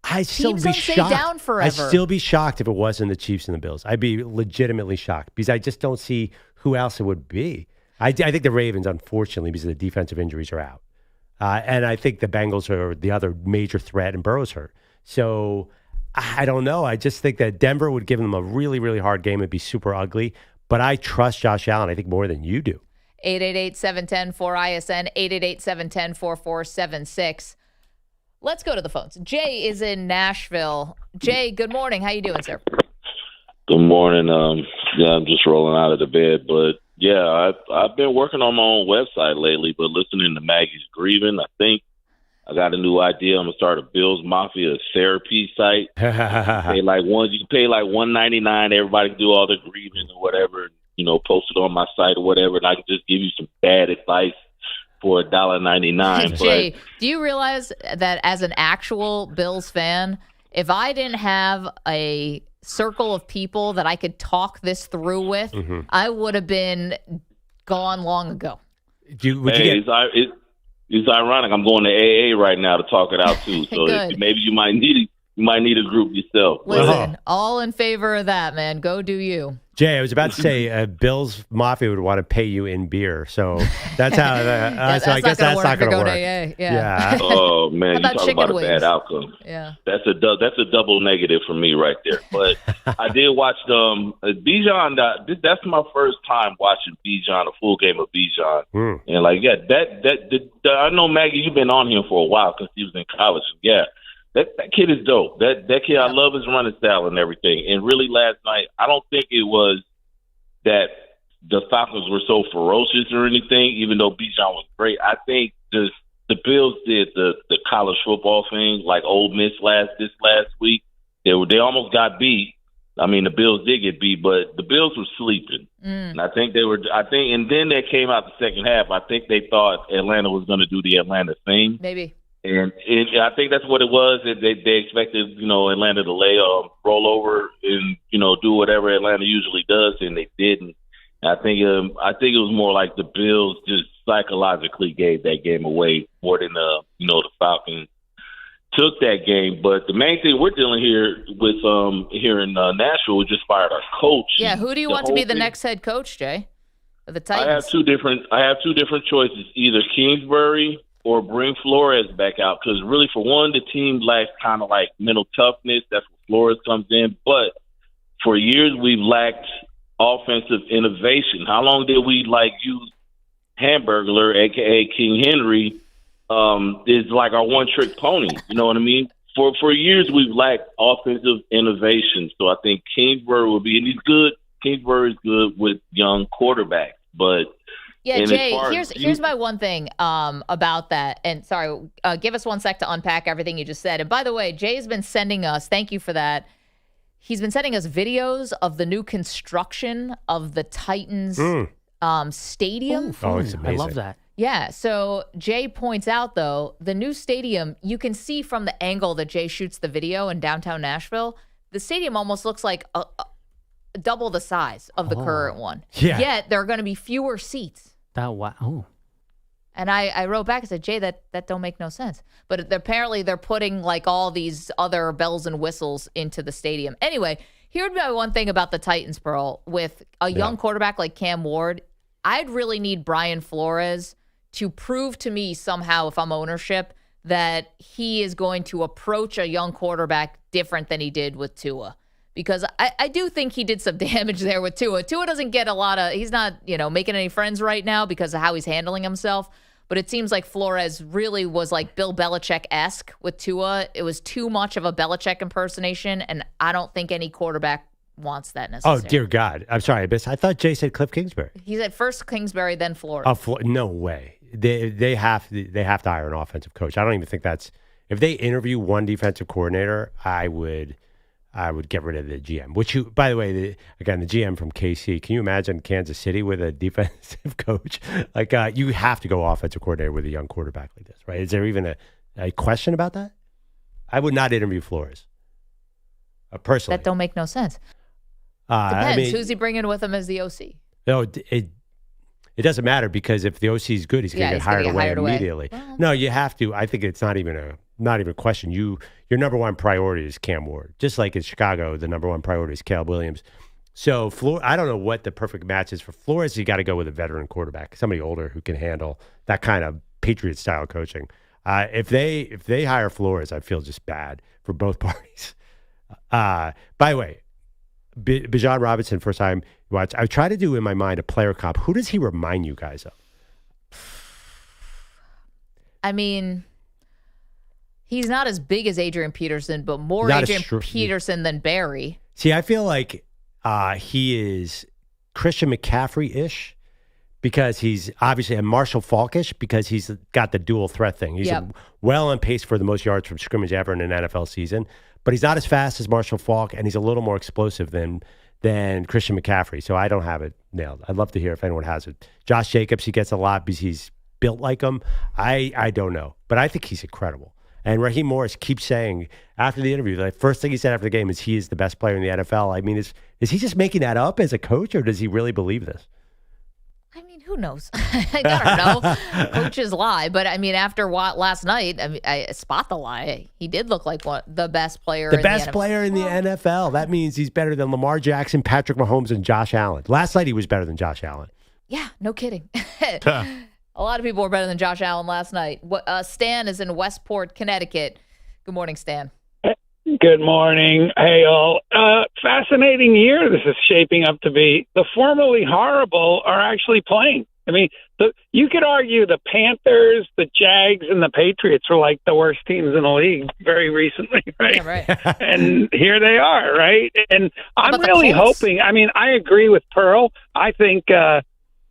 I'd still be shocked. Down forever. I'd still be shocked if it wasn't the Chiefs and the Bills. I'd be legitimately shocked because I just don't see who else it would be. I think the Ravens, unfortunately, because of the defensive injuries, are out. And I think the Bengals are the other major threat, and Burrow's hurt. So I don't know. I just think that Denver would give them a really, really hard game. It'd be super ugly. But I trust Josh Allen, I think, more than you do. 888-710-4ISN, 888-710-4476. Let's go to the phones. Jay is in Nashville. Jay, good morning. How you doing, sir? Good morning. I'm just rolling out of the bed, but I've been working on my own website lately. But listening to Maggie's grieving, I think I got a new idea. I'm gonna start a Bills Mafia therapy site. You can pay like $1.99. Everybody can do all their grieving or whatever. Post it on my site or whatever, and I can just give you some bad advice for $1.99. Jay, do you realize that as an actual Bills fan, if I didn't have a circle of people that I could talk this through with, I would have been gone long ago. It's ironic. I'm going to AA right now to talk it out too. So maybe you might need a group yourself. Listen, all in favor of that, man. Go do you. Jay, I was about to say Bill's Mafia would want to pay you in beer. So that's how. So I guess that's not going to work. Yeah. Oh man, you talk about a bad outcome. Yeah. That's a double negative for me right there. But I did watch Bijan. That's my first time watching Bijan, a full game of Bijan. And I know Maggie, you've been on him for a while because he was in college. Yeah. That kid is dope. That kid, I love his running style and everything. And really, last night, I don't think it was that the Falcons were so ferocious or anything, even though Bijan was great. I think just the Bills did the college football thing, like Ole Miss this last week. They almost got beat. I mean, the Bills did get beat, but the Bills were sleeping. And I think and then they came out the second half. I think they thought Atlanta was going to do the Atlanta thing. Maybe. And I think that's what it was. They expected, Atlanta to roll over and, do whatever Atlanta usually does, and they didn't. And I think it was more like the Bills just psychologically gave that game away more than the Falcons took that game. But the main thing we're dealing here with here in Nashville, we just fired our coach. Yeah, who do you want to be the next head coach, Jay? Of the Titans? I have two different choices: either Kingsbury or bring Flores back out, because really, for one, the team lacks kind of like mental toughness. That's where Flores comes in. But for years, we've lacked offensive innovation. How long did we use Hamburglar, aka King Henry, is like our one-trick pony? You know what I mean? for years we've lacked offensive innovation. So I think Kingsbury will be, and he's good. Kingsbury is good with young quarterbacks, but yeah, Jay, here's my one thing about that. And sorry, give us 1 sec to unpack everything you just said. And by the way, Jay's been sending us, thank you for that. He's been sending us videos of the new construction of the Titans stadium. Oh, it's amazing. I love that. Yeah, so Jay points out, though, the new stadium, you can see from the angle that Jay shoots the video in downtown Nashville, the stadium almost looks like double the size of the current one. Yeah. Yet there are going to be fewer seats. Wow. And I wrote back and said, Jay, that don't make no sense. But apparently they're putting like all these other bells and whistles into the stadium. Anyway, here'd be my one thing about the Titans, Pearl. With a young quarterback like Cam Ward, I'd really need Brian Flores to prove to me somehow, if I'm ownership, that he is going to approach a young quarterback different than he did with Tua. Because I do think he did some damage there with Tua. Tua doesn't get a lot of, he's not, making any friends right now because of how he's handling himself. But it seems like Flores really was like Bill Belichick-esque with Tua. It was too much of a Belichick impersonation, and I don't think any quarterback wants that necessarily. Oh, dear God. I'm sorry, Abyss. I thought Jay said Cliff Kingsbury. He said first Kingsbury, then Flores. No way. They have to hire an offensive coach. I don't even think that's – if they interview one defensive coordinator, I would get rid of the GM. Which, by the way, the GM from KC. Can you imagine Kansas City with a defensive coach? Like, you have to go offensive coordinator with a young quarterback like this, right? Is there even a question about that? I would not interview Flores, personally. That don't make no sense. Depends. Who's he bringing with him as the OC? No, it doesn't matter because if the OC is good, he's going to get hired away immediately. Well, no, you have to. I think it's not even a question. Your number one priority is Cam Ward. Just like in Chicago, the number one priority is Caleb Williams. So I don't know what the perfect match is for Flores. You got to go with a veteran quarterback, somebody older who can handle that kind of Patriot style coaching. If they hire Flores, I feel just bad for both parties. By the way, Bijan Robinson, first time you watch, I try to do in my mind a player comp. Who does he remind you guys of? I mean, he's not as big as Adrian Peterson, but more Adrian Peterson than Barry. See, I feel like he is Christian McCaffrey-ish because he's obviously a Marshall Falk-ish because he's got the dual threat thing. He's well on pace for the most yards from scrimmage ever in an NFL season, but he's not as fast as Marshall Falk, and he's a little more explosive than Christian McCaffrey. So I don't have it nailed. I'd love to hear if anyone has it. Josh Jacobs, he gets a lot because he's built like him. I don't know, but I think he's incredible. And Raheem Morris keeps saying after the interview, the first thing he said after the game is he is the best player in the NFL. I mean, is he just making that up as a coach, or does he really believe this? I mean, who knows? I don't know. Coaches lie, but I mean, after last night, I spot the lie. He did look like the best player. The best player in the NFL. That means he's better than Lamar Jackson, Patrick Mahomes, and Josh Allen. Last night he was better than Josh Allen. Yeah, no kidding. A lot of people were better than Josh Allen last night. Stan is in Westport, Connecticut. Good morning, Stan. Good morning. Hey, all. Fascinating year this is shaping up to be. The formerly horrible are actually playing. I mean, you could argue the Panthers, the Jags, and the Patriots were like the worst teams in the league very recently, right? Yeah, right. And here they are, right? And I'm really hoping. I mean, I agree with Pearl. I think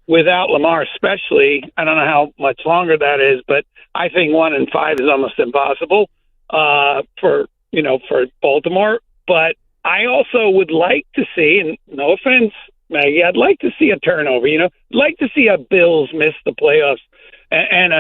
without Lamar especially, I don't know how much longer that is, but I think 1-5 is almost impossible for Baltimore. But I also would like to see, and no offense, Maggie, I'd like to see a turnover. I'd like to see a Bills miss the playoffs and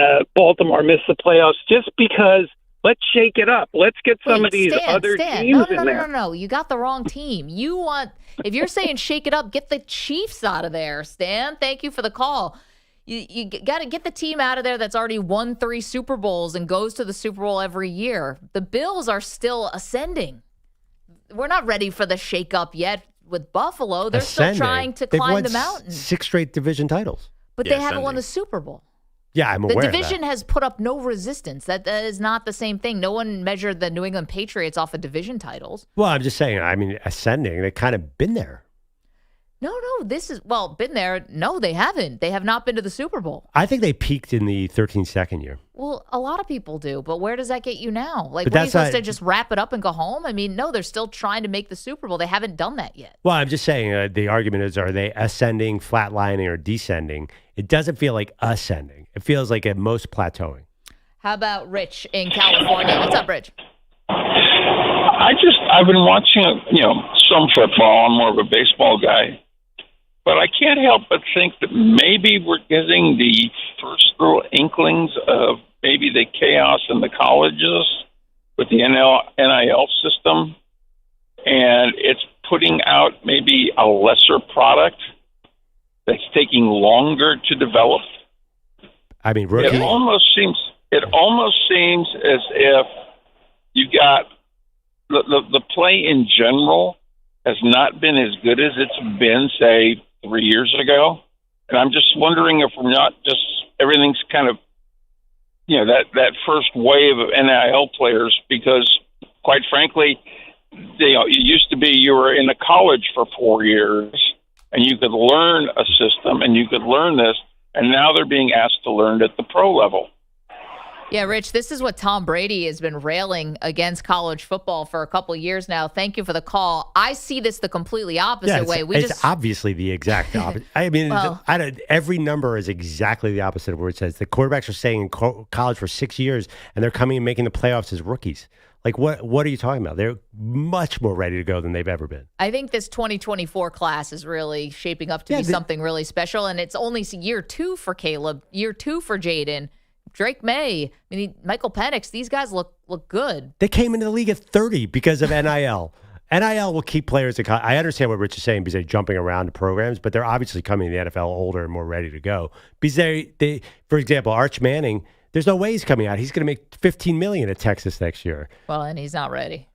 a Baltimore miss the playoffs, just because. Let's shake it up. Let's get some of these other teams in there. No. You got the wrong team. If you're saying shake it up, get the Chiefs out of there, Stan. Thank you for the call. You got to get the team out of there that's already won 3 Super Bowls and goes to the Super Bowl every year. The Bills are still ascending. We're not ready for the shake up yet with Buffalo. They're still trying to climb the mountain. 6 straight division titles. But they haven't won the Super Bowl. Yeah, I'm aware of that. The division has put up no resistance. That is not the same thing. No one measured the New England Patriots off of division titles. Well, I'm just saying, I mean, ascending, they've kind of been there. No, this is, been there. No, they haven't. They have not been to the Super Bowl. I think they peaked in the 13-second year. Well, a lot of people do, but where does that get you now? Like, But what are you that's supposed not- to just wrap it up and go home? I mean, no, they're still trying to make the Super Bowl. They haven't done that yet. Well, I'm just saying the argument is, are they ascending, flatlining, or descending? It doesn't feel like ascending. It feels like at most plateauing. How about Rich in California? What's up, Rich? I've been watching, some football. I'm more of a baseball guy. But I can't help but think that maybe we're getting the first little inklings of maybe the chaos in the colleges with the NIL system. And it's putting out maybe a lesser product that's taking longer to develop. I mean, rookie. It almost seems as if you got the play in general has not been as good as it's been, say, 3 years ago. And I'm just wondering if we're not just, everything's kind of, that first wave of NIL players, because quite frankly, it used to be you were in a college for 4 years and you could learn a system and you could learn this, and now they're being asked to learn at the pro level. Yeah, Rich, this is what Tom Brady has been railing against college football for a couple of years now. Thank you for the call. I see this the completely opposite way. It's obviously the exact opposite. I mean, every number is exactly the opposite of where it says. The quarterbacks are staying in college for 6 years, and they're coming and making the playoffs as rookies. Like, what are you talking about? They're much more ready to go than they've ever been. I think this 2024 class is really shaping up to be something really special, and it's only year 2 for Caleb, year 2 for Jaden. Drake May, Michael Penix, these guys look good. They came into the league at 30 because of NIL. NIL will keep players in college. I understand what Rich is saying because they're jumping around to programs, but they're obviously coming to the NFL older and more ready to go. Because they for example, Arch-Manning, there's no way he's coming out. He's going to make $15 million at Texas next year. Well, and he's not ready.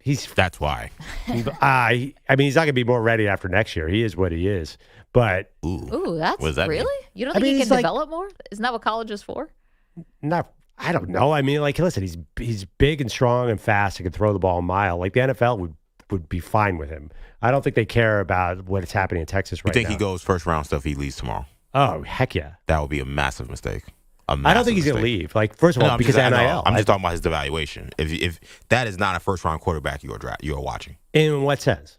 That's why. He's not going to be more ready after next year. He is what he is. But Ooh, that's what does that really? mean? You don't think he can develop more? Isn't that what college is for? I don't know. I mean, listen, he's big and strong and fast and can throw the ball a mile. Like, the NFL would be fine with him. I don't think they care about what's happening in Texas right now. You think he goes first round stuff? He leaves tomorrow. Oh, heck yeah! That would be a massive mistake. I don't think he's going to leave. Like, first of all, because of NIL. I'm just talking about his devaluation. If that is not a first round quarterback you're watching. In what sense?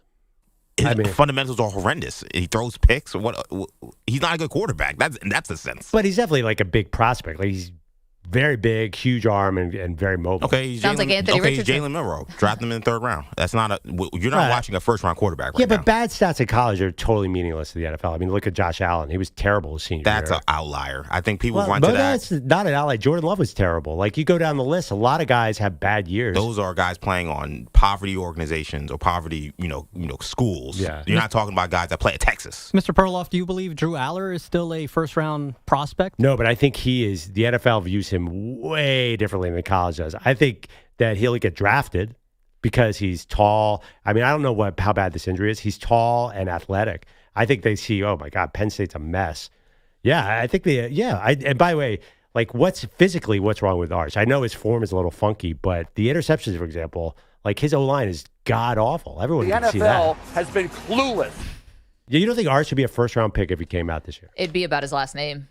His fundamentals are horrendous. He throws picks. He's not a good quarterback. That's the sense. But he's definitely like a big prospect. Like, he's very big, huge arm, and very mobile. Okay, sounds like Anthony Richardson. Jalen Milroe. Draft him in the third round. That's not you're not watching a first round quarterback right now. But bad stats in college are totally meaningless to the NFL. I mean, look at Josh Allen. He was terrible his senior year. That's an outlier. I think people run to that. That's not an outlier. Jordan Love was terrible. Like, you go down the list, a lot of guys have bad years. Those are guys playing on poverty organizations or poverty, schools. Yeah. You're not talking about guys that play at Texas. Mr. Perloff, do you believe Drew Aller is still a first-round prospect? No, but I think he is. The NFL views him way differently than college does. I think that he'll get drafted because he's tall. I mean, I don't know how bad this injury is. He's tall and athletic. I think they see, oh my God, Penn State's a mess. Yeah, I think and by the way, like, what's wrong with Arch? I know his form is a little funky, but the interceptions, for example, like, his O-line is god awful. Everyone can see that. The NFL has been clueless. Yeah, you don't think Arch should be a first-round pick if he came out this year? It'd be about his last name.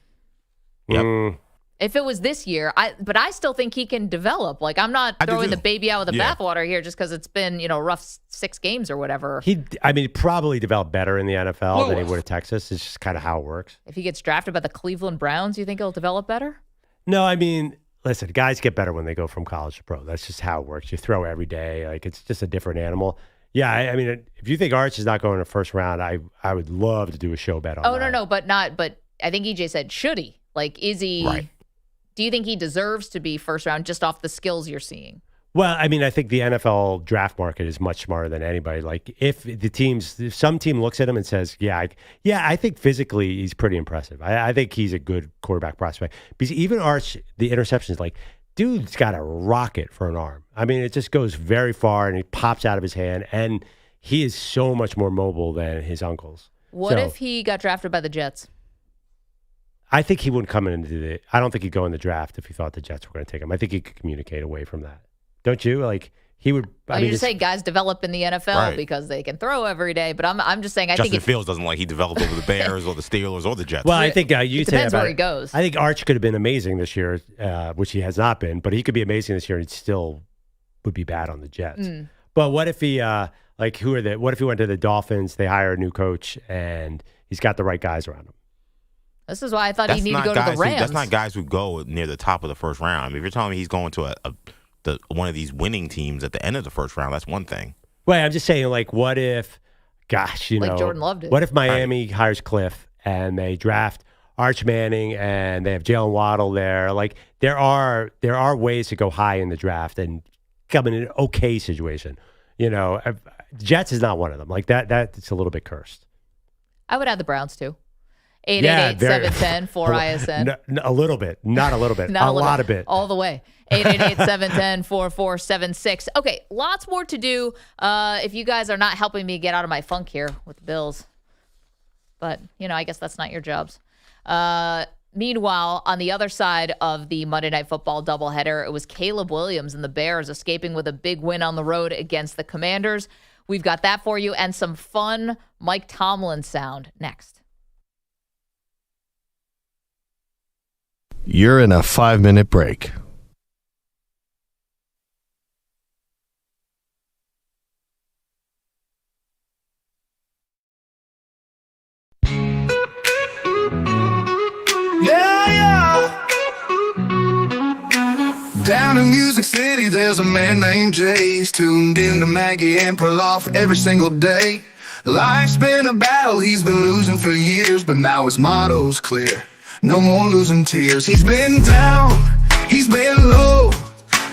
Yep. If it was this year, but I still think he can develop. Like, I'm not throwing the baby out with the bathwater here just because it's been, rough 6 games or whatever. He probably developed better in the NFL than he would at Texas. It's just kind of how it works. If he gets drafted by the Cleveland Browns, you think he'll develop better? No, I mean, listen, guys get better when they go from college to pro. That's just how it works. You throw every day. Like, it's just a different animal. Yeah, I mean, if you think Arch is not going to first round, I would love to do a show bet on that. No, but I think EJ said, should he? Like, is he... Right. Do you think he deserves to be first round just off the skills you're seeing? Well, I mean, I think the NFL draft market is much smarter than anybody. Like, if some team looks at him and says, I think physically he's pretty impressive. I think he's a good quarterback prospect. Because even Arch, the interceptions, like, dude's got a rocket for an arm. I mean, it just goes very far and he pops out of his hand, and he is so much more mobile than his uncles. What if he got drafted by the Jets? I think he wouldn't come into I don't think he'd go in the draft if he thought the Jets were going to take him. I think he could communicate away from that. Don't you? Like, he would. You're just saying guys develop in the NFL because they can throw every day, but I'm just saying Justin Fields doesn't like he developed over the Bears or the Steelers or the Jets. Well, I think you depends where he goes. I think Arch could have been amazing this year, which he has not been, but he could be amazing this year and he still would be bad on the Jets. But what if he what if he went to the Dolphins, they hire a new coach, and he's got the right guys around him? This is why I thought he needed to go to the Rams. That's not guys who go near the top of the first round. I mean, if you're telling me he's going to one of these winning teams at the end of the first round, that's one thing. Well, I'm just saying, what if, Jordan loved it. What if Miami hires Cliff and they draft ArchManning and they have Jalen Waddle there? Like, there are ways to go high in the draft and come in an okay situation. Jets is not one of them. Like that's a little bit cursed. I would add the Browns too. 888-710-4ISN. A little bit. Not a little bit. a lot of it. All the way. 888-710-4476. Okay, lots more to do if you guys are not helping me get out of my funk here with the Bills. But, I guess that's not your jobs. Meanwhile, on the other side of the Monday Night Football doubleheader, it was Caleb Williams and the Bears escaping with a big win on the road against the Commanders. We've got that for you and some fun Mike Tomlin sound next. You're in a 5-minute break. Down in Music City, there's a man named Jay. He's tuned in to Maggie and Perloff every single day. Life's been a battle, he's been losing for years, but now his motto's clear. No more losing tears. He's been down, he's been low,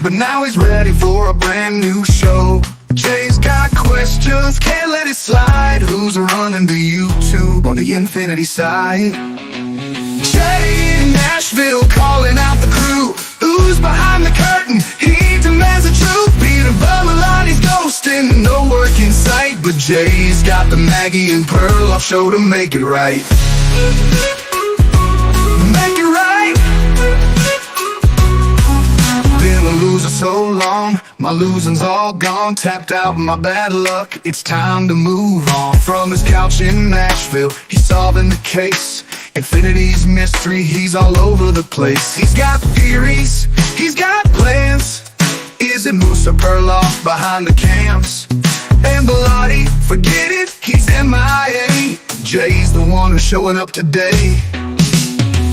but now he's ready for a brand new show. Jay's got questions, can't let it slide. Who's running the YouTube on the Infinity side? Jay in Nashville calling out the crew. Who's behind the curtain? He demands the truth. Peter Bummelotti's ghosting, no work in sight, but Jay's got the Maggie and Perloff show to make it right. Make it right. Been a loser so long, my losing's all gone. Tapped out my bad luck, it's time to move on. From his couch in Nashville, he's solving the case. Infinity's mystery, he's all over the place. He's got theories, he's got plans. Is it Moose or Perloff behind the cams? And Bellotti, forget it, he's MIA. Jay's the one who's showing up today.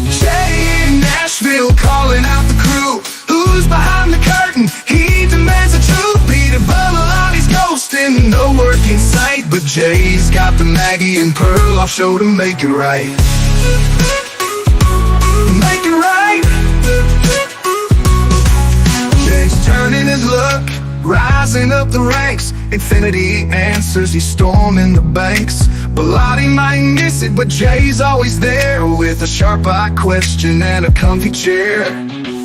Jay in Nashville calling out the crew. Who's behind the curtain? He demands the truth. Peter Bummelotti's ghosting, no work in sight, but Jay's got the Maggie and Perloff show to make it right. Make it right. Jay's turning his luck, rising up the ranks. Infinity answers, he's storming the banks. Bellotti might miss it, but Jay's always there with a sharp-eyed question and a comfy chair.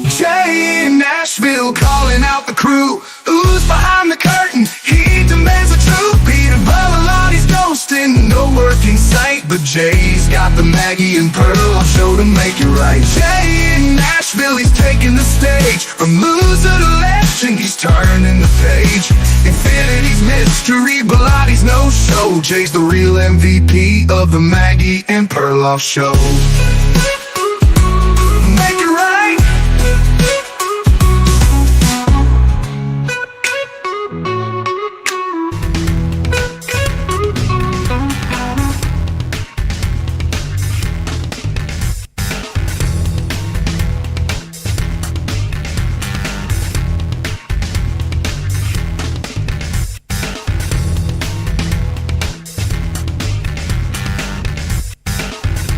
Jay in Nashville calling out the crew. Who's behind the curtain? He demands the truth. Peter Bummelotti's ghosting, no work in sight, but Jay's got the Maggie and Perloff show to make it right. Jay in Nashville, he's taking the stage. From loser to legend, he's turning the page. Infinity's mystery, Bellotti's no show. Jay's the real MVP of the Maggie and Perloff show. Make it right.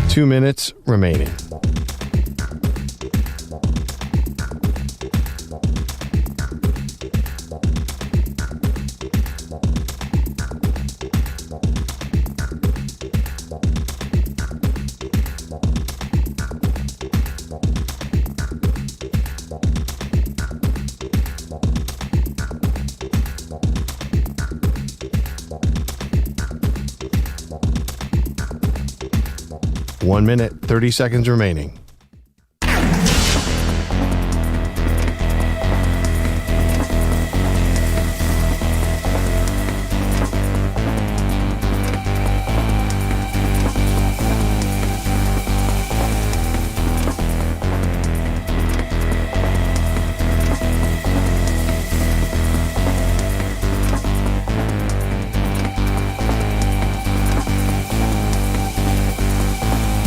2 minutes remaining. One minute, 30 seconds remaining.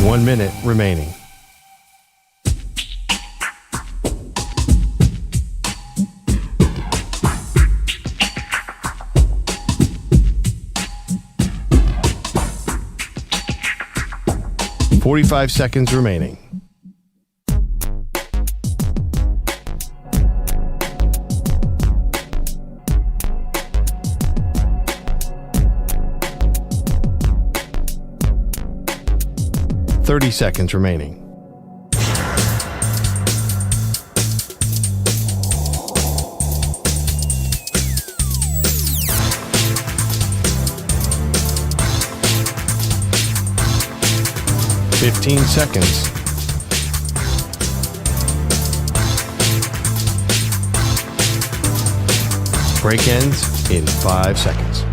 1 minute remaining. $45 seconds remaining. $30 seconds remaining. $15 seconds. Break ends in 5 seconds.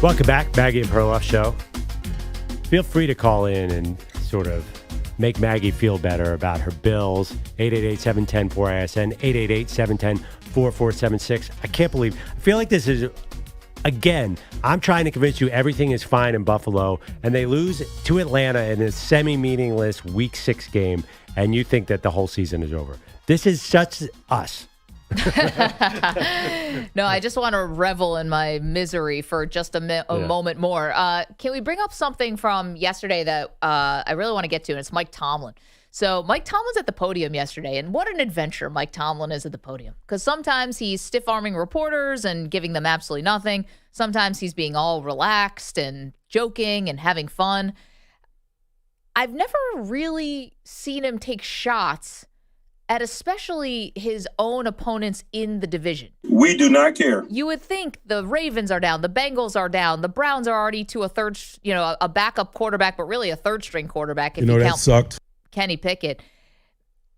Welcome back, Maggie and Perloff Show. Feel free to call in and sort of make Maggie feel better about her bills. 888-710-4ISN, 888-710-4476. I feel like this is, again, I'm trying to convince you everything is fine in Buffalo, and they lose to Atlanta in a semi-meaningless Week 6 game, and you think that the whole season is over. This is such us. No, I just want to revel in my misery for just a moment more. Can we bring up something from yesterday that I really want to get to, and it's Mike Tomlin. So Mike Tomlin's at the podium yesterday, and what an adventure Mike Tomlin is at the podium. Because sometimes he's stiff-arming reporters and giving them absolutely nothing. Sometimes he's being all relaxed and joking and having fun. I've never really seen him take shots at especially his own opponents in the division. We do not care. You would think the Ravens are down, the Bengals are down, the Browns are already to a backup quarterback, but really a third-string quarterback if you count sucked. Kenny Pickett.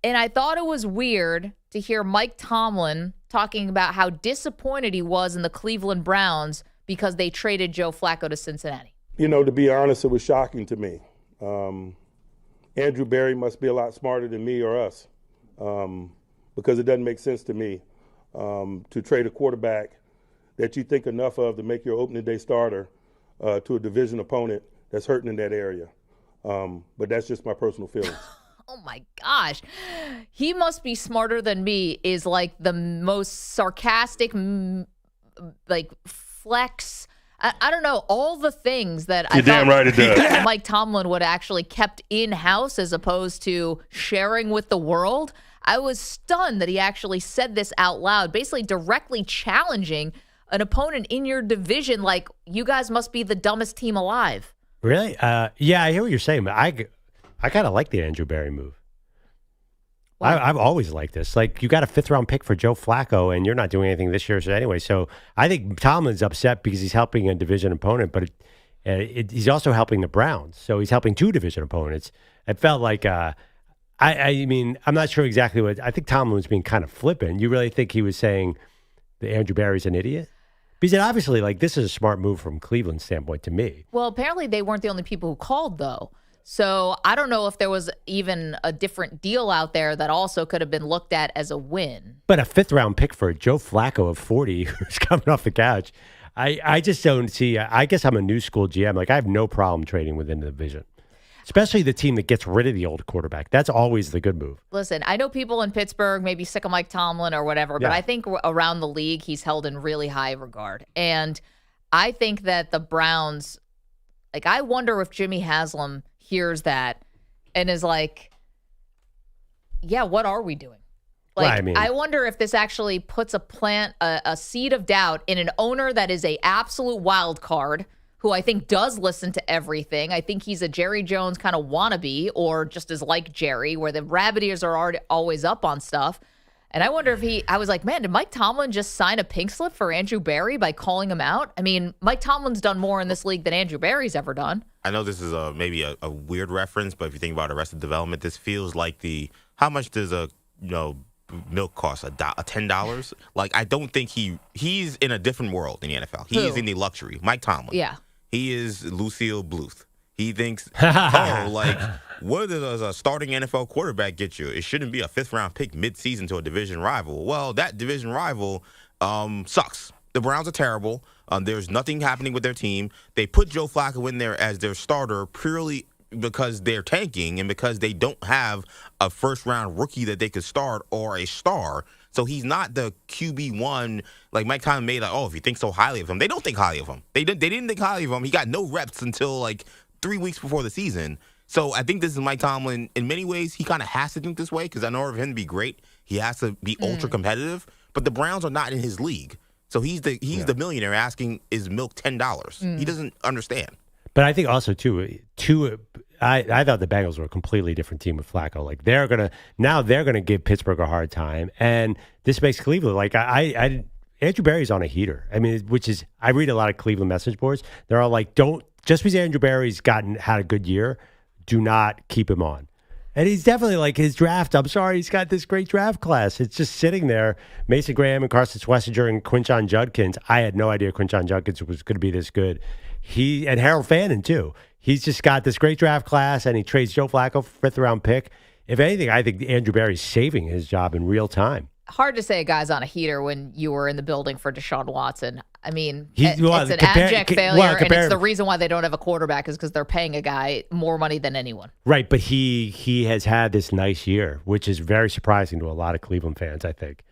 And I thought it was weird to hear Mike Tomlin talking about how disappointed he was in the Cleveland Browns because they traded Joe Flacco to Cincinnati. To be honest, it was shocking to me. Andrew Berry must be a lot smarter than me or us. Because it doesn't make sense to me to trade a quarterback that you think enough of to make your opening day starter to a division opponent that's hurting in that area. But that's just my personal feelings. Oh, my gosh. He must be smarter than me is like the most sarcastic, flex. I don't know, all the things that You're damn right it does. Mike Tomlin would actually kept in-house as opposed to sharing with the world. I was stunned that he actually said this out loud, basically directly challenging an opponent in your division like, you guys must be the dumbest team alive. Really? Yeah, I hear what you're saying, but I kind of like the Andrew Berry move. I've always liked this. Like, you got a 5th-round pick for Joe Flacco, and you're not doing anything this year anyway. So I think Tomlin's upset because he's helping a division opponent, but he's also helping the Browns. So he's helping 2 division opponents. It felt like, I mean, I'm not sure exactly what. I think Tomlin was being kind of flippant. You really think he was saying that Andrew Berry's an idiot? Because obviously, this is a smart move from Cleveland's standpoint to me. Well, apparently they weren't the only people who called, though. So I don't know if there was even a different deal out there that also could have been looked at as a win. But a 5th-round pick for Joe Flacco of 40 who's coming off the couch, I just don't see. I guess I'm a new school GM. I have no problem trading within the division, especially the team that gets rid of the old quarterback. That's always the good move. Listen, I know people in Pittsburgh may be sick of Mike Tomlin or whatever, but I think around the league he's held in really high regard. And I think that the Browns, I wonder if Jimmy Haslam hears that and is like, yeah, what are we doing? I wonder if this actually puts a seed of doubt in an owner that is a absolute wild card, who I think does listen to everything. I think he's a Jerry Jones kind of wannabe, or just is like Jerry, where the rabbit ears are always up on stuff. And I wonder if I was like, man, did Mike Tomlin just sign a pink slip for Andrew Berry by calling him out? I mean, Mike Tomlin's done more in this league than Andrew Berry's ever done. I know this is maybe a weird reference, but if you think about Arrested Development, this feels like how much does a milk costs $10. Like, I don't think he's in a different world in the NFL. He's in the luxury. Mike Tomlin. Yeah. He is Lucille Bluth. He thinks, what does a starting NFL quarterback get you? It shouldn't be a 5th-round pick mid-season to a division rival. Well, that division rival sucks. The Browns are terrible. There's nothing happening with their team. They put Joe Flacco in there as their starter purely because they're tanking and because they don't have a first-round rookie that they could start or a star. So he's not the QB1 like Mike Tomlin made. Like, if you think so highly of him, they don't think highly of him. They didn't think highly of him. He got no reps until like 3 weeks before the season. So I think this is Mike Tomlin. In many ways, he kind of has to think this way because in order for him to be great, he has to be ultra competitive. But the Browns are not in his league. So he's the millionaire asking, is milk $10? He doesn't understand. But I think also too, I thought the Bengals were a completely different team with Flacco. Like they're gonna give Pittsburgh a hard time, and this makes Cleveland like Andrew Berry's on a heater. I mean, I read a lot of Cleveland message boards. They're all like, don't just because Andrew Berry's had a good year, do not keep him on. And he's definitely like his draft. I'm sorry, he's got this great draft class. It's just sitting there. Mason Graham and Carson Schwarzenegger and Quinshon Judkins. I had no idea Quinshon Judkins was going to be this good. And Harold Fannin too. He's just got this great draft class, and he trades Joe Flacco for 5th-round pick. If anything, I think Andrew Berry's saving his job in real time. Hard to say a guy's on a heater when you were in the building for Deshaun Watson. I mean, it's an abject failure, and it's the reason why they don't have a quarterback is because they're paying a guy more money than anyone. Right, but he has had this nice year, which is very surprising to a lot of Cleveland fans, I think.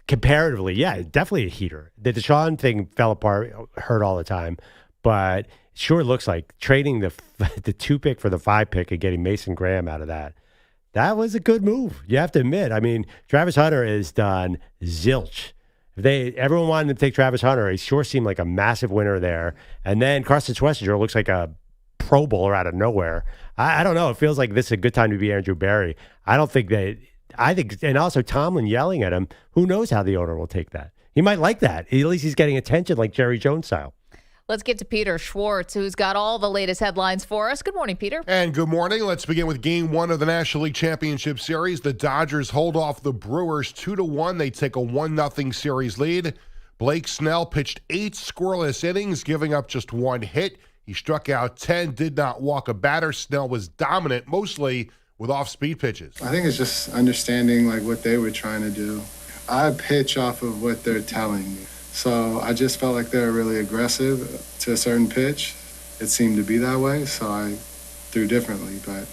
Comparatively, yeah, definitely a heater. The Deshaun thing fell apart, hurt all the time, but sure looks like trading the 2 pick for the 5 pick and getting Mason Graham out of that. That was a good move. You have to admit. I mean, Travis Hunter has done zilch. Everyone wanted to take Travis Hunter. He sure seemed like a massive winner there. And then Carson Schwarzenegger looks like a Pro Bowler out of nowhere. I don't know. It feels like this is a good time to be Andrew Berry. I think, and also Tomlin yelling at him. Who knows how the owner will take that? He might like that. At least he's getting attention like Jerry Jones style. Let's get to Peter Schwartz, who's got all the latest headlines for us. Good morning, Peter. And good morning. Let's begin with Game 1 of the National League Championship Series. The Dodgers hold off the Brewers 2-1. They take a 1-0 series lead. Blake Snell pitched 8 scoreless innings, giving up just 1 hit. He struck out 10, did not walk a batter. Snell was dominant, mostly with off-speed pitches. I think it's just understanding like what they were trying to do. I pitch off of what they're telling me. So I just felt like they were really aggressive to a certain pitch. It seemed to be that way, so I threw differently. But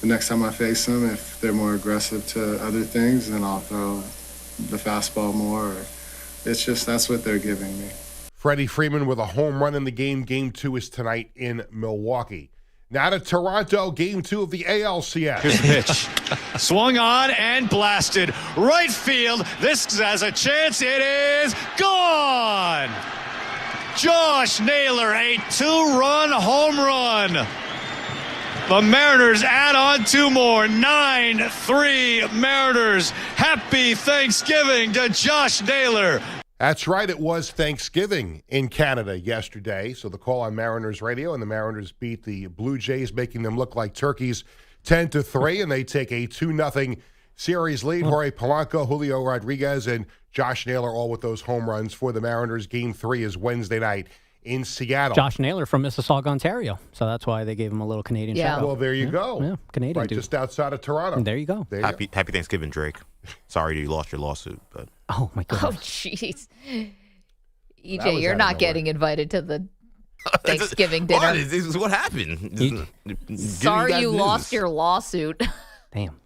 the next time I face them, if they're more aggressive to other things, then I'll throw the fastball more. It's just that's what they're giving me. Freddie Freeman with a home run in the game. Game 2 is tonight in Milwaukee. Now to Toronto, Game 2 of the ALCS. Here's the pitch. Swung on and blasted. Right field. This has a chance. It is gone. Josh Naylor, a 2-run home run. The Mariners add on 2 more. 9-3 Mariners. Happy Thanksgiving to Josh Naylor. That's right. It was Thanksgiving in Canada yesterday. So the call on Mariners radio, and the Mariners beat the Blue Jays, making them look like turkeys 10-3, and they take a 2-0 series lead. Jorge Polanco, Julio Rodriguez, and Josh Naylor all with those home runs for the Mariners. Game 3 is Wednesday night in Seattle. Josh Naylor from Mississauga, Ontario. So that's why they gave him a little Canadian shout out. Well, there you go. Yeah, Canadian right, dude. just outside of Toronto. There you go. Happy Thanksgiving, Drake. Sorry you lost your lawsuit, but oh my god. Oh jeez. EJ, you're not getting invited to the Thanksgiving dinner. This is what happened. Sorry you lost your lawsuit. Damn.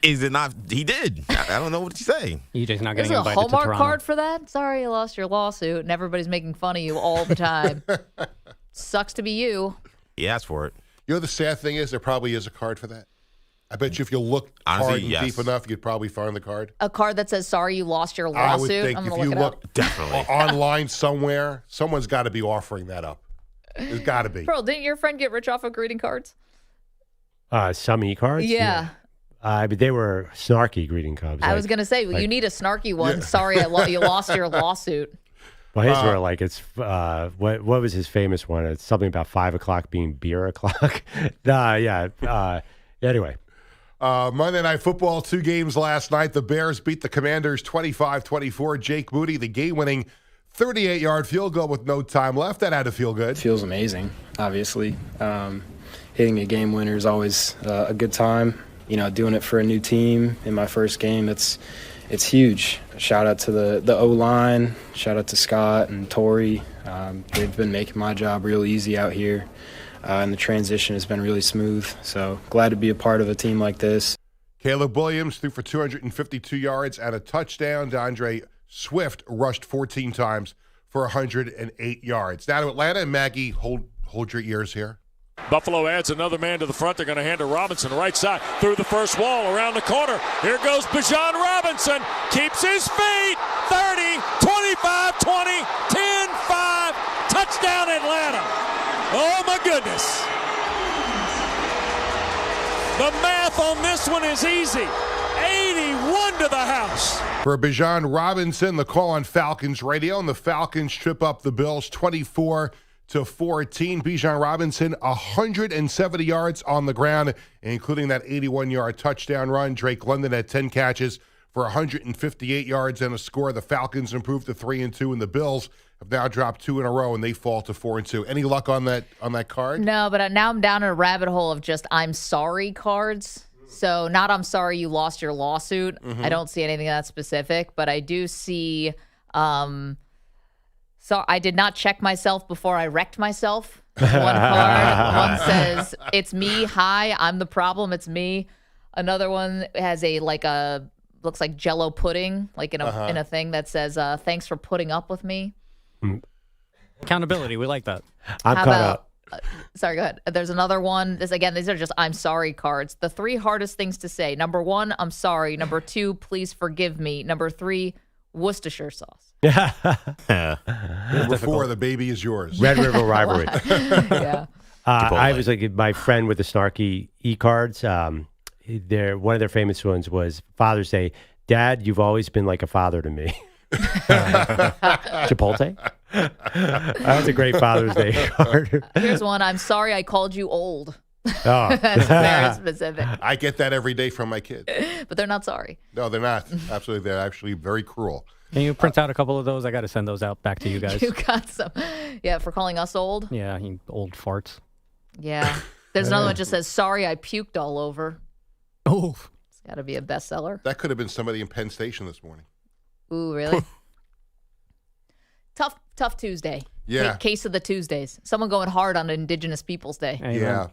Is it not? He did. I don't know what to say. EJ's not There's getting invited to a Hallmark Toronto. card for that? Sorry you lost your lawsuit, and everybody's making fun of you all the time. Sucks to be you. He asked for it. You know, the sad thing is there probably is a card for that. I bet you if you look Honestly, hard and yes. deep enough, you'd probably find the card. A card that says, sorry you lost your I lawsuit? would think I'm if gonna you look definitely online somewhere, someone's got to be offering that up. There's got to be. Pearl, didn't your friend get rich off of greeting cards? Some e-cards? Yeah. But they were snarky greeting cards. I was going to say, you need a snarky one. Yeah. Sorry you lost your lawsuit. Well, his were like, it's what was his famous one? It's something about 5 o'clock being beer o'clock. Yeah. Anyway. Monday Night Football, 2 games last night. The Bears beat the Commanders 25-24. Jake Moody, the game-winning 38-yard field goal with no time left. That had to feel good. Feels amazing, obviously. Hitting a game winner is always a good time. Doing it for a new team in my first game, it's huge. Shout out to the O-line. Shout out to Scott and Tori. They've been making my job real easy out here. And the transition has been really smooth. So glad to be a part of a team like this. Caleb Williams threw for 252 yards and a touchdown. DeAndre Swift rushed 14 times for 108 yards. Now to Atlanta, and Maggie, hold your ears here. Buffalo adds another man to the front. They're going to hand to Robinson, right side, through the first wall, around the corner. Here goes Bijan Robinson. Keeps his feet. 30, 25, 20, 10, 5. Touchdown Atlanta. Oh, my goodness. The math on this one is easy. 81 to the house. For Bijan Robinson, the call on Falcons radio, and the Falcons trip up the Bills 24-14. Bijan Robinson, 170 yards on the ground, including that 81-yard touchdown run. Drake London had 10 catches for 158 yards and a score. The Falcons improved to 3-2, and the Bills have now dropped 2 in a row, and they fall to 4-2. Any luck on that card? No, but now I'm down in a rabbit hole of just I'm sorry cards. So not I'm sorry you lost your lawsuit. I don't see anything that specific, but I do see so I did not check myself before I wrecked myself. One card. One says, it's me. Hi, I'm the problem. It's me. Another one has looks like Jell-O pudding, like in a thing that says, thanks for putting up with me. Accountability. We like that. I'm caught up. Sorry, go ahead. There's another one. These are just I'm sorry cards. The 3 hardest things to say. Number 1, I'm sorry. Number 2, please forgive me. Number 3, Worcestershire sauce. Number 4, the baby is yours. Red River rivalry. Yeah. I was like my friend with the snarky e-cards. One of their famous ones was Father's Day. Dad, you've always been like a father to me. Chipotle? That's a great Father's Day card. Here's one. I'm sorry I called you old. Oh. That's very specific. I get that every day from my kids. But they're not sorry. No, they're not. Absolutely. They're actually very cruel. Can you print out a couple of those? I got to send those out back to you guys. You got some. Yeah, for calling us old? Yeah, you old farts. Yeah. There's another one that just says, sorry I puked all over. Oh. It's got to be a bestseller. That could have been somebody in Penn Station this morning. Ooh, really? Tough Tuesday. Yeah. Case of the Tuesdays. Someone going hard on Indigenous Peoples Day. Yeah.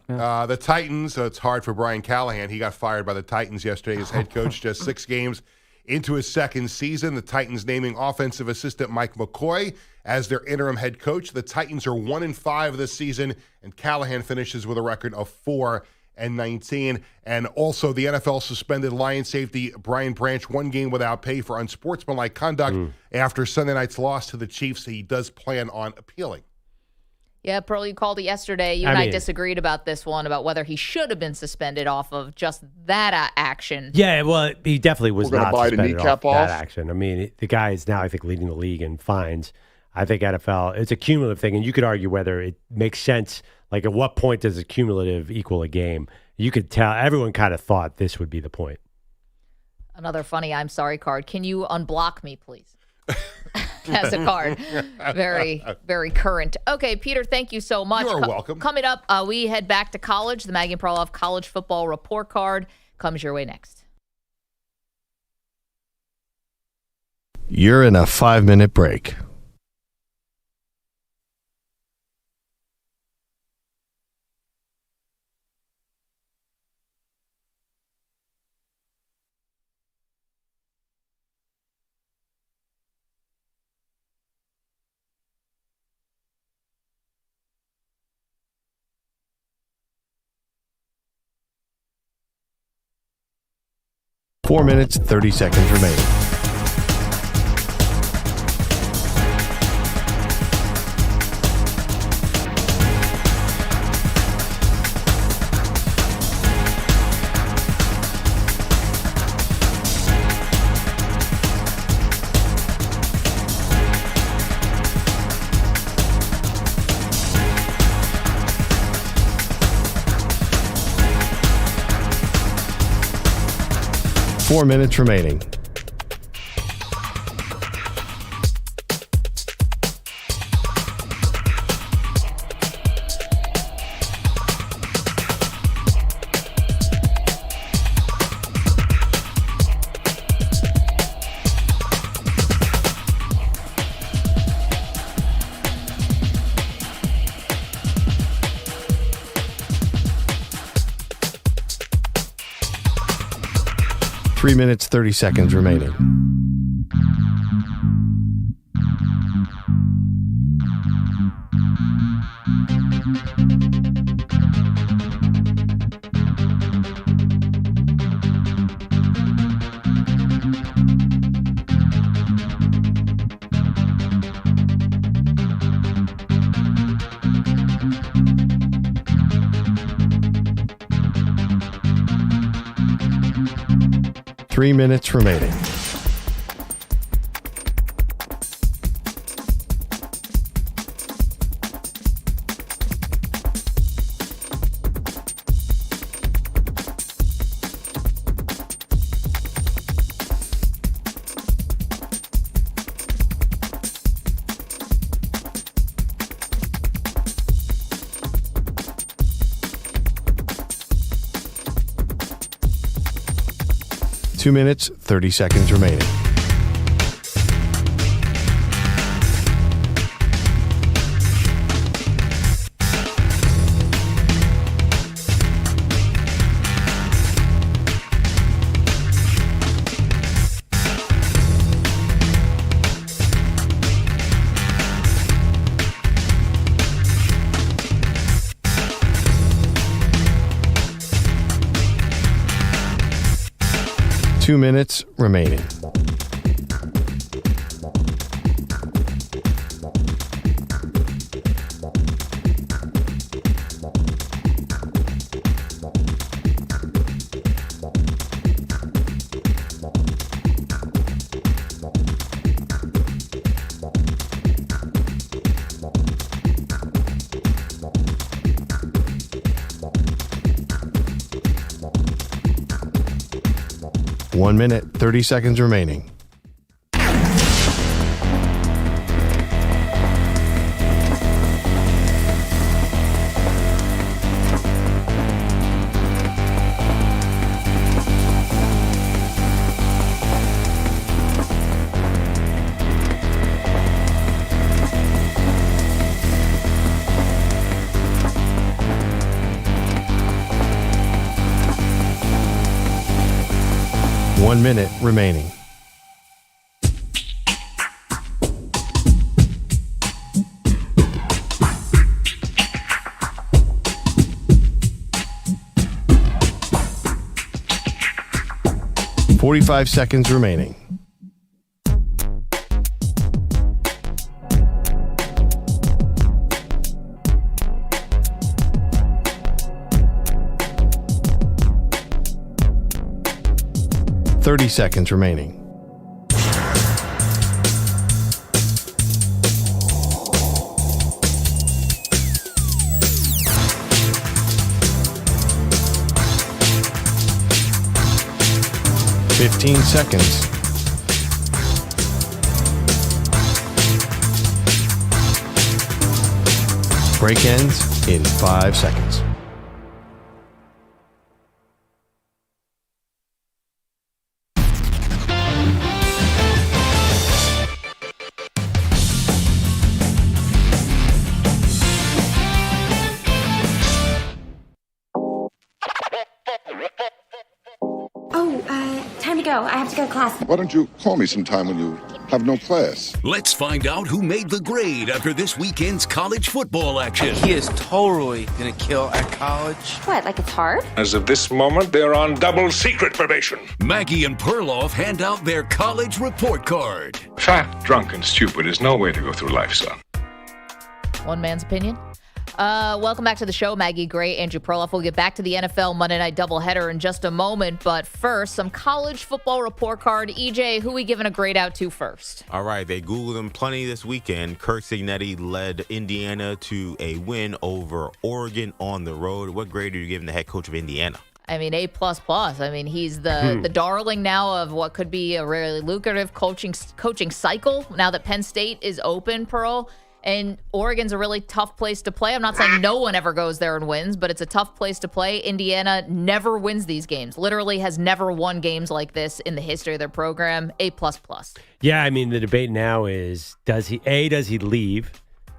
The Titans, it's hard for Brian Callahan. He got fired by the Titans yesterday as head coach, just 6 games into his second season. The Titans naming offensive assistant Mike McCoy as their interim head coach. The Titans are 1-5 this season, and Callahan finishes with a record of 4-19. And also the NFL suspended Lions safety Brian Branch 1 game without pay for unsportsmanlike conduct after Sunday night's loss to the Chiefs. He does plan on appealing. Yeah, Pearl, you called it yesterday. You and I disagreed about this one, about whether he should have been suspended off of just that action. Yeah, well, he definitely was not buy the suspended kneecap off that off. action. I mean, the guy is now, I think, leading the league in fines. I think NFL, it's a cumulative thing, and you could argue whether it makes sense. Like, at what point does a cumulative equal a game? You could tell, everyone kind of thought this would be the point. Another funny I'm sorry card. Can you unblock me, please? As a card. Very, very current. Okay, Peter, thank you so much. You're welcome. Coming up, we head back to college. The Maggie Perloff College Football Report Card comes your way next. You're in a 5-minute break. Four minutes, 30 seconds remaining. 4 minutes remaining. Three minutes, 30 seconds remaining. Three minutes remaining. Two minutes, 30 seconds remaining. Two minutes remaining. 1 minute, 30 seconds remaining. One minute remaining. .45 seconds remaining. .30 seconds remaining. .15 seconds. Break ends in 5 seconds. Time to go. I have to go to class. Why don't you call me sometime when you have no class? Let's find out who made the grade after this weekend's college football action. He is totally gonna kill at college. What, like it's hard? As of this moment, they're on double secret probation. Maggie and Perloff hand out their college report card. Fat, drunk, and stupid is no way to go through life, son. One man's opinion. Welcome back to the show, Maggie Gray, Andrew Perloff. We'll get back to the NFL Monday Night Doubleheader in just a moment, but first, some college football report card. EJ, who we giving a grade out to first? All right, they Googled him plenty this weekend. Curt Cignetti led Indiana to a win over Oregon on the road. What grade are you giving the head coach of Indiana? I mean, A++. I mean, he's the darling now of what could be a really lucrative coaching cycle now that Penn State is open, Pearl. And Oregon's a really tough place to play. I'm not saying no one ever goes there and wins, but it's a tough place to play. Indiana never wins these games. Literally has never won games like this in the history of their program. A++. Yeah, I mean, the debate now is, does he leave?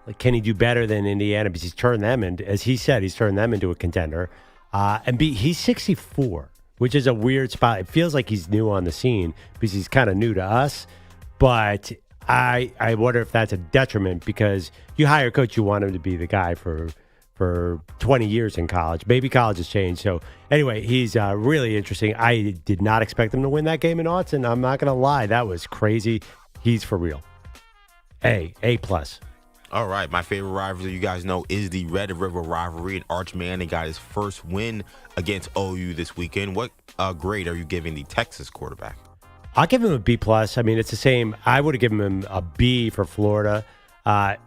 Like, can he do better than Indiana? Because he's turned them into, as he said, he's turned them into a contender. And B, he's 64, which is a weird spot. It feels like he's new on the scene because he's kind of new to us. But I wonder if that's a detriment because you hire a coach, you want him to be the guy for 20 years in college. Maybe college has changed. So anyway, he's really interesting. I did not expect him to win that game in Austin. I'm not going to lie. That was crazy. He's for real. A+. All right, my favorite rivalry, you guys know, is the Red River rivalry. And ArchManning got his first win against OU this weekend. What grade are you giving the Texas quarterback? I'll give him a B+. I mean, it's the same. I would have given him a B for Florida.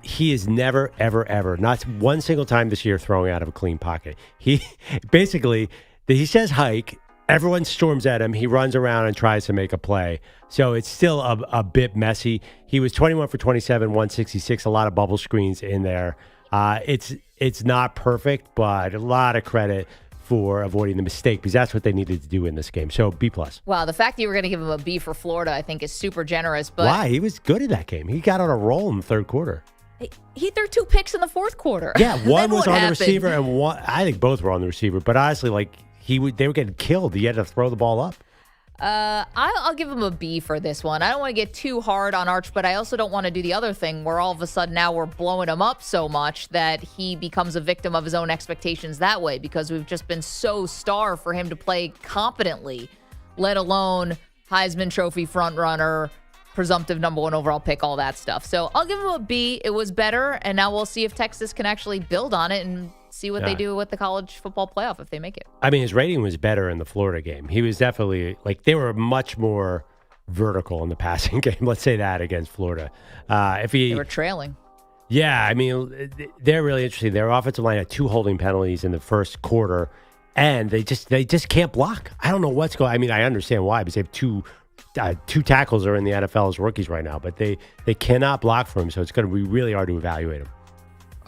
He is never, ever, ever, not one single time this year throwing out of a clean pocket. He basically, he says hike. Everyone storms at him. He runs around and tries to make a play. So it's still a bit messy. He was 21 for 27, 166, a lot of bubble screens in there. It's not perfect, but a lot of credit for avoiding the mistake because that's what they needed to do in this game. So B+. Wow, the fact that you were going to give him a B for Florida, I think, is super generous. But why? He was good in that game. He got on a roll in the third quarter. He threw 2 picks in the fourth quarter. Yeah, one was on the receiver and one. I think both were on the receiver. But honestly, they were getting killed. He had to throw the ball up. I'll give him a B for this one. I don't want to get too hard on Arch, but I also don't want to do the other thing where all of a sudden now we're blowing him up so much that he becomes a victim of his own expectations that way because we've just been so starved for him to play competently, let alone Heisman Trophy frontrunner, presumptive number 1 overall pick, all that stuff. So I'll give him a B. It was better, and now we'll see if Texas can actually build on it and see what they do with the college football playoff if they make it. I mean, his rating was better in the Florida game. He was definitely, they were much more vertical in the passing game. Let's say that against Florida. They were trailing. Yeah, I mean, they're really interesting. Their offensive line had 2 holding penalties in the first quarter, and they just can't block. I don't know what's going on. I mean, I understand why, because they have two tackles are in the NFL as rookies right now, but they cannot block for him, so it's going to be really hard to evaluate him.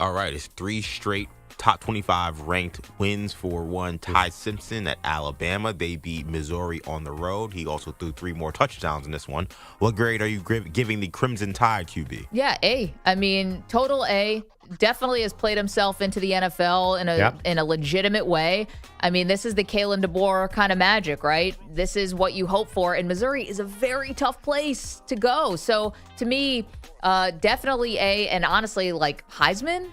All right, it's 3 straight top 25 ranked wins for one Ty Simpson at Alabama. They beat Missouri on the road. He also threw 3 more touchdowns in this one. What grade are you giving the Crimson Tide QB? Yeah, A. I mean, total A. Definitely has played himself into the NFL in a legitimate way. I mean, this is the Kalen DeBoer kind of magic, right? This is what you hope for. And Missouri is a very tough place to go. So to me, definitely A. And honestly, Heisman.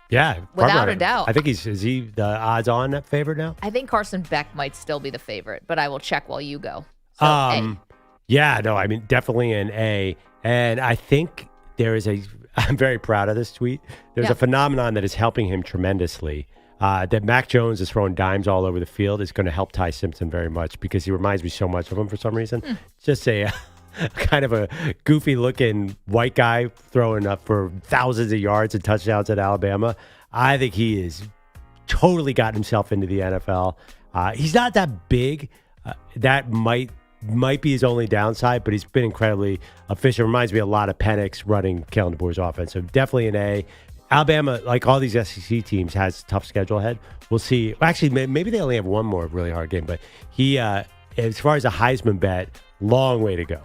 Yeah, without a doubt. I think is he the odds-on favorite now? I think Carson Beck might still be the favorite, but I will check while you go. So, yeah, no, I mean definitely an A, and I think there is I'm very proud of this tweet. There's a phenomenon that is helping him tremendously. That Mac Jones is throwing dimes all over the field is going to help Ty Simpson very much because he reminds me so much of him for some reason. Just a kind of a goofy-looking white guy throwing up for thousands of yards and touchdowns at Alabama. I think he has totally gotten himself into the NFL. He's not that big. That might be his only downside, but he's been incredibly efficient. Reminds me a lot of Penix running Kalen DeBoer's offense. So definitely an A. Alabama, like all these SEC teams, has a tough schedule ahead. We'll see. Actually, maybe they only have one more really hard game, but he, as far as a Heisman bet, long way to go.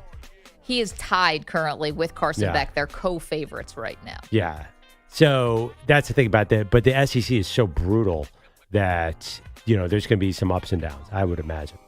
He is tied currently with Carson Beck. They're co-favorites right now. Yeah. So that's the thing about that. But the SEC is so brutal that, there's going to be some ups and downs, I would imagine.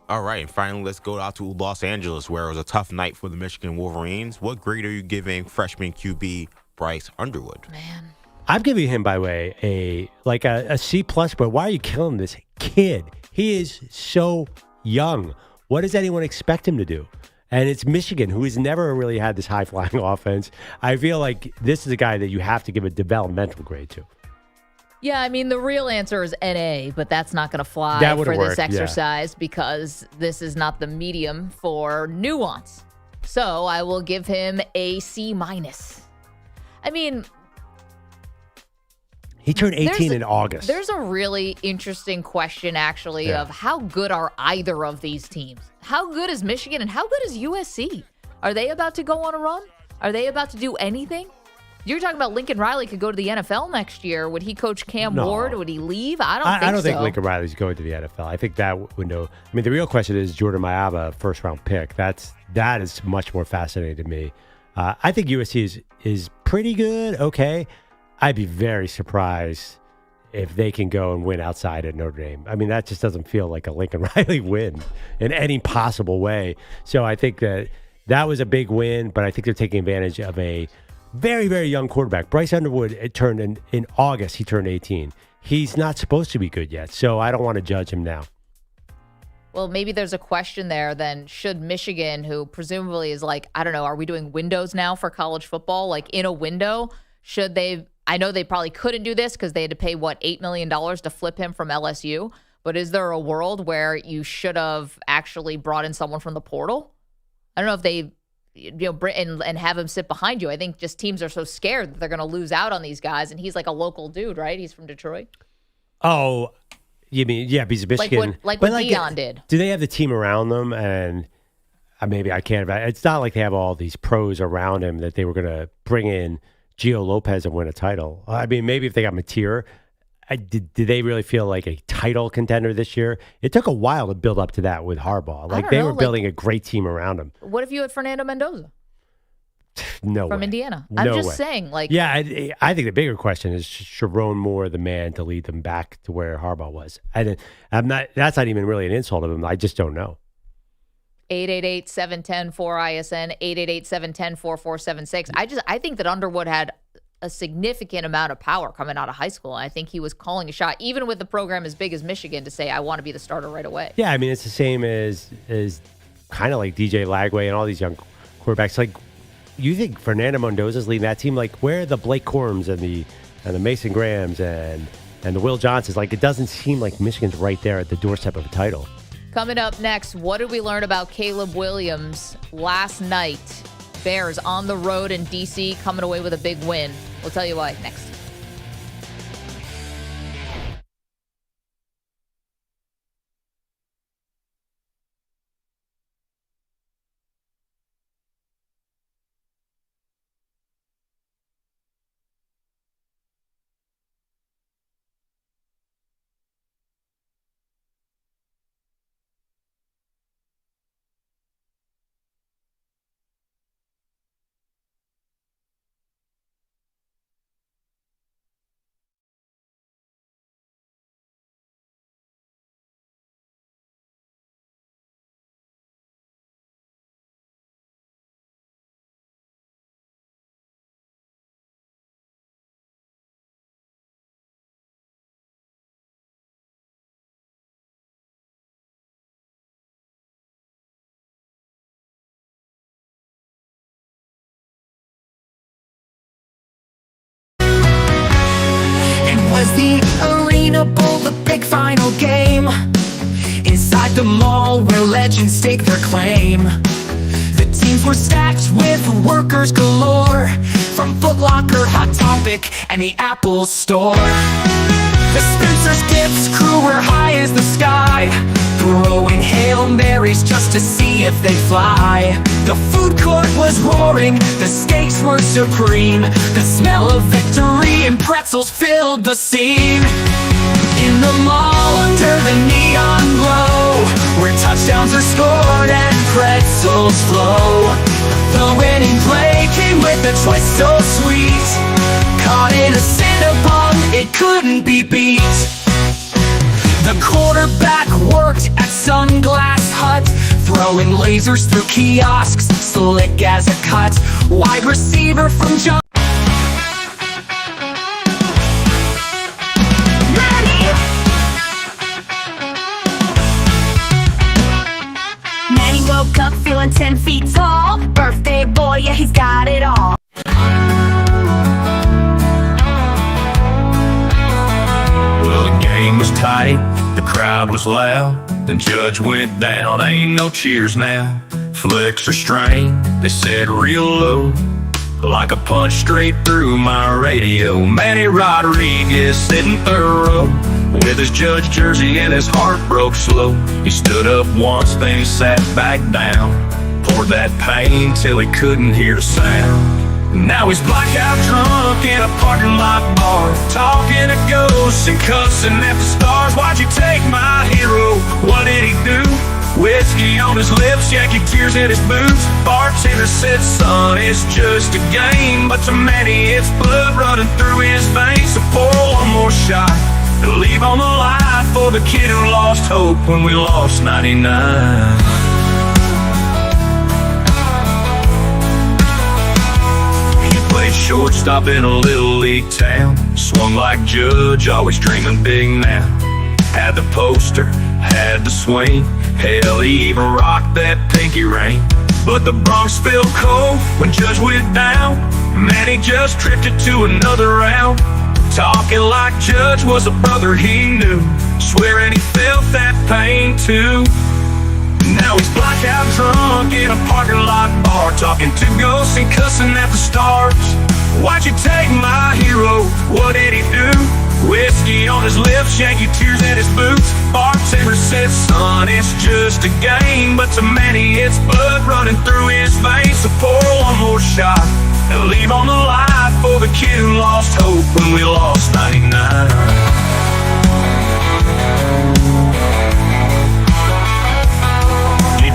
All right. And finally, let's go out to Los Angeles, where it was a tough night for the Michigan Wolverines. What grade are you giving freshman QB Bryce Underwood? Man. I'm giving him, by the way, a C+, but why are you killing this kid? He is so young. What does anyone expect him to do? And it's Michigan, who has never really had this high-flying offense. I feel like this is a guy that you have to give a developmental grade to. Yeah, I mean, the real answer is NA, but that's not going to fly for this exercise because this is not the medium for nuance. So I will give him a C-. I mean, He turned 18 in August. There's a really interesting question, actually, of how good are either of these teams? How good is Michigan and how good is USC? Are they about to go on a run? Are they about to do anything? You're talking about Lincoln Riley could go to the NFL next year. Would he coach Cam Ward? Would he leave? I don't think Lincoln Riley's going to the NFL. I think that window. I mean, the real question is Jordan Mailata, first-round pick. That is much more fascinating to me. I think USC is pretty good. Okay. I'd be very surprised if they can go and win outside at Notre Dame. I mean, that just doesn't feel like a Lincoln Riley win in any possible way. So I think that was a big win, but I think they're taking advantage of a very, very young quarterback. Bryce Underwood, it turned in August, he turned 18. He's not supposed to be good yet, so I don't want to judge him now. Well, maybe there's a question there then. Should Michigan, who presumably is like, I don't know, are we doing windows now for college football? Like in a window, should they... I know they probably couldn't do this because they had to pay, $8 million to flip him from LSU. But is there a world where you should have actually brought in someone from the portal? I don't know if they, and have him sit behind you. I think just teams are so scared that they're going to lose out on these guys. And he's like a local dude, right? He's from Detroit. Oh, you mean, yeah, he's Michigan. Like what Deion did. Do they have the team around them? And maybe I can't. It's not like they have all these pros around him that they were going to bring in Gio Lopez and win a title. I mean, maybe if they got Mateer, did they really feel like a title contender this year? It took a while to build up to that with Harbaugh. Like they were building a great team around him. What if you had Fernando Mendoza? No From way. Indiana. No I'm just way. saying, like... Yeah, I think the bigger question is Sharon Moore the man to lead them back to where Harbaugh was? That's not even really an insult of him. I just don't know. 888-710-4ISN, 888-710-4476. I think that Underwood had a significant amount of power coming out of high school. I think he was calling a shot, even with the program as big as Michigan, to say, I want to be the starter right away. Yeah, I mean, it's the same as kind of like DJ Lagway and all these young quarterbacks. Like, you think Fernando Mendoza's leading that team? Like, where are the Blake Corums and the Mason Grahams and the Will Johnsons? Like, it doesn't seem like Michigan's right there at the doorstep of a title. Coming up next, what did we learn about Caleb Williams last night? Bears on the road in D.C. coming away with a big win. We'll tell you why next. Was the arena bowl the big final game? Inside the mall where legends stake their claim. The teams were stacked with workers galore, from Foot Locker, Hot Topic, and the Apple Store. The Spencer's Gifts crew were high as the sky, throwing Hail Marys just to see if they fly. The food court was roaring, the steaks were supreme. The smell of victory and pretzels filled the scene. In the mall under the neon glow, where touchdowns are scored and pretzels flow. The winning play came with a twist so sweet. Caught in a Cinnabon, it couldn't be beat. The quarterback worked at Sunglass Hut, throwing lasers through kiosks, slick as a cut. Wide receiver from John. Manny woke up feeling 10 feet tall. Birthday boy, yeah, he's got it all. Well, the game was tight, the crowd was loud. The judge went down, ain't no cheers now. Flicks are strained, they said real low. like a punch straight through my radio. Manny Rodriguez sitting third row with his Judge jersey and his heart broke slow. He stood up once, then he sat back down, poured that pain till he couldn't hear a sound. Now he's blackout drunk in a parking lot bar, talking to ghosts and cussing at the stars. Why'd you take my hero? What did he do? Whiskey on his lips, Yankee tears in his boots. Bartender said, son, it's just a game, but to many it's blood running through his veins. So pour one more shot to leave on the line for the kid who lost hope when we lost 99. Played shortstop in a little league town, swung like Judge, always dreaming big now. Had the poster, had the swing, hell, he even rocked that pinky ring. But the Bronx felt cold when Judge went down. Man, he just drifted to another round, talking like Judge was a brother he knew, swearing he felt that pain too. Now he's blackout drunk in a parking lot bar, talking to ghosts and cussing at the stars. Why'd you take my hero? What did he do? Whiskey on his lips, Yankee tears in his boots. Bartender said, son, it's just a game, but to many it's blood running through his veins. So pour one more shot and leave on the line for the kid who lost hope when we lost 99.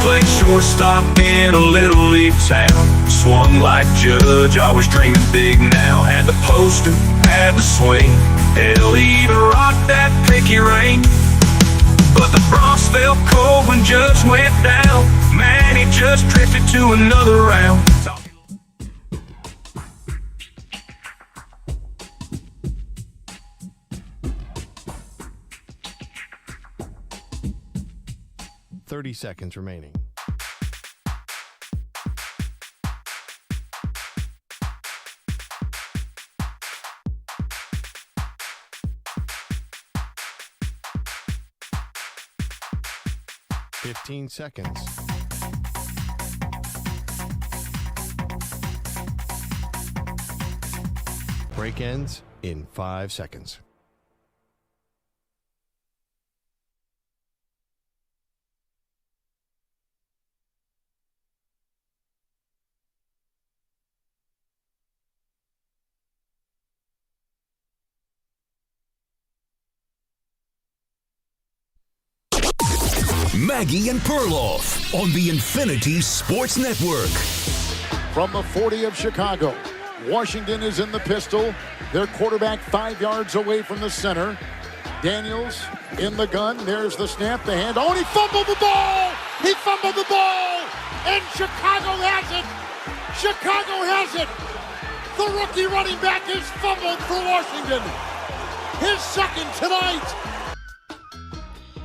Played shortstop in a little league town, swung like Judge, always dreaming big now. Had the poster, had the swing, hell, he even rocked that pinky ring. But the Bronx felt cold when Judge went down. Man, he just drifted to another round. 30 seconds remaining. Fifteen seconds. Break ends in 5 seconds. Maggie and Perloff on the Infinity Sports Network. From the 40 of Chicago, Washington is in the pistol. Their quarterback 5 yards away from the center. Daniels in the gun. There's the snap, the hand. Oh, and he fumbled the ball! He fumbled the ball! And Chicago has it! Chicago has it! The rookie running back is fumbled for Washington. His second tonight.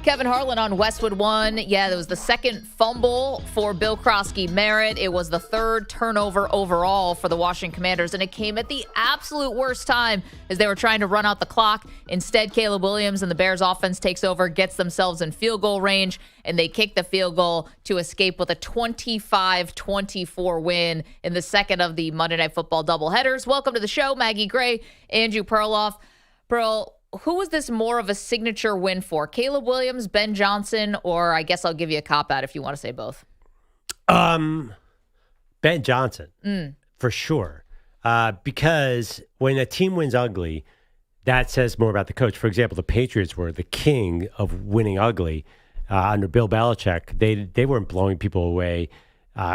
Kevin Harlan on Westwood One. Yeah, that was the second fumble for Bill Krosky-Merritt. It was the third turnover overall for the Washington Commanders, and it came at the absolute worst time as they were trying to run out the clock. Instead, Caleb Williams and the Bears offense takes over, gets themselves in field goal range, and they kick the field goal to escape with a 25-24 win in the second of the Monday Night Football doubleheaders. Welcome to the show, Maggie Gray, Andrew Perloff. Pearl, who was this more of a signature win for? Caleb Williams, Ben Johnson, or I guess I'll give you a cop-out if you want to say both. Ben Johnson, for sure. Because when a team wins ugly, that says more about the coach. For example, the Patriots were the king of winning ugly under Bill Belichick. They weren't blowing people away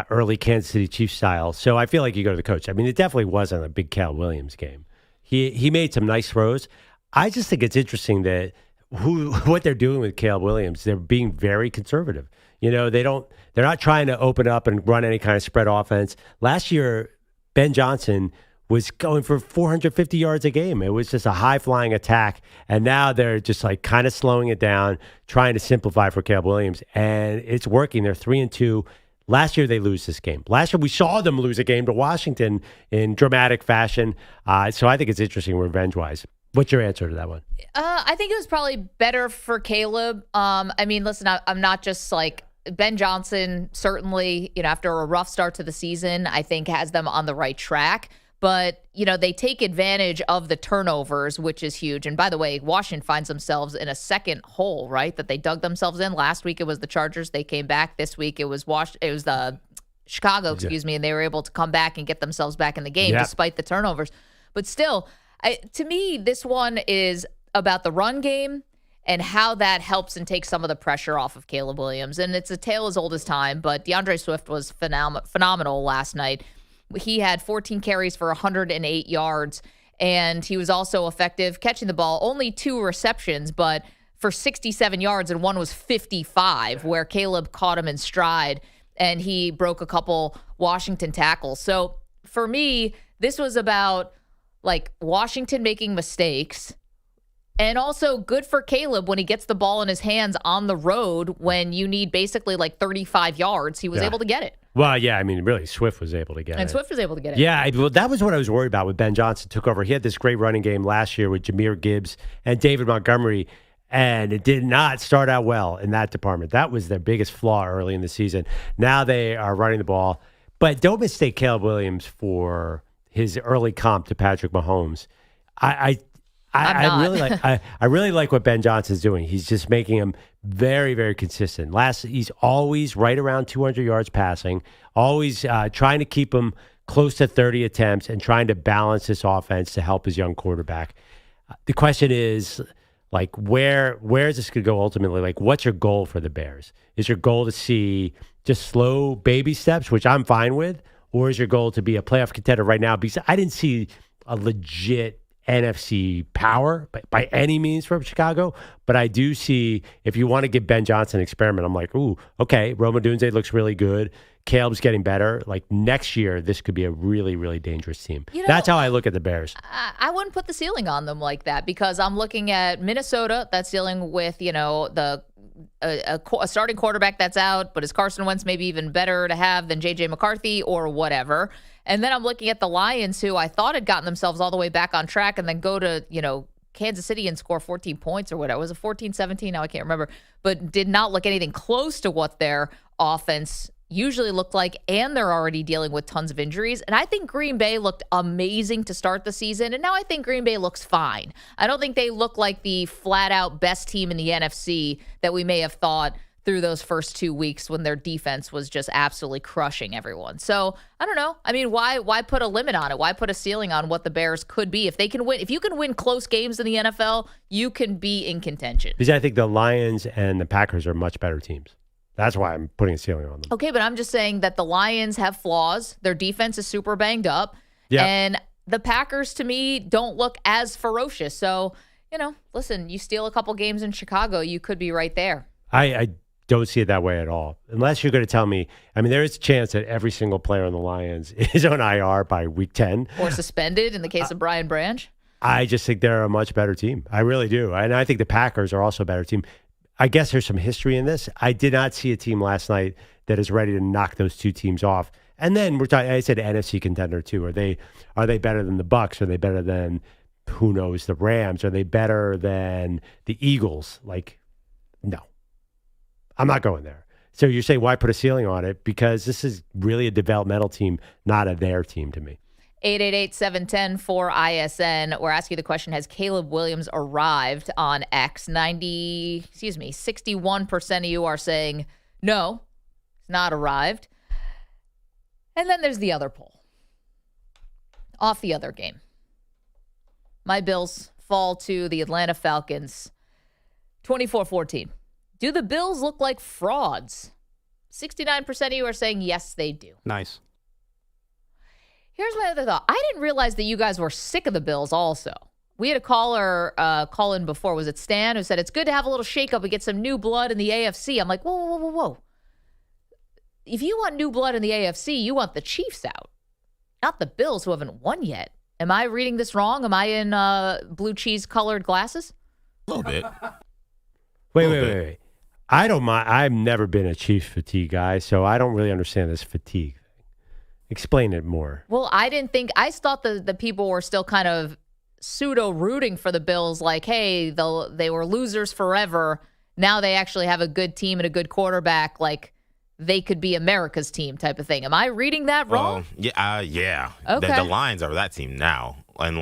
early Kansas City Chiefs style. So I feel like you go to the coach. I mean, it definitely wasn't a big Caleb Williams game. He made some nice throws. I just think it's interesting that what they're doing with Caleb Williams, they're being very conservative. You know, they're not trying to open up and run any kind of spread offense. Last year, Ben Johnson was going for 450 yards a game. It was just a high-flying attack, and now they're just like kind of slowing it down, trying to simplify for Caleb Williams, and it's working. They're 3-2. Last year, they lose this game. Last year, we saw them lose a game to Washington in dramatic fashion. So I think it's interesting revenge-wise. What's your answer to that one? I think it was probably better for Caleb. I mean, listen, I'm not just like Ben Johnson certainly, after a rough start to the season, I think has them on the right track. But, they take advantage of the turnovers, which is huge. And by the way, Washington finds themselves in a second hole, right, that they dug themselves in. Last week it was the Chargers. They came back. This week it was the Chicago, and they were able to come back and get themselves back in the game despite the turnovers. But still, to me, this one is about the run game and how that helps and takes some of the pressure off of Caleb Williams. And it's a tale as old as time, but DeAndre Swift was phenomenal last night. He had 14 carries for 108 yards, and he was also effective catching the ball. Only 2 receptions, but for 67 yards, and one was 55, where Caleb caught him in stride, and he broke a couple Washington tackles. So for me, this was about Washington making mistakes, and also good for Caleb when he gets the ball in his hands on the road when you need basically 35 yards. He was able to get it. Well, yeah, really, Swift was able to get it. And Swift was able to get it. Yeah, that was what I was worried about when Ben Johnson took over. He had this great running game last year with Jahmyr Gibbs and David Montgomery, and it did not start out well in that department. That was their biggest flaw early in the season. Now they are running the ball. But don't mistake Caleb Williams for his early comp to Patrick Mahomes. I really like what Ben Johnson's doing. He's just making him very, very consistent. He's always right around 200 yards passing, always trying to keep him close to 30 attempts and trying to balance this offense to help his young quarterback. The question is, where is this going to go ultimately? What's your goal for the Bears? Is your goal to see just slow baby steps, which I'm fine with, or is your goal to be a playoff contender right now? Because I didn't see a legit NFC power by any means from Chicago, but I do see, if you want to give Ben Johnson an experiment, I'm like, ooh, okay, Roma Dunze looks really good. Caleb's getting better. Next year, this could be a really, really dangerous team. That's how I look at the Bears. I wouldn't put the ceiling on them like that, because I'm looking at Minnesota that's dealing with, a starting quarterback that's out, but is Carson Wentz maybe even better to have than J.J. McCarthy or whatever? And then I'm looking at the Lions, who I thought had gotten themselves all the way back on track, and then go to, Kansas City and score 14 points or whatever. Was it 14-17? Now I can't remember. But did not look anything close to what their offense usually looked like, and they're already dealing with tons of injuries. And I think Green Bay looked amazing to start the season, and now I think Green Bay looks fine. I don't think they look like the flat-out best team in the NFC that we may have thought through those first 2 weeks when their defense was just absolutely crushing everyone. So, I don't know. Why put a limit on it? Why put a ceiling on what the Bears could be? If you can win close games in the NFL, you can be in contention. Because I think the Lions and the Packers are much better teams. That's why I'm putting a ceiling on them. Okay, but I'm just saying that the Lions have flaws. Their defense is super banged up. Yeah. And the Packers, to me, don't look as ferocious. So, listen, you steal a couple games in Chicago, you could be right there. I don't see it that way at all. Unless you're going to tell me, there is a chance that every single player on the Lions is on IR by week 10. Or suspended in the case of Brian Branch. I just think they're a much better team. I really do. And I think the Packers are also a better team. I guess there's some history in this. I did not see a team last night that is ready to knock those two teams off. And then we're talking, I said NFC contender too. Are they better than the Bucs? Are they better than, who knows, the Rams? Are they better than the Eagles? No. I'm not going there. So you're saying, why put a ceiling on it? Because this is really a developmental team, not a their team to me. 888-710-4ISN. We're asking you the question, has Caleb Williams arrived on X? 61% of you are saying no, he's not arrived. And then there's the other poll. Off the other game. My Bills fall to the Atlanta Falcons 24-14. Do the Bills look like frauds? 69% of you are saying yes, they do. Nice. Here's my other thought. I didn't realize that you guys were sick of the Bills also. We had a caller call in before. Was it Stan, who said, it's good to have a little shakeup and get some new blood in the AFC. I'm like, whoa. If you want new blood in the AFC, you want the Chiefs out, not the Bills, who haven't won yet. Am I reading this wrong? Am I in blue cheese colored glasses? A little bit. Wait. I don't mind. I've never been a Chiefs fatigue guy, so I don't really understand this fatigue thing. Explain it more. Well, I thought the people were still kind of pseudo rooting for the Bills, like, hey, they were losers forever. Now they actually have a good team and a good quarterback. Like, they could be America's team type of thing. Am I reading that wrong? Yeah. Okay. The Lions are that team now. And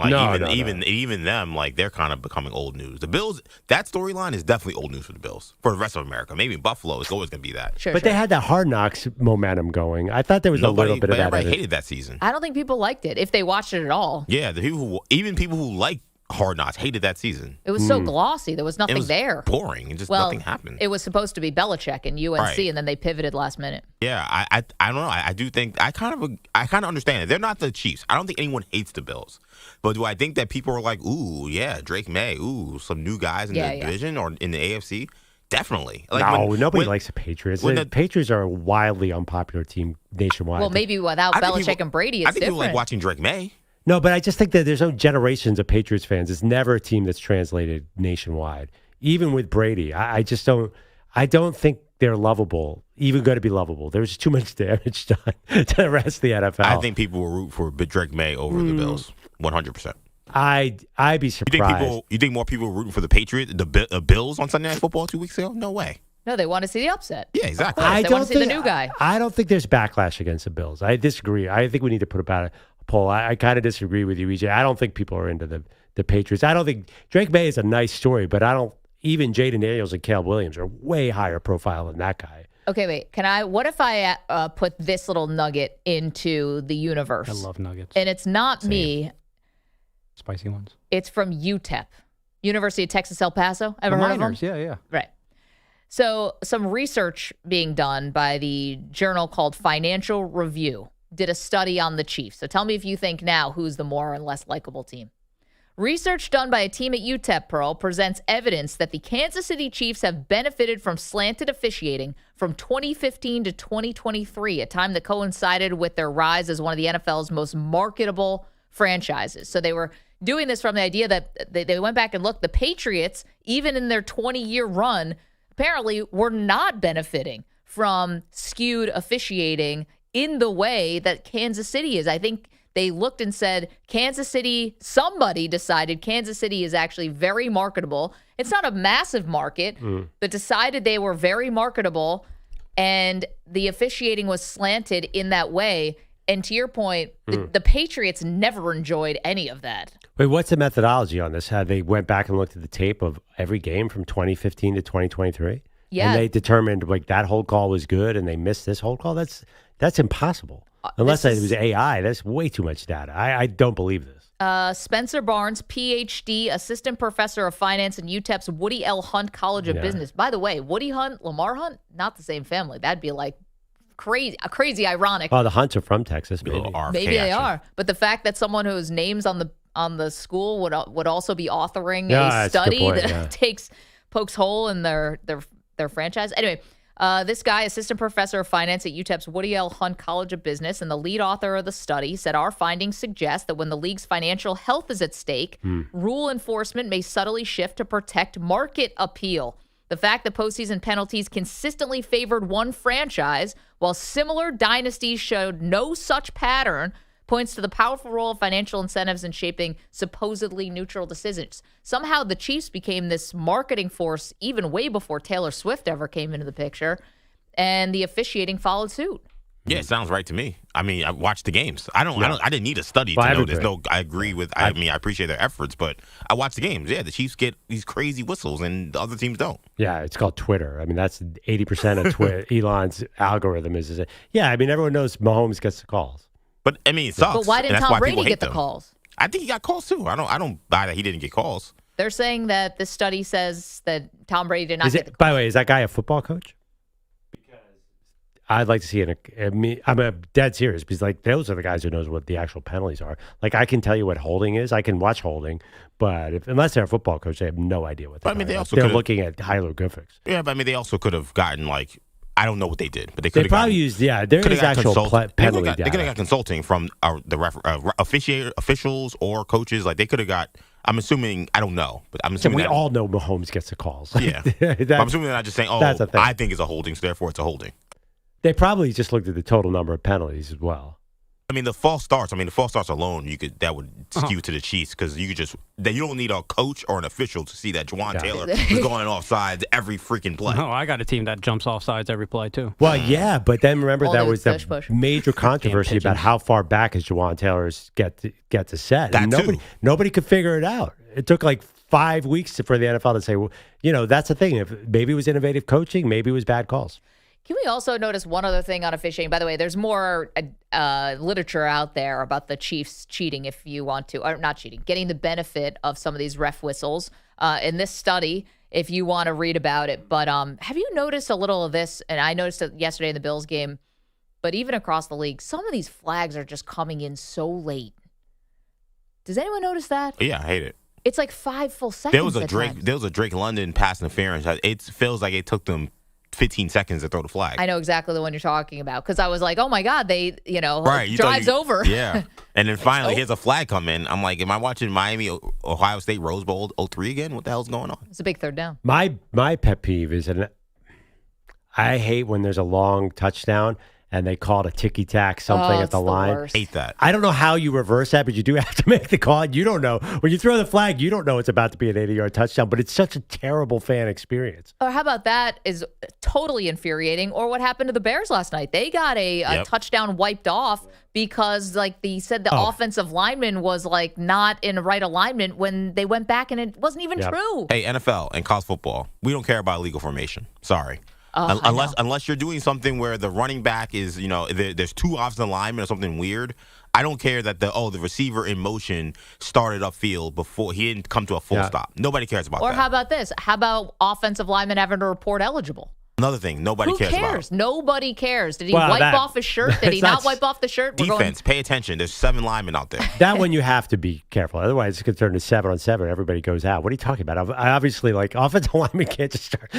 even them, like they're kind of becoming old news. The Bills, that storyline is definitely old news for the Bills. For the rest of America. Maybe Buffalo is always going to be that. But they had that Hard Knocks momentum going. I thought there was a little bit of that. Everybody hated that season. I don't think people liked it if they watched it at all. Yeah, even people who like Hard Knocks hated that season. It was so glossy. There was nothing there. Boring. And just nothing happened. It was supposed to be Belichick and UNC, and then they pivoted last minute. Yeah, I don't know. I do think I kind of understand it. They're not the Chiefs. I don't think anyone hates the Bills. But do I think that people are like, ooh, yeah, Drake May, ooh, some new guys in the division or in the AFC? Definitely. Like nobody likes the Patriots. The Patriots are a wildly unpopular team nationwide. Well, maybe without Belichick and Brady, it's I think different. people like watching Drake May. No, but I just think that there's no generations of Patriots fans. It's never a team that's translated nationwide. Even with Brady, I just don't. I don't think they're lovable. Even going to be lovable. There's too much damage done to the rest of the NFL. I think people will root for Drake May over the Bills. 100%. I'd be surprised. You think more people were rooting for the Patriots, the Bills on Sunday Night Football 2 weeks ago? No way. No, they want to see the upset. Yeah, exactly. They want to see the new guy. I don't think there's backlash against the Bills. I disagree. I think we need to put about a poll. I kind of disagree with you, EJ. I don't think people are into the Patriots. I don't think Drake May is a nice story, but I don't. Even Jaden Daniels and Caleb Williams are way higher profile than that guy. Okay, wait. What if I put this little nugget into the universe? I love nuggets. And it's not me. Spicy ones. It's from UTEP, University of Texas El Paso. Ever heard of them? Yeah. Right. So some research being done by the journal called Financial Review did a study on the Chiefs. So tell me if you think now who's the more or less likable team. Research done by a team at UTEP, Pearl, presents evidence that the Kansas City Chiefs have benefited from slanted officiating from 2015 to 2023, a time that coincided with their rise as one of the NFL's most marketable franchises. So they were doing this from the idea that they went back and looked. The Patriots, even in their 20-year run, apparently were not benefiting from skewed officiating in the way that Kansas City is. I think they looked and said, somebody decided Kansas City is actually very marketable. It's not a massive market, but decided they were very marketable, and the officiating was slanted in that way. And to your point, the Patriots never enjoyed any of that. Wait, what's the methodology on this? How they went back and looked at the tape of every game from 2015 to 2023? Yeah. And they determined like that hold call was good and they missed this hold call? That's impossible. Unless it was AI. That's way too much data. I don't believe this. Spencer Barnes, Ph.D., assistant professor of finance in UTEP's Woody L. Hunt College of Business. By the way, Woody Hunt, Lamar Hunt, not the same family. That'd be like crazy ironic. Oh, the Hunts are from Texas, maybe. Maybe they are. But the fact that someone whose name's on the school would also be authoring a study that pokes hole in their franchise. Anyway, this guy, assistant professor of finance at UTEP's Woody L. Hunt College of Business and the lead author of the study, said our findings suggest that when the league's financial health is at stake, rule enforcement may subtly shift to protect market appeal. The fact that postseason penalties consistently favored one franchise while similar dynasties showed no such pattern points to the powerful role of financial incentives in shaping supposedly neutral decisions. Somehow the Chiefs became this marketing force even way before Taylor Swift ever came into the picture, and the officiating followed suit. Yeah, it sounds right to me. I mean, I watched the games. I didn't need a study to know this. No, I agree with. I appreciate their efforts, but I watched the games. Yeah, the Chiefs get these crazy whistles, and the other teams don't. Yeah, it's called Twitter. I mean, that's 80% of Twitter. Elon's algorithm is. Yeah, I mean, everyone knows Mahomes gets the calls. But I mean, it sucks. But why didn't Tom Brady get the calls? I think he got calls too. I don't buy that he didn't get calls. They're saying that this study says that Tom Brady did not get the calls. By the way, is that guy a football coach? I'd like to see it. I'm a dead serious because like those are the guys who knows what the actual penalties are. Like I can tell you what holding is. I can watch holding, but unless they're a football coach, they have no idea what they're looking at hieroglyphics. Yeah, but I mean they also could have gotten like I don't know what they did, but they probably gotten, used. Yeah, there is actual penalty data. They could have got consulting from the officials or coaches. Like they could have got. I'm assuming I don't know, but I'm assuming we all know Mahomes gets the calls. Yeah, I'm assuming they're not just saying, "Oh, I think it's a holding, so therefore it's a holding." They probably just looked at the total number of penalties as well. mean, the false starts alone, that would skew to the Chiefs because you don't need a coach or an official to see that Juwan Taylor is going off sides every freaking play. No, I got a team that jumps off sides every play too. Well, yeah, but then remember that was the major controversy about how far back is Juwan Taylor's get to set. And nobody could figure it out. It took like 5 weeks for the NFL to say, well, that's the thing. If maybe it was innovative coaching, maybe it was bad calls. Can we also notice one other thing on officiating? By the way, there's more literature out there about the Chiefs cheating if you want to, or not cheating, getting the benefit of some of these ref whistles in this study if you want to read about it. But have you noticed a little of this? And I noticed it yesterday in the Bills game, but even across the league, some of these flags are just coming in so late. Does anyone notice that? Yeah, I hate it. It's like 5 full seconds. There was a Drake London pass interference. It feels like it took them 15 seconds to throw the flag. I know exactly the one you're talking about because I was like, oh my God, they, right, drives over. Yeah. And then finally, here's a flag come in. I'm like, am I watching Miami, Ohio State Rose Bowl 03 again? What the hell's going on? It's a big third down. My pet peeve is, I hate when there's a long touchdown and they call it a ticky-tack something at the line. Worst. Hate that. I don't know how you reverse that, but you do have to make the call. You don't know. When you throw the flag, you don't know it's about to be an 80-yard touchdown, but it's such a terrible fan experience. Or how about that is totally infuriating, or what happened to the Bears last night? They got a touchdown wiped off because they said the offensive lineman was not in the right alignment when they went back and it wasn't even true. Hey, NFL and college football, we don't care about illegal formation. Sorry. Unless you're doing something where the running back is, there's 2 offensive linemen or something weird. I don't care that the receiver in motion started upfield before he didn't come to a full stop. Nobody cares about that. Or how about this? How about offensive linemen having to report eligible? Another thing, nobody cares about. Nobody cares. Did he wipe off his shirt? Did he not wipe off the shirt? Defense, pay attention. There's 7 linemen out there. That one you have to be careful. Otherwise, it's concerned to 7-on-7. Everybody goes out. What are you talking about? I obviously, offensive linemen can't just start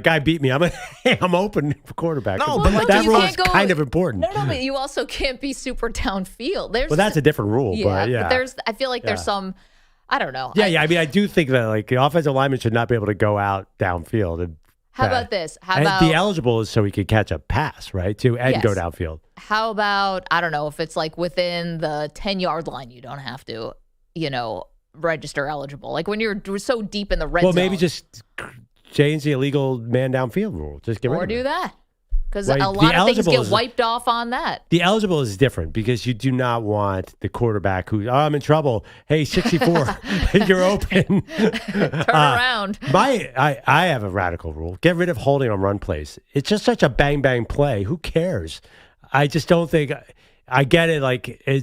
guy beat me. I'm open for quarterback. No, but that rule is kind of important. No, but you also can't be super downfield. That's a different rule. Yeah, but I feel like there's some, I don't know. Yeah. I mean, I do think that the offensive lineman should not be able to go out downfield and. How about this? The eligible is so he could catch a pass, right? And go downfield. How about, I don't know, if it's within the 10-yard line, you don't have to, register eligible. Like when you're so deep in the red zone. Well, maybe just change the illegal man downfield rule. Just get rid of it. Or do that. Because a lot of things get wiped off on that. The eligible is different because you do not want the quarterback who, I'm in trouble. Hey, 64, you're open. Turn around. I have a radical rule. Get rid of holding on run plays. It's just such a bang-bang play. Who cares? I just don't think – I get it.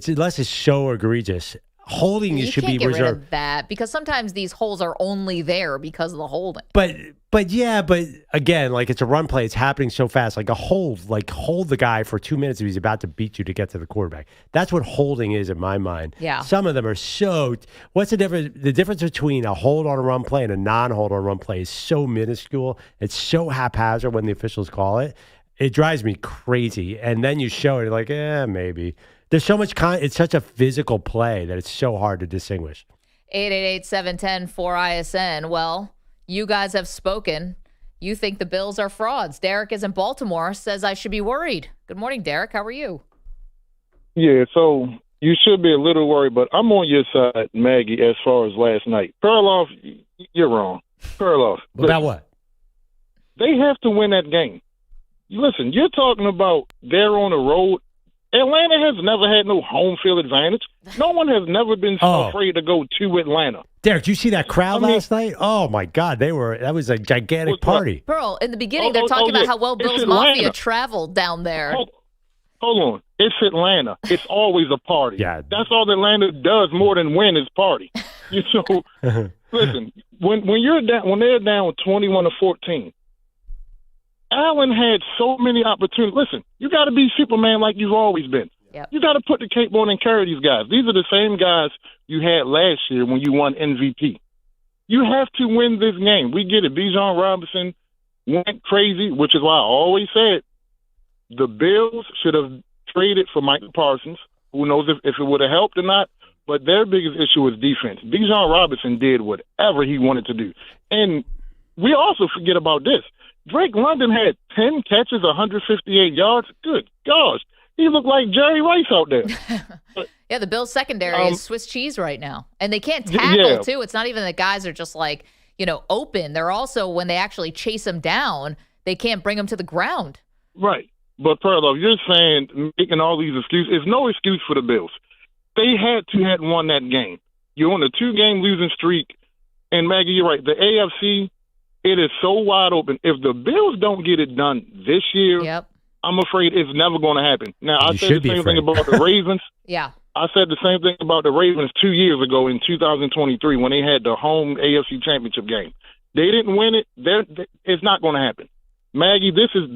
Unless it's so egregious. Holding should be reserved. You can't get rid of that because sometimes these holes are only there because of the holding. But again, it's a run play. It's happening so fast. Hold the guy for 2 minutes if he's about to beat you to get to the quarterback. That's what holding is in my mind. Yeah. Some of them are so. What's the difference? The difference between a hold on a run play and a non-hold on a run play is so minuscule. It's so haphazard when the officials call it. It drives me crazy. And then you show it maybe. There's so much it's such a physical play that it's so hard to distinguish. 888-710-4ISN. Well, you guys have spoken. You think the Bills are frauds. Derek is in Baltimore, says I should be worried. Good morning, Derek. How are you? Yeah, so you should be a little worried, but I'm on your side, Maggie, as far as last night. Perloff, you're wrong. Perloff. About what? They have to win that game. Listen, you're talking about they're on the road. Atlanta has never had no home field advantage. No one has never been afraid to go to Atlanta. Derek, did you see that crowd last night? Oh, my God. That was a gigantic party. Pearl, in the beginning, they're talking about how well Bills Mafia traveled down there. Hold on. It's Atlanta. It's always a party. Yeah. That's all Atlanta does more than win is party. Listen, when they're down 21-14, Allen had so many opportunities. Listen, you got to be Superman like you've always been. Yep. You got to put the cape on and carry these guys. These are the same guys you had last year when you won MVP. You have to win this game. We get it. Bijan Robinson went crazy, which is why I always said the Bills should have traded for Micah Parsons. Who knows if it would have helped or not, but their biggest issue was defense. Bijan Robinson did whatever he wanted to do. And we also forget about this. Drake London had 10 catches, 158 yards. Good gosh. He looked like Jerry Rice out there. Yeah, the Bills secondary is Swiss cheese right now. And they can't tackle, too. It's not even that guys are just like, open. They're also, when they actually chase them down, they can't bring them to the ground. Right. But, Perloff, you're saying, making all these excuses, it's no excuse for the Bills. They had to have won that game. You're on a 2-game losing streak. And, Maggie, you're right. The AFC, it is so wide open. If the Bills don't get it done this year, I'm afraid it's never going to happen. Now, I said the same thing about the Ravens. I said the same thing about the Ravens 2 years ago in 2023 when they had the home AFC Championship game. They didn't win it. It's not going to happen. Maggie, this is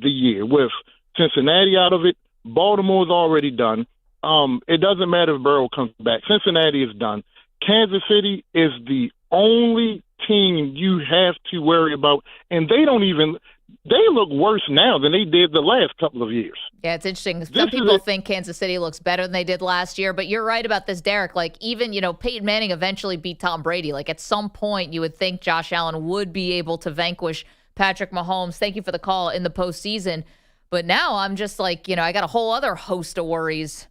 the year with Cincinnati out of it. Baltimore's already done. It doesn't matter if Burrow comes back. Cincinnati is done. Kansas City is the only team you have to worry about, and they look worse now than they did the last couple of years. Yeah, it's interesting. Some people think Kansas City looks better than they did last year, but you're right about this, Derek. Like, even, Peyton Manning eventually beat Tom Brady. Like, at some point, you would think Josh Allen would be able to vanquish Patrick Mahomes. Thank you for the call in the postseason. But now I'm just like, I got a whole other host of worries.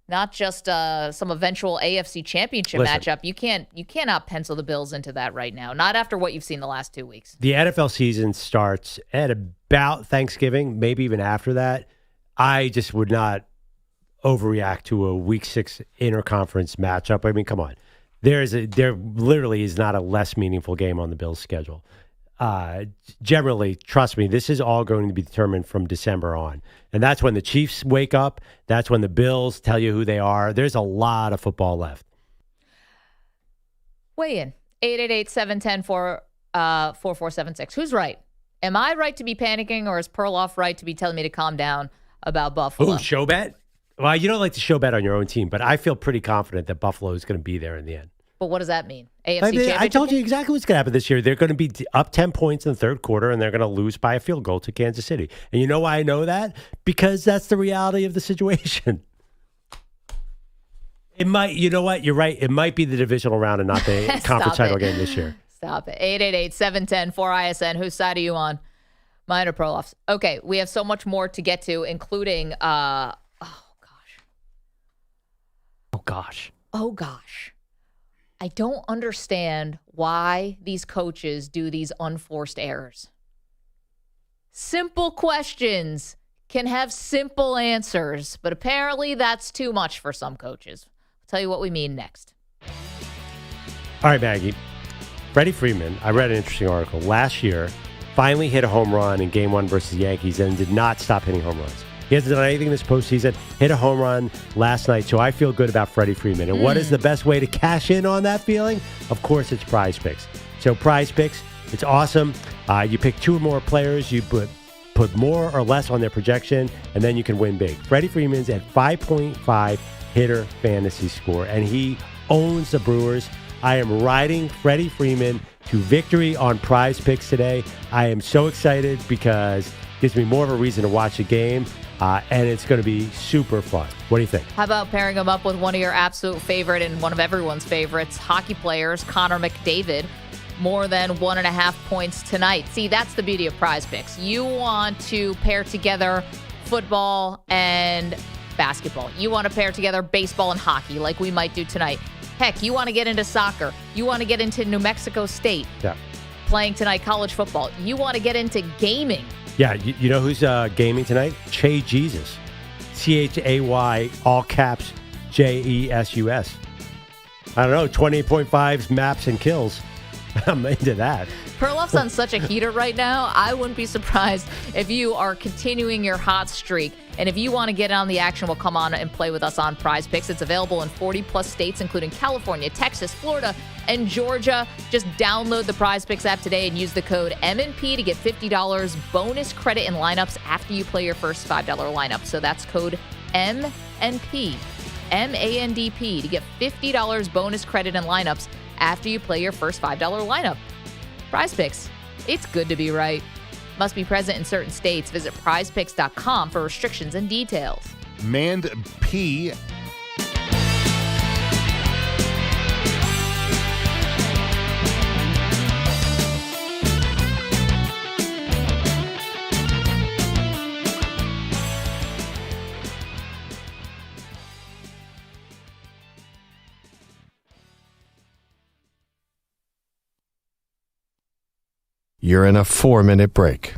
Not just some eventual AFC championship matchup. You cannot pencil the Bills into that right now. Not after what you've seen the last 2 weeks. The NFL season starts at about Thanksgiving, maybe even after that. I just would not overreact to a Week 6 interconference matchup. I mean, come on. There literally is not a less meaningful game on the Bills' schedule. Generally, trust me, this is all going to be determined from December on. And that's when the Chiefs wake up. That's when the Bills tell you who they are. There's a lot of football left. Weigh in. 888-710-4476. Who's right? Am I right to be panicking, or is Perloff right to be telling me to calm down about Buffalo? Ooh, show bet? Well, you don't like to show bet on your own team, but I feel pretty confident that Buffalo is going to be there in the end. But what does that mean? AFC championship? I told you exactly what's going to happen this year. They're going to be up 10 points in the third quarter, and they're going to lose by a field goal to Kansas City. And you know why I know that? Because that's the reality of the situation. It might, you know what? You're right. It might be the divisional round and not the conference title game this year. Stop it. 888-710-4ISN. Whose side are you on? Mine or Perloff's? Okay, we have so much more to get to, including, oh, gosh. I don't understand why these coaches do these unforced errors. Simple questions can have simple answers, but apparently that's too much for some coaches. I'll tell you what we mean next. All right, Maggie. Freddie Freeman, I read an interesting article. Last year, finally hit a home run in Game 1 versus the Yankees and did not stop hitting home runs. He hasn't done anything this postseason. Hit a home run last night, so I feel good about Freddie Freeman. And what is the best way to cash in on that feeling? Of course, it's PrizePicks. So PrizePicks, it's awesome. You pick 2 or more players. You put more or less on their projection, and then you can win big. Freddie Freeman's at 5.5 hitter fantasy score, and he owns the Brewers. I am riding Freddie Freeman to victory on PrizePicks today. I am so excited because it gives me more of a reason to watch the game. And it's going to be super fun. What do you think? How about pairing him up with one of your absolute favorite and one of everyone's favorites, hockey players, Connor McDavid, more than 1.5 points tonight. See, that's the beauty of PrizePicks. You want to pair together football and basketball. You want to pair together baseball and hockey like we might do tonight. Heck, you want to get into soccer. You want to get into New Mexico State playing tonight college football. You want to get into gaming. Yeah, you know who's gaming tonight? Che Jesus. CHAY, all caps, JESUS. I don't know, 28.5 maps and kills. I'm into that. Perloff's on such a heater right now. I wouldn't be surprised if you are continuing your hot streak. And if you want to get on the action, we'll come on and play with us on PrizePicks. It's available in 40-plus states, including California, Texas, Florida, and Georgia. Just download the PrizePicks app today and use the code MNP to get $50 bonus credit in lineups after you play your first $5 lineup. So that's code MNP, MANDP, to get $50 bonus credit in lineups after you play your first $5 lineup. PrizePicks, it's good to be right. Must be present in certain states. Visit prizepicks.com for restrictions and details. Mand P. You're in a 4-minute break.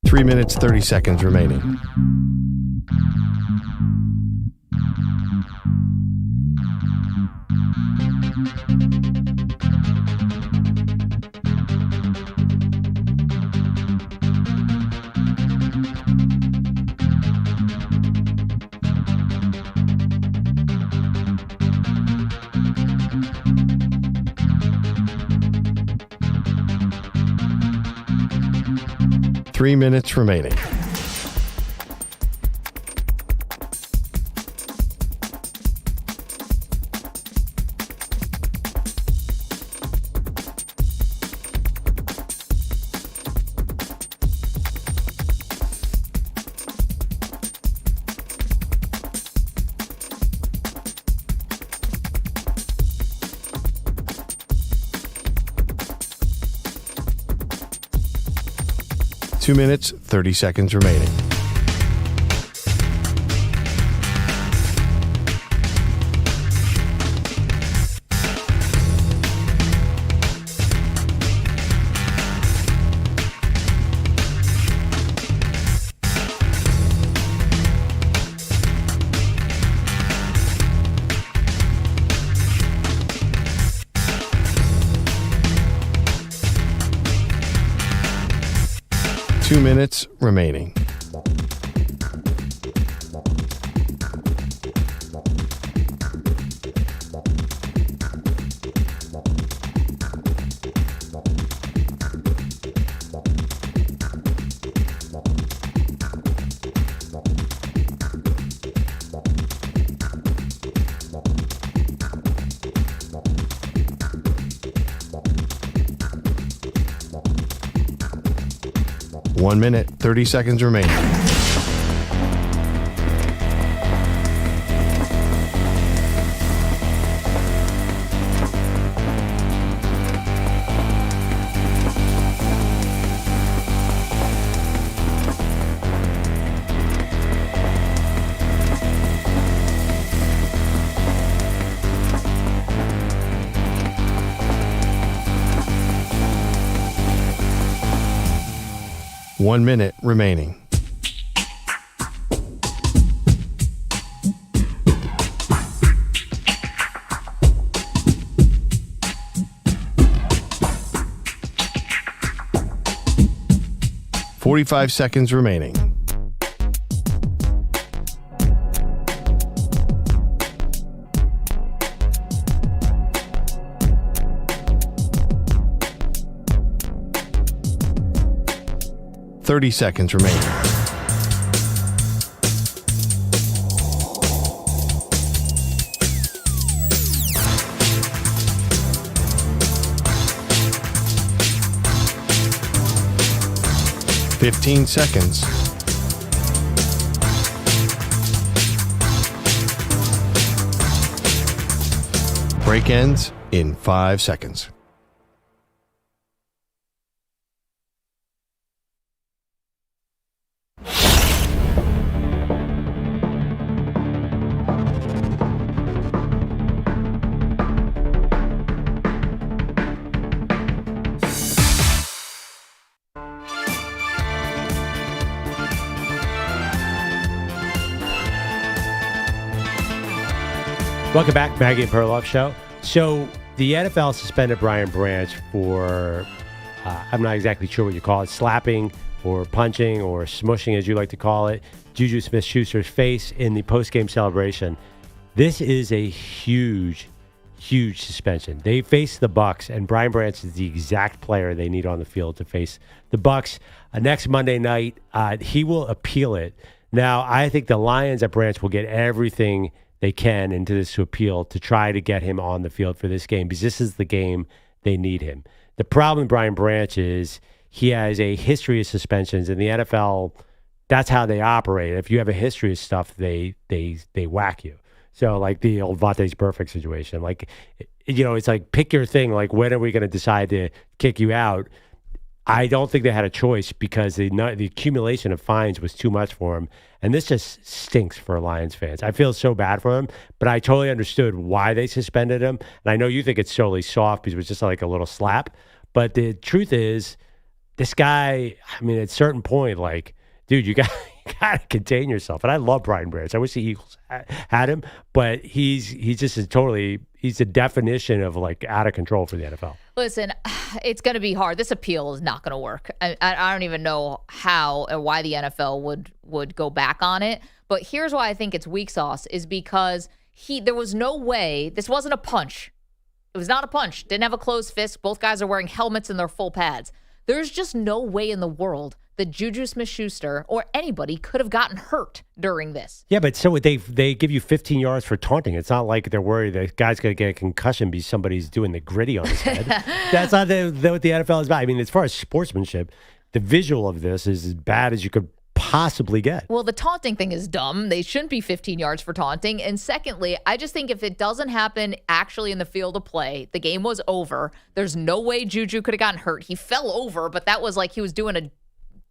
Three minutes, 30 seconds remaining. Three minutes remaining. Two minutes, 30 seconds remaining. Two minutes remaining. One minute, 30 seconds remaining. One minute remaining. $45 seconds remaining. $30 seconds remaining. $15 seconds. Break ends in 5 seconds. Welcome back, Maggie Perloff Show. So the NFL suspended Brian Branch for, I'm not exactly sure what you call it, slapping or punching or smushing, as you like to call it, Juju Smith-Schuster's face in the post-game celebration. This is a huge, huge suspension. They face the Bucs, and Brian Branch is the exact player they need on the field to face the Bucs next Monday night. He will appeal it. Now, I think the Lions at Branch will get everything they can into this appeal to try to get him on the field for this game, because this is the game they need him. The problem with Brian Branch is he has a history of suspensions, and the NFL that's how they operate. If you have a history of stuff, they whack you. So like the old Vontae's perfect situation, like, it's like pick your thing. Like, when are we going to decide to kick you out? I don't think they had a choice because the accumulation of fines was too much for him. And this just stinks for Lions fans. I feel so bad for him, but I totally understood why they suspended him. And I know you think it's solely soft because it was just like a little slap. But the truth is, this guy, I mean, at a certain point, like, dude, you got to contain yourself. And I love Brian Branch. I wish the Eagles had him, but he's just he's the definition of like out of control for the NFL. Listen, it's going to be hard. This appeal is not going to work. I don't even know how or why the NFL would go back on it. But here's why I think it's weak sauce is because there was no way. This wasn't a punch. It was not a punch. Didn't have a closed fist. Both guys are wearing helmets and their full pads. There's just no way in the world that Juju Smith-Schuster or anybody could have gotten hurt during this. Yeah, but so they give you 15 yards for taunting. It's not like they're worried the guy's going to get a concussion because somebody's doing the gritty on his head. That's not what the NFL is about. I mean, as far as sportsmanship, the visual of this is as bad as you could possibly get. Well, the taunting thing is dumb. They shouldn't be 15 yards for taunting. And secondly, I just think if it doesn't happen actually in the field of play, the game was over. There's no way Juju could have gotten hurt. He fell over, but that was like he was doing a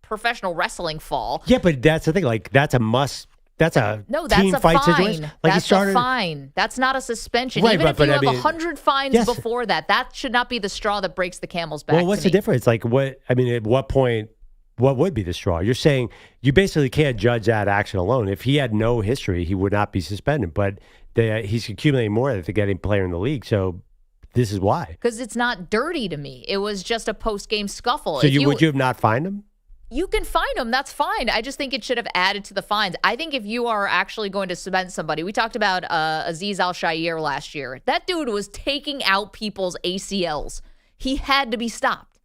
professional wrestling fall. Yeah, but that's the thing. Like, that's a must. That's a team fight fine. situation. Like, that's a fine. That's not a suspension. Right, Even if you have 100 fines before that should not be the straw that breaks the camel's back. Well, what's the difference? Like, at what point, what would be the straw? You're saying you basically can't judge that action alone. If he had no history, he would not be suspended. But he's accumulating more than getting player in the league. So this is why. Because it's not dirty to me. It was just a post-game scuffle. So would you have not fined him? You can fine them. That's fine. I just think it should have added to the fines. I think if you are actually going to suspend somebody, we talked about Azeez Al-Shaair last year. That dude was taking out people's ACLs. He had to be stopped.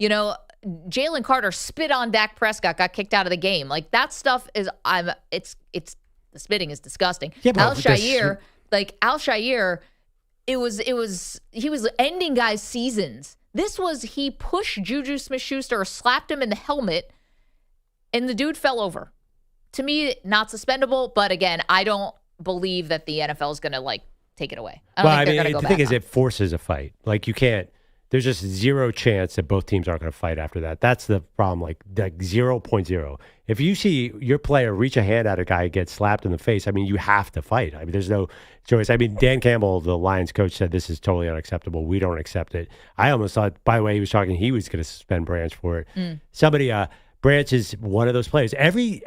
Jalen Carter spit on Dak Prescott, got kicked out of the game. Like, that stuff is, it's the spitting is disgusting. Yeah, Al-Shaair, he was ending guys' seasons. This was, he pushed Juju Smith-Schuster, slapped him in the helmet, and the dude fell over. To me, not suspendable, but again, I don't believe that the NFL is going to, take it away. I don't think they're going to go back. The thing is, it forces a fight. Like, you can't, there's just zero chance that both teams aren't going to fight after that. That's the problem, like 0.0. If you see your player reach a hand at a guy, get slapped in the face, I mean, you have to fight. I mean, there's no choice. I mean, Dan Campbell, the Lions coach, said this is totally unacceptable. We don't accept it. I almost thought, by the way, he was going to suspend Branch for it. Somebody, Branch is one of those players. Every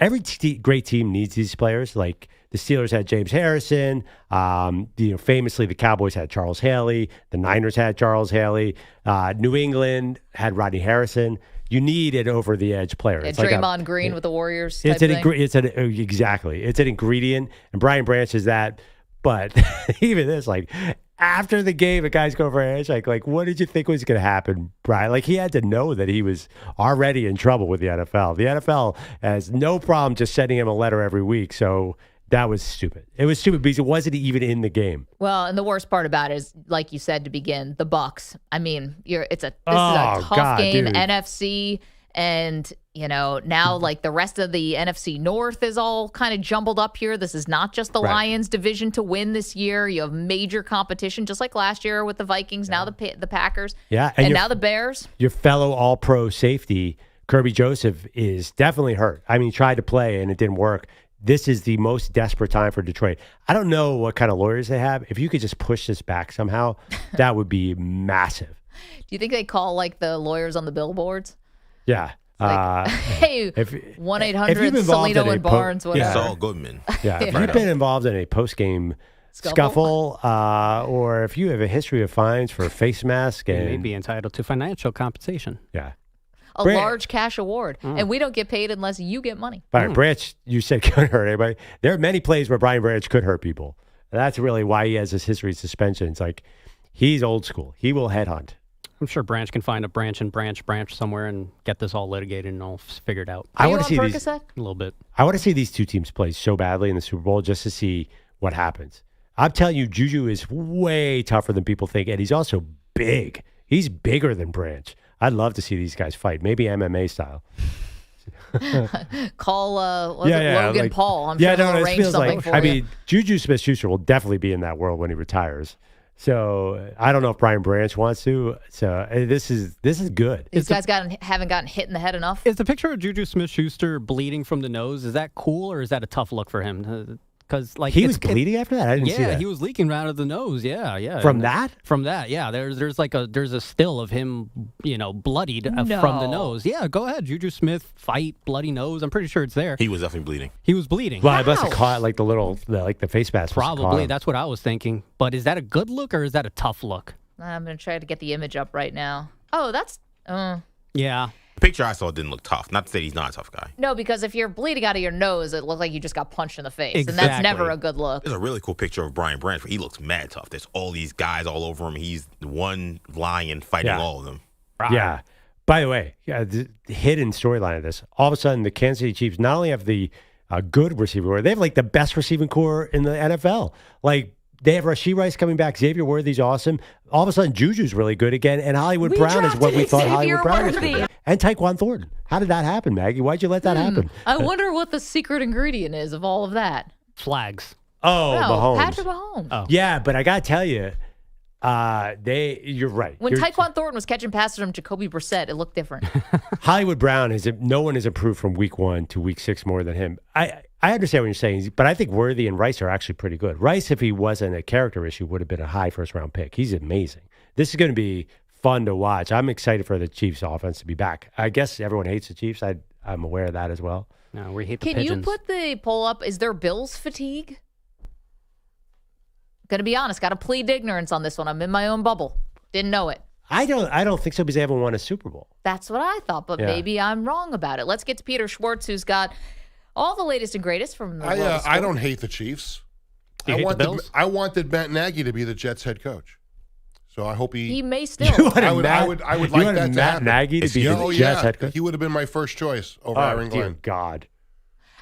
great team needs these players. Like, the Steelers had James Harrison. Famously, the Cowboys had Charles Haley. The Niners had Charles Haley. New England had Rodney Harrison. You need an over-the-edge player. It's Draymond Green with the Warriors. Exactly. It's an ingredient, and Brian Branch is that. But even this, like, after the game, the guys go for a handshake. Like, what did you think was going to happen, Brian? Like, he had to know that he was already in trouble with the NFL. The NFL has no problem just sending him a letter every week. So that was stupid. It was stupid because it wasn't even in the game. Well, and the worst part about it is, like you said to begin, the Bucs. I mean, this is a tough game, dude. NFC, and now like the rest of the NFC North is all kind of jumbled up here. This is not just the Lions division to win this year. You have major competition, just like last year with the Vikings. Now the Packers, and now the Bears. Your fellow All-Pro safety Kirby Joseph is definitely hurt. I mean, he tried to play and it didn't work. This is the most desperate time for Detroit. I don't know what kind of lawyers they have. If you could just push this back somehow, that would be massive. Do you think they call like the lawyers on the billboards? Yeah. Hey, 1-800 Salino and Barnes. Whatever. Saul Goodman. Yeah. If you've been involved in a post-game scuffle, or if you have a history of fines for a face mask, and you may be entitled to financial compensation. Yeah. A large cash award. And we don't get paid unless you get money. Right, Branch, you said could hurt anybody. There are many plays where Brian Branch could hurt people. And that's really why he has this history of suspension. It's like, he's old school. He will headhunt. I'm sure Branch can find a branch somewhere and get this all litigated and all figured out. I want to see these a little bit. I want to see these two teams play so badly in the Super Bowl just to see what happens. I'm telling you, Juju is way tougher than people think, and he's also big. He's bigger than Branch. I'd love to see these guys fight, maybe MMA style. Call Logan like, Paul. I'm sure he'll arrange something for you. I mean, Juju Smith-Schuster will definitely be in that world when he retires. So I don't know if Brian Branch wants to. So this is good. These guys haven't gotten hit in the head enough. Is the picture of Juju Smith-Schuster bleeding from the nose, is that cool or is that a tough look for him? Because he was bleeding after that. I didn't see that. Yeah, he was leaking out of the nose. Yeah. From that? From that. Yeah. There's a still of him, bloodied from the nose. Yeah. Go ahead, Juju Smith fight bloody nose. I'm pretty sure it's there. He was definitely bleeding. He was bleeding. Well, I must have caught like the face mask. Probably. That's what I was thinking. But is that a good look or is that a tough look? I'm gonna try to get the image up right now. Oh, that's. Yeah. The picture I saw didn't look tough. Not to say he's not a tough guy. No, because if you're bleeding out of your nose, it looks like you just got punched in the face. Exactly. And that's never a good look. There's a really cool picture of Brian Branch where he looks mad tough. There's all these guys all over him. He's one lion fighting all of them. Yeah. By the way, the hidden storyline of this, all of a sudden the Kansas City Chiefs not only have the good receiver core, they have like the best receiving core in the NFL. Like, they have Rashee Rice coming back. Xavier Worthy's awesome. All of a sudden, Juju's really good again. And Hollywood Brown is what we thought Hollywood Brown was going to be. And Tyquan Thornton. How did that happen, Maggie? Why'd you let that happen? I wonder what the secret ingredient is of all of that. Flags. Oh, Mahomes. Patrick Mahomes. Oh. Yeah, but I got to tell you, you're right. When Tyquan Thornton was catching passes from Jacoby Brissett, it looked different. Hollywood Brown, no one has improved from week 1 to week 6 more than him. I understand what you're saying, but I think Worthy and Rice are actually pretty good. Rice, if he wasn't a character issue, would have been a high first-round pick. He's amazing. This is going to be fun to watch. I'm excited for the Chiefs offense to be back. I guess everyone hates the Chiefs. I'm aware of that as well. No, we hate the Can pigeons. you put the poll up? Is there Bills fatigue? Going to be honest, got to plead ignorance on this one. I'm in my own bubble. Didn't know it. I don't think so because they haven't won a Super Bowl. That's what I thought, but maybe I'm wrong about it. Let's get to Peter Schwartz, who's got all the latest and greatest from the world of sport. I don't hate the Chiefs. I wanted Matt Nagy to be the Jets head coach. So I hope he may still. I would like that to happen. Nagy to be the Jets head coach? He would have been my first choice over Aaron Glenn. Dear God.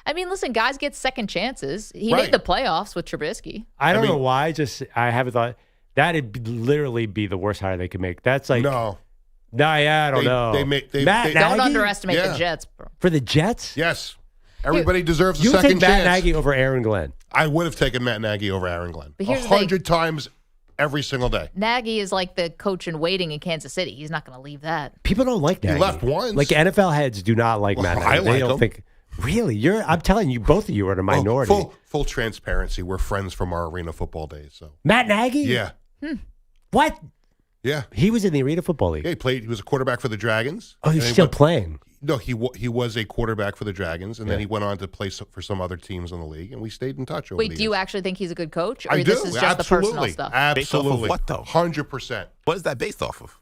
I mean, listen, guys get second chances. He made the playoffs with Trubisky. I don't know why. I haven't thought that'd literally be the worst hire they could make. That's like no. I don't know. Don't underestimate the Jets, bro. For the Jets? Yes. Everybody deserves a you second take Matt chance. Nagy over Aaron Glenn. I would have taken Matt Nagy over Aaron Glenn. But here's 100 times every single day. Nagy is like the coach in waiting in Kansas City. He's not going to leave that. People don't like Nagy. He left once. Like NFL heads do not like Matt Nagy. I like don't him. think. Really? I'm telling you, both of you are in a minority. Full transparency. We're friends from our arena football days. So Matt Nagy? Yeah. What? Yeah. He was in the Arena Football League. Yeah, he was a quarterback for the Dragons. Oh, he's still playing. No, he was a quarterback for the Dragons, and then he went on to play for some other teams in the league, and we stayed in touch over the years. Do you actually think he's a good coach? Or I do. This is just Absolutely. the personal stuff? Absolutely. Based off of what, though? 100%. What is that based off of?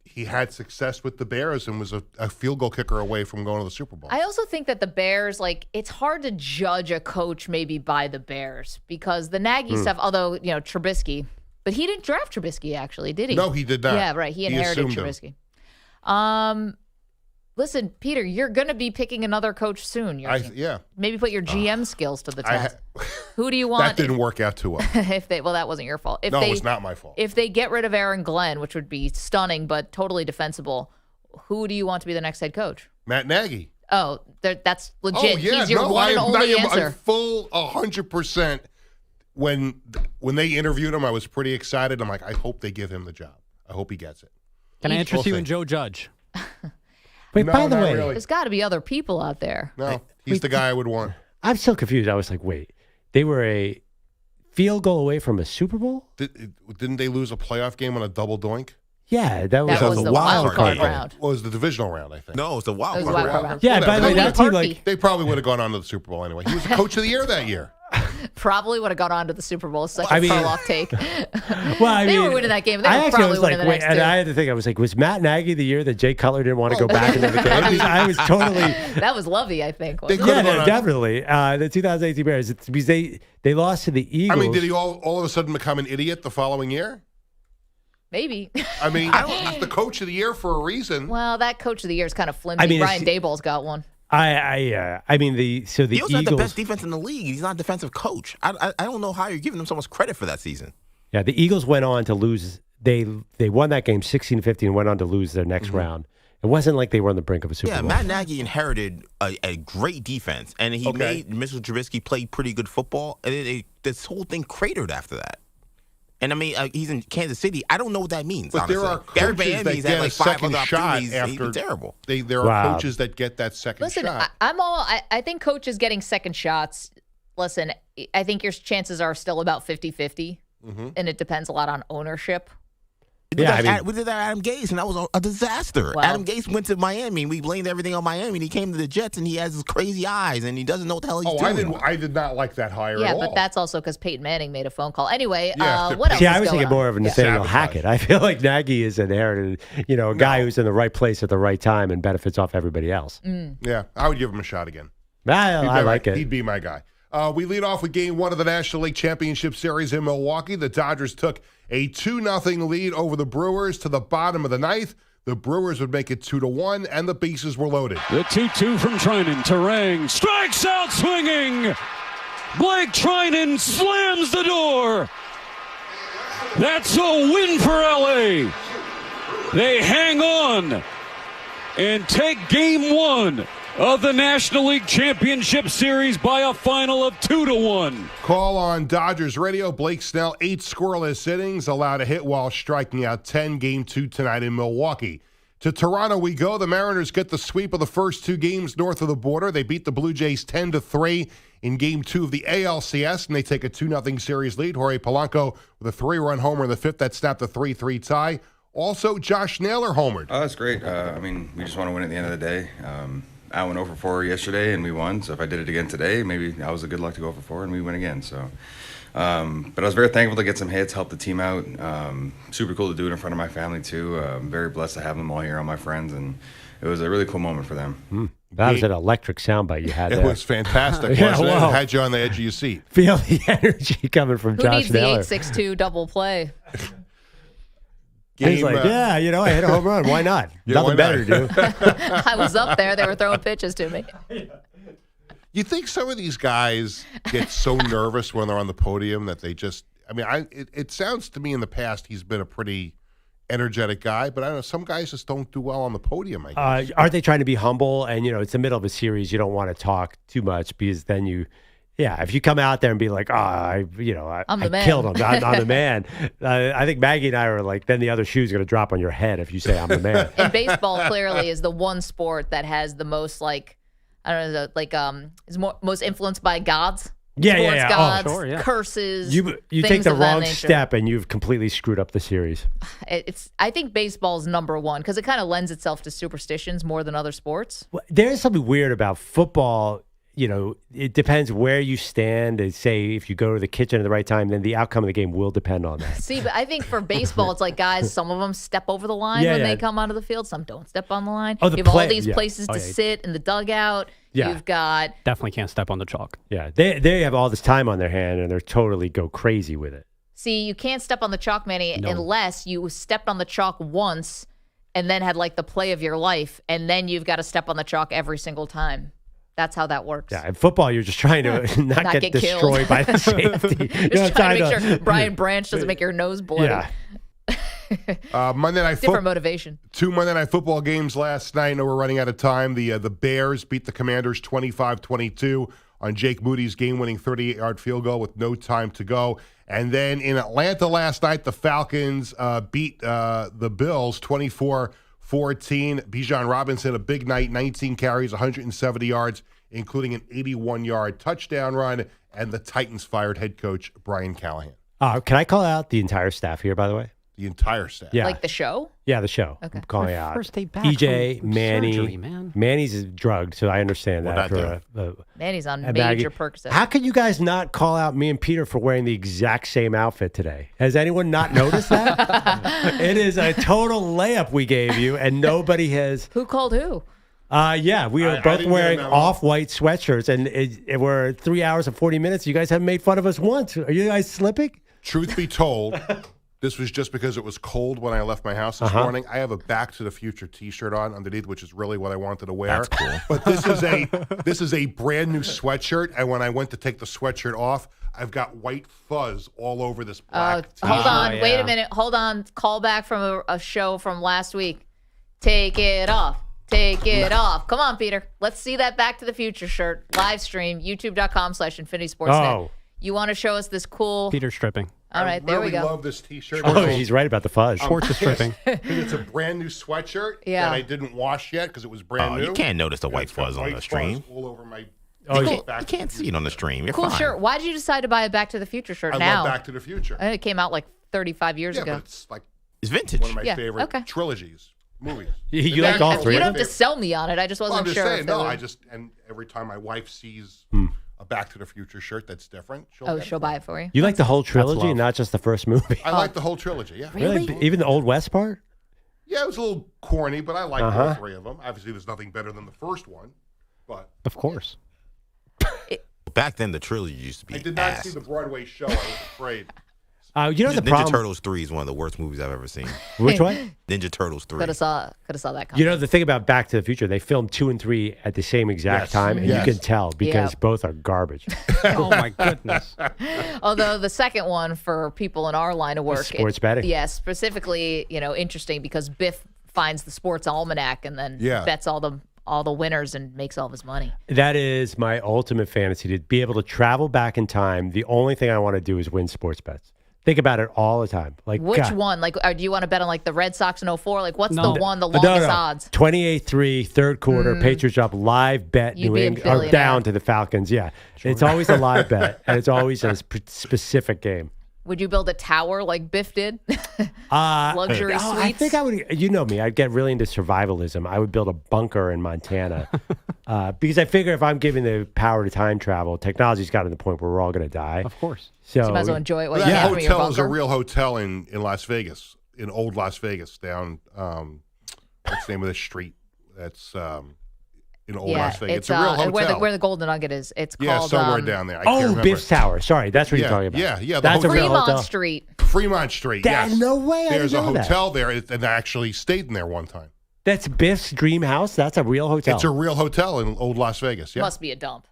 He had success with the Bears and was a field goal kicker away from going to the Super Bowl. I also think that the Bears, it's hard to judge a coach maybe by the Bears because the Nagy stuff, although, Trubisky, but he didn't draft Trubisky actually, did he? No, he did not. Yeah, right. He inherited Trubisky. Listen, Peter, you're going to be picking another coach soon. Maybe put your GM skills to the test. Who do you want? That didn't work out too well. That wasn't your fault. It was not my fault. If they get rid of Aaron Glenn, which would be stunning but totally defensible, who do you want to be the next head coach? Matt Nagy. Oh, that's legit. Oh, yeah. He's your one and only answer. I'm full 100%. When they interviewed him, I was pretty excited. I'm like, I hope they give him the job. I hope he gets it. Can I interest you in Joe Judge? Wait, No, by the not way, really. There's got to be other people out there. No, he's the guy I would want. I'm still confused. I was like, wait, they were a field goal away from a Super Bowl? Didn't they lose a playoff game on a double doink? Yeah, that was the wild card round. Well, it was the divisional round, I think. No, it was the wild card round. Yeah, by the way, that team, they probably would have gone on to the Super Bowl anyway. He was the coach of the year that year. Probably would have gone on to the Super Bowl. Such a Perloff take. Well, they were winning that game. They were probably winning the next two. And I had to think, I was like, was Matt Nagy the year that Jay Cutler didn't want to go back into the game? I was totally. That was Lovey, I think. Definitely. The 2018 Bears. It's because they lost to the Eagles. I mean, did he all of a sudden become an idiot the following year? Maybe. I mean, he's the coach of the year for a reason. Well, that coach of the year is kind of flimsy. Brian Daboll's got one. I mean, the he also Eagles had the best defense in the league. He's not a defensive coach. I don't know how you're giving him so much credit for that season. Yeah, the Eagles went on to lose. They won that game 16-15 and went on to lose their next round. It wasn't like they were on the brink of a Super Bowl. Matt Nagy inherited a great defense, and he made Mitchell Trubisky play pretty good football, and this whole thing cratered after that. And I mean, he's in Kansas City. I don't know what that means. But honestly. there are coaches that get a second shot after. Terrible. There are coaches that get that second shot. Listen, I think coaches getting second shots. Listen, I think your chances are still about 50-50, and it depends a lot on ownership. We did that Adam Gase, and that was a disaster. Well, Adam Gase went to Miami, and we blamed everything on Miami, and he came to the Jets, and he has his crazy eyes, and he doesn't know what the hell he's doing. I did not like that hire at all. Yeah, but that's also because Peyton Manning made a phone call. Anyway, what else See, I is was thinking going more on? of a Nathaniel Hackett. I feel like Nagy is inherited, a guy who's in the right place at the right time and benefits off everybody else. Yeah, I would give him a shot again. I like it. He'd be my guy. We lead off with Game 1 of the National League Championship Series in Milwaukee. The Dodgers took a 2-0 lead over the Brewers to the bottom of the ninth. The Brewers would make it 2-1, and the bases were loaded. The 2-2 from Trinan. Terang strikes out swinging. Blake Trinan slams the door. That's a win for LA. They hang on and take Game 1 of the National League Championship Series by a final of 2-1. Call on Dodgers radio. Blake Snell, 8 scoreless innings, allowed a hit while striking out 10. Game 2 tonight in Milwaukee. To Toronto we go. The Mariners get the sweep of the first 2 games north of the border. They beat the Blue Jays 10-3 in Game 2 of the ALCS, and they take a 2-0 series lead. Jorge Polanco with a 3-run homer in the 5th that snapped a 3-3 tie. Also, Josh Naylor homered. Oh, that's great. We just want to win at the end of the day. I went 0-4 yesterday, and we won. So if I did it again today, maybe that was a good luck to go 0-4, and we win again. So, but I was very thankful to get some hits, help the team out. Super cool to do it in front of my family, too. I'm very blessed to have them all here, all my friends, and it was a really cool moment for them. That was an electric soundbite you had there. It was fantastic, wasn't it? It had you on the edge of your seat. Feel the energy coming from Josh Naylor. Who needs the 8-6-2 double play? He's like, I hit a home run. Why not? Nothing better to do. I was up there. They were throwing pitches to me. You think some of these guys get so nervous when they're on the podium that they just – it sounds to me in the past he's been a pretty energetic guy, but I don't know, some guys just don't do well on the podium, I guess. Aren't they trying to be humble? And, it's the middle of a series. You don't want to talk too much because then you – if you come out there and be like, I killed him. I'm the man. I think Maggie and I are like, then the other shoe's going to drop on your head if you say I'm the man. And baseball clearly is the one sport that has the most is most influenced by gods. Sports gods, curses. You take the wrong step and you've completely screwed up the series. I think baseball's number one because it kind of lends itself to superstitions more than other sports. Well, there's something weird about football. It depends where you stand. They say if you go to the kitchen at the right time, then the outcome of the game will depend on that. See, but I think for baseball, it's like guys, some of them step over the line when they come onto the field. Some don't step on the line. You have all these places to sit in the dugout. Yeah. You've got... Definitely can't step on the chalk. Yeah, they have all this time on their hand, and they're totally go crazy with it. See, you can't step on the chalk, Manny, unless you stepped on the chalk once and then had the play of your life, and then you've got to step on the chalk every single time. That's how that works. Yeah, in football, you're just trying to not get destroyed by the safety. Just trying to make sure Brian Branch doesn't make your nose bloody. Yeah. Monday Night Different motivation. 2 Monday Night Football games last night. I know we're running out of time. The Bears beat the Commanders 25-22 on Jake Moody's game-winning 38-yard field goal with no time to go. And then in Atlanta last night, the Falcons beat the Bills 24-14. Bijan Robinson, a big night, 19 carries, 170 yards, including an 81-yard touchdown run, and the Titans fired head coach Brian Callahan. Can I call out the entire staff here, by the way? The entire staff? Yeah. Like the show? Yeah, the show. Okay. I'm calling out. First day back EJ, from Manny. surgery, man. Manny's drugged, so I understand that. Manny's on major Percocet. How can you guys not call out me and Peter for wearing the exact same outfit today? Has anyone not noticed that? It is a total layup we gave you, and nobody has. Who called who? We were both wearing off-white sweatshirts, and it were 3 hours and 40 minutes. You guys haven't made fun of us once. Are you guys slipping? Truth be told, this was just because it was cold when I left my house this morning. I have a Back to the Future T-shirt on underneath, which is really what I wanted to wear. That's cool. But this is a brand new sweatshirt, and when I went to take the sweatshirt off, I've got white fuzz all over this black T-shirt. Hold on. Wait a minute. Hold on. Call back from a show from last week. Take it off. Take it off. Come on, Peter. Let's see that Back to the Future shirt. Live stream, youtube.com/InfinitySportsNet. Oh. You want to show us this cool... Peter stripping. All right, there we go. I really love this T-shirt. Oh, he's right about the fuzz. Schwartz is stripping. It's a brand new sweatshirt that I didn't wash yet because it was brand new. You can't notice the white fuzz on the stream. All over my you can't see it on the stream. You're cool fine. shirt. Why did you decide to buy a Back to the Future shirt now? I love Back to the Future. I think it came out like 35 years ago. But it's like it's vintage. One of my favorite trilogies, movies. You like all three? You don't have to sell me on it. I just wasn't I'm just sure. saying, and every time my wife sees a Back to the Future shirt that's different, she'll buy it for you. You like the whole trilogy, not just the first movie? I like the whole trilogy, yeah. Really? Even the Old West part? Yeah, it was a little corny, but I liked all three of them. Obviously, there's nothing better than the first one, but... Of course. Back then, the trilogy used to be I did not see the Broadway show. I was afraid. You know the Ninja problem. Turtles 3 is one of the worst movies I've ever seen. Which one? Ninja Turtles 3. Could have saw that coming. You know the thing about Back to the Future, they filmed 2 and 3 at the same exact time, and you can tell because both are garbage. Oh my goodness! Although the second one, for people in our line of work, sports betting. Yes, specifically, interesting because Biff finds the sports almanac and then bets all the winners and makes all of his money. That is my ultimate fantasy, to be able to travel back in time. The only thing I want to do is win sports bets. Think about it all the time. Like which one? Like, do you want to bet on like the Red Sox in 04? Like, what's the longest odds? 28-3, third quarter, Patriots up, live bet, New England, or down to the Falcons. Yeah, it's always a live bet, and it's always a specific game. Would you build a tower like Biff did? Luxury suites? I think I would. You know me. I'd get really into survivalism. I would build a bunker in Montana because I figure if I'm giving the power to time travel, technology's gotten to the point where we're all going to die. Of course. So you might as well enjoy it while you that can from your hotel is a bunker. real hotel in Las Vegas, in old Las Vegas, down what's the name of this street? That's in old Las Vegas. It's a real hotel. Where the Golden Nugget is. It's called somewhere down there. I can't remember. Biff's Tower. Sorry, that's what you're talking about. Yeah. That's a real Fremont hotel. Street. Fremont Street. Yes. No way. There's a I didn't know hotel there, and I actually stayed in there one time. That's Biff's dream house. That's a real hotel. It's a real hotel in old Las Vegas. Yeah. Must be a dump.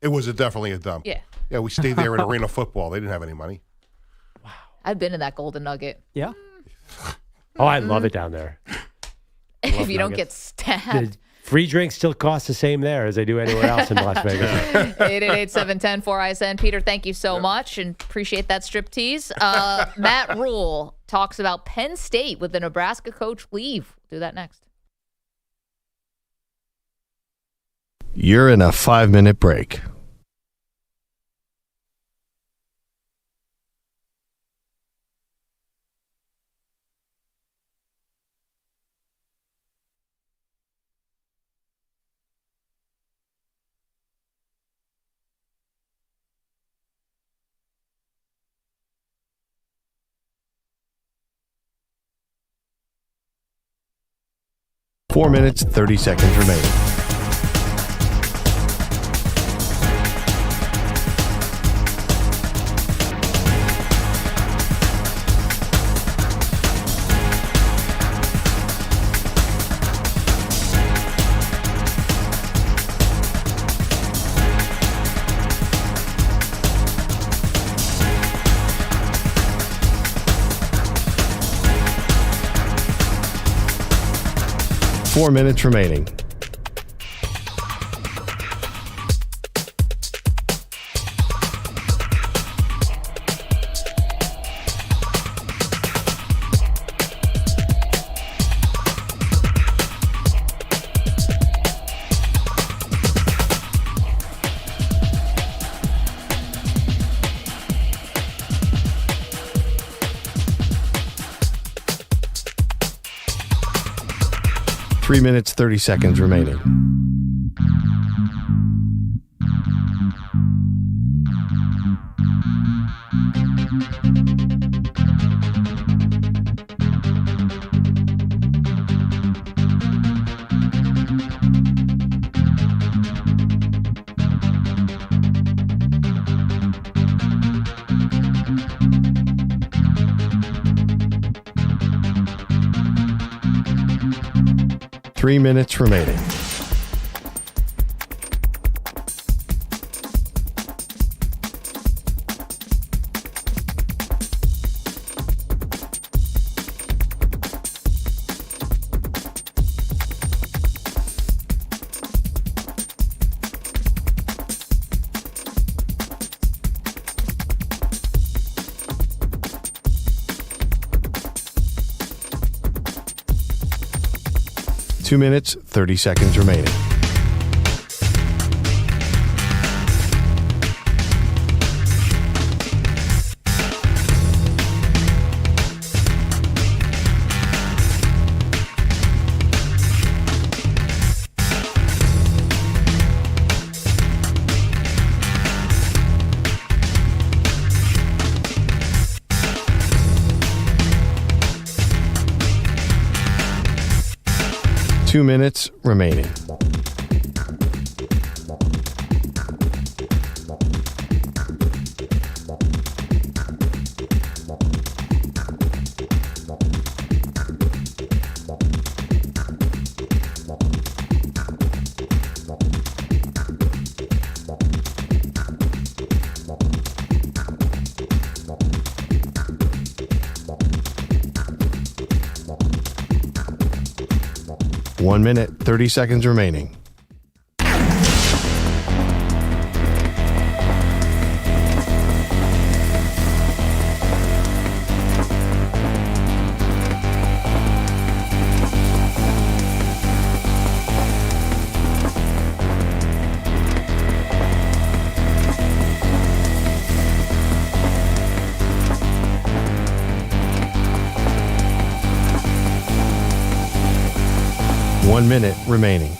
It was definitely a dump. Yeah. Yeah, we stayed there in arena football. They didn't have any money. I've been in that Golden Nugget. Yeah. Oh, I love it down there. If you don't get stabbed. The free drinks still cost the same there as they do anywhere else in Las Vegas. 888-710-4ISN. Peter, thank you so much and appreciate that striptease. Matt Rhule talks about Penn State with the Nebraska coach leave. Do that next. You're in a 5-minute break. Four minutes, 30 seconds remaining. Four minutes remaining. Three minutes, 30 seconds remaining. Three minutes remaining. 2 minutes, 30 seconds remaining. Two minutes remaining. One minute, 30 seconds remaining. One minute remaining.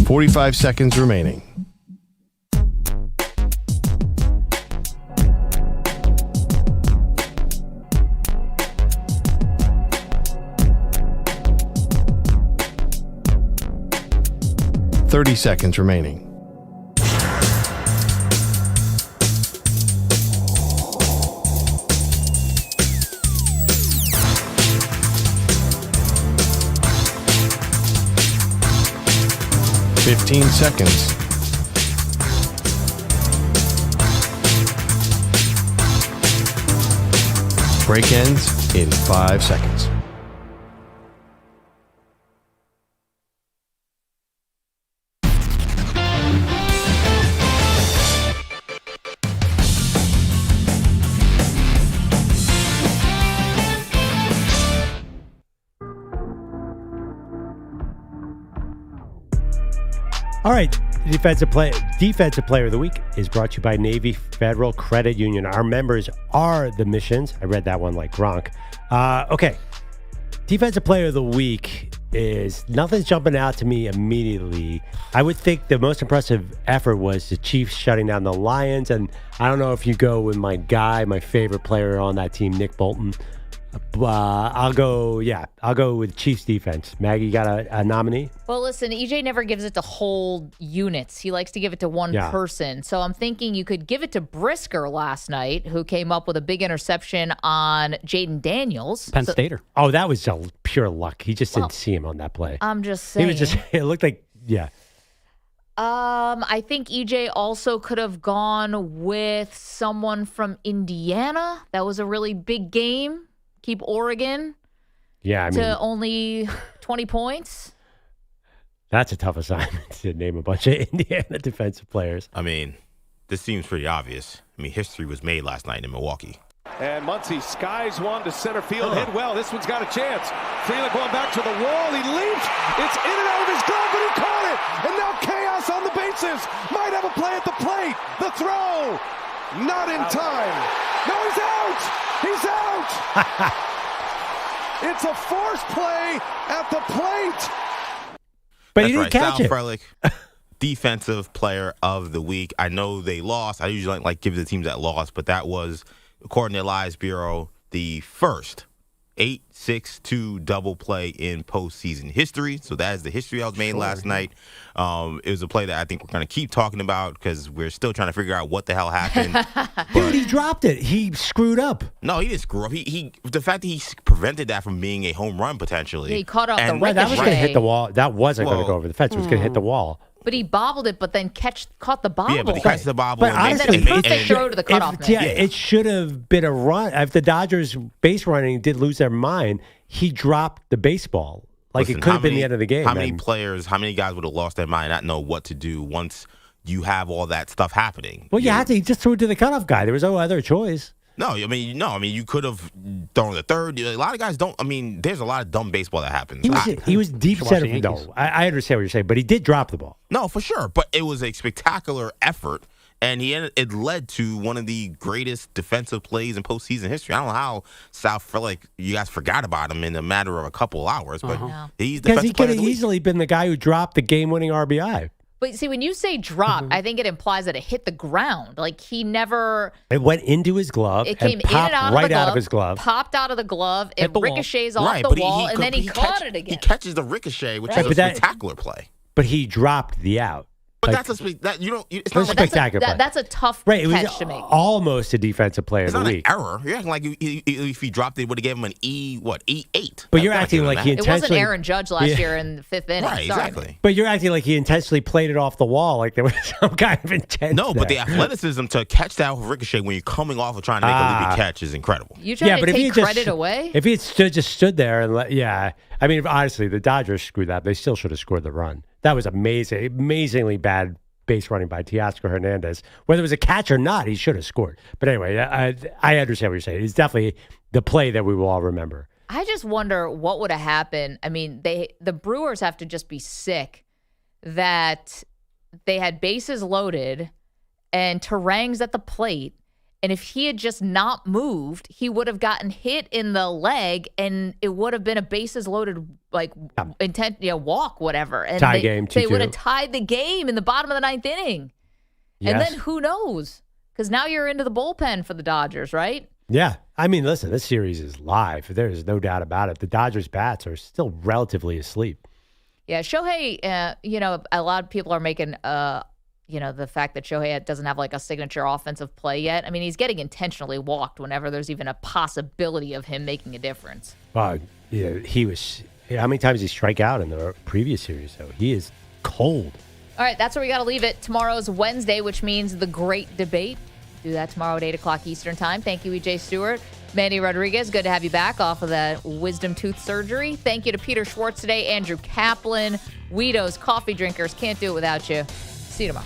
$45 seconds remaining. $30 seconds remaining. $15 seconds. Break ends in 5 seconds. All right, Defensive Player of the Week is brought to you by Navy Federal Credit Union. Our members are the missions. I read that one like Gronk. Okay, Defensive Player of the Week is nothing's jumping out to me immediately. I would think the most impressive effort was the Chiefs shutting down the Lions, and I don't know if you go with my favorite player on that team, Nick Bolton. I'll go with Chiefs defense. Maggie, got a nominee? Well, listen, EJ never gives it to whole units. He likes to give it to one person. So I'm thinking you could give it to Brisker last night, who came up with a big interception on Jaden Daniels. Penn Stater. Oh, that was pure luck. He just didn't see him on that play. I'm just saying. It looked like, I think EJ also could have gone with someone from Indiana. That was a really big game. Keep Oregon to only 20 points. That's a tough assignment to name a bunch of Indiana defensive players. I mean, this seems pretty obvious. I mean, history was made last night in Milwaukee. And Muncie skies one to center field. Hit well. This one's got a chance. Freeland going back to the wall. He leaps. It's in and out of his glove, but he caught it. And now chaos on the bases. Might have a play at the plate. The throw. Not in time. No, he's out. He's out. It's a forced play at the plate. But he didn't catch it. Frelick, Defensive Player of the Week. I know they lost. I usually don't like give the teams that lost, but that was, according to Elias Bureau, the first 8-6-2 double play in postseason history. So that is the history that was made last night. It was a play that I think we're going to keep talking about because we're still trying to figure out what the hell happened. Dude, he dropped it. He screwed up. No, he didn't screw up. The fact that he prevented that from being a home run potentially. Yeah, he caught off the ricochet. That was going to hit the wall. That wasn't going to go over the fence. It was going to hit the wall. But he bobbled it, but then caught the bobble. Yeah, but he catches the bobble. But honestly, and then a perfect throw to the cutoff man. Yeah, it should have been a run. If the Dodgers base running did lose their mind, he dropped the baseball. Like, it could have been the end of the game. How many guys would have lost their mind, not know what to do once you have all that stuff happening? Well, you had to just throw it to the cutoff guy. There was no other choice. No, I mean, you could have thrown the third. A lot of guys don't. I mean, there's a lot of dumb baseball that happens. He was deep center. No, I understand what you're saying, but he did drop the ball. No, for sure. But it was a spectacular effort, and it led to one of the greatest defensive plays in postseason history. I don't know how South felt like you guys forgot about him in a matter of a couple hours, but he's because he could have easily been the guy who dropped the game-winning RBI. But see, when you say drop, I think it implies that it hit the ground. Like, he never... It went into his glove. It came popped in and out, right out of his glove. Popped out of the glove. It ricochets off the wall, and then he caught it again. He catches the ricochet, which is a spectacular play. But he dropped the out. But like, that's it's not spectacular. That's a tough catch to make. Almost a defensive player of the week. It's not an error. You're acting like if he dropped it, it would have given him an E8. But you're acting like he intentionally... It wasn't Aaron Judge last year in the fifth inning. Right, exactly. But you're acting like he intentionally played it off the wall, like there was some kind of intent. No, but the athleticism to catch that ricochet when you're coming off of trying to make a loopy catch is incredible. You trying to take credit away? If he had just stood there and I mean, honestly, the Dodgers screwed that. They still should have scored the run. That was amazingly bad base running by Teoscar Hernandez. Whether it was a catch or not, he should have scored. But anyway, I understand what you're saying. It's definitely the play that we will all remember. I just wonder what would have happened. I mean, the Brewers have to just be sick that they had bases loaded and Terang's at the plate. And if he had just not moved, he would have gotten hit in the leg, and it would have been a bases loaded, walk, whatever. And tie game, 2-2. They would have tied the game in the bottom of the ninth inning. Yes. And then who knows? Because now you're into the bullpen for the Dodgers, right? Yeah. I mean, listen, this series is live. There's no doubt about it. The Dodgers' bats are still relatively asleep. Yeah, Shohei, a lot of people are making... the fact that Shohei doesn't have like a signature offensive play yet. I mean, he's getting intentionally walked whenever there's even a possibility of him making a difference. He was. How many times did he strike out in the previous series, though? He is cold. All right, that's where we got to leave it. Tomorrow's Wednesday, which means the great debate. Do that tomorrow at 8 o'clock Eastern time. Thank you, EJ Stewart. Manny Rodriguez, good to have you back off of that wisdom tooth surgery. Thank you to Peter Schwartz today, Andrew Kaplan, Weedos, coffee drinkers. Can't do it without you. See you tomorrow.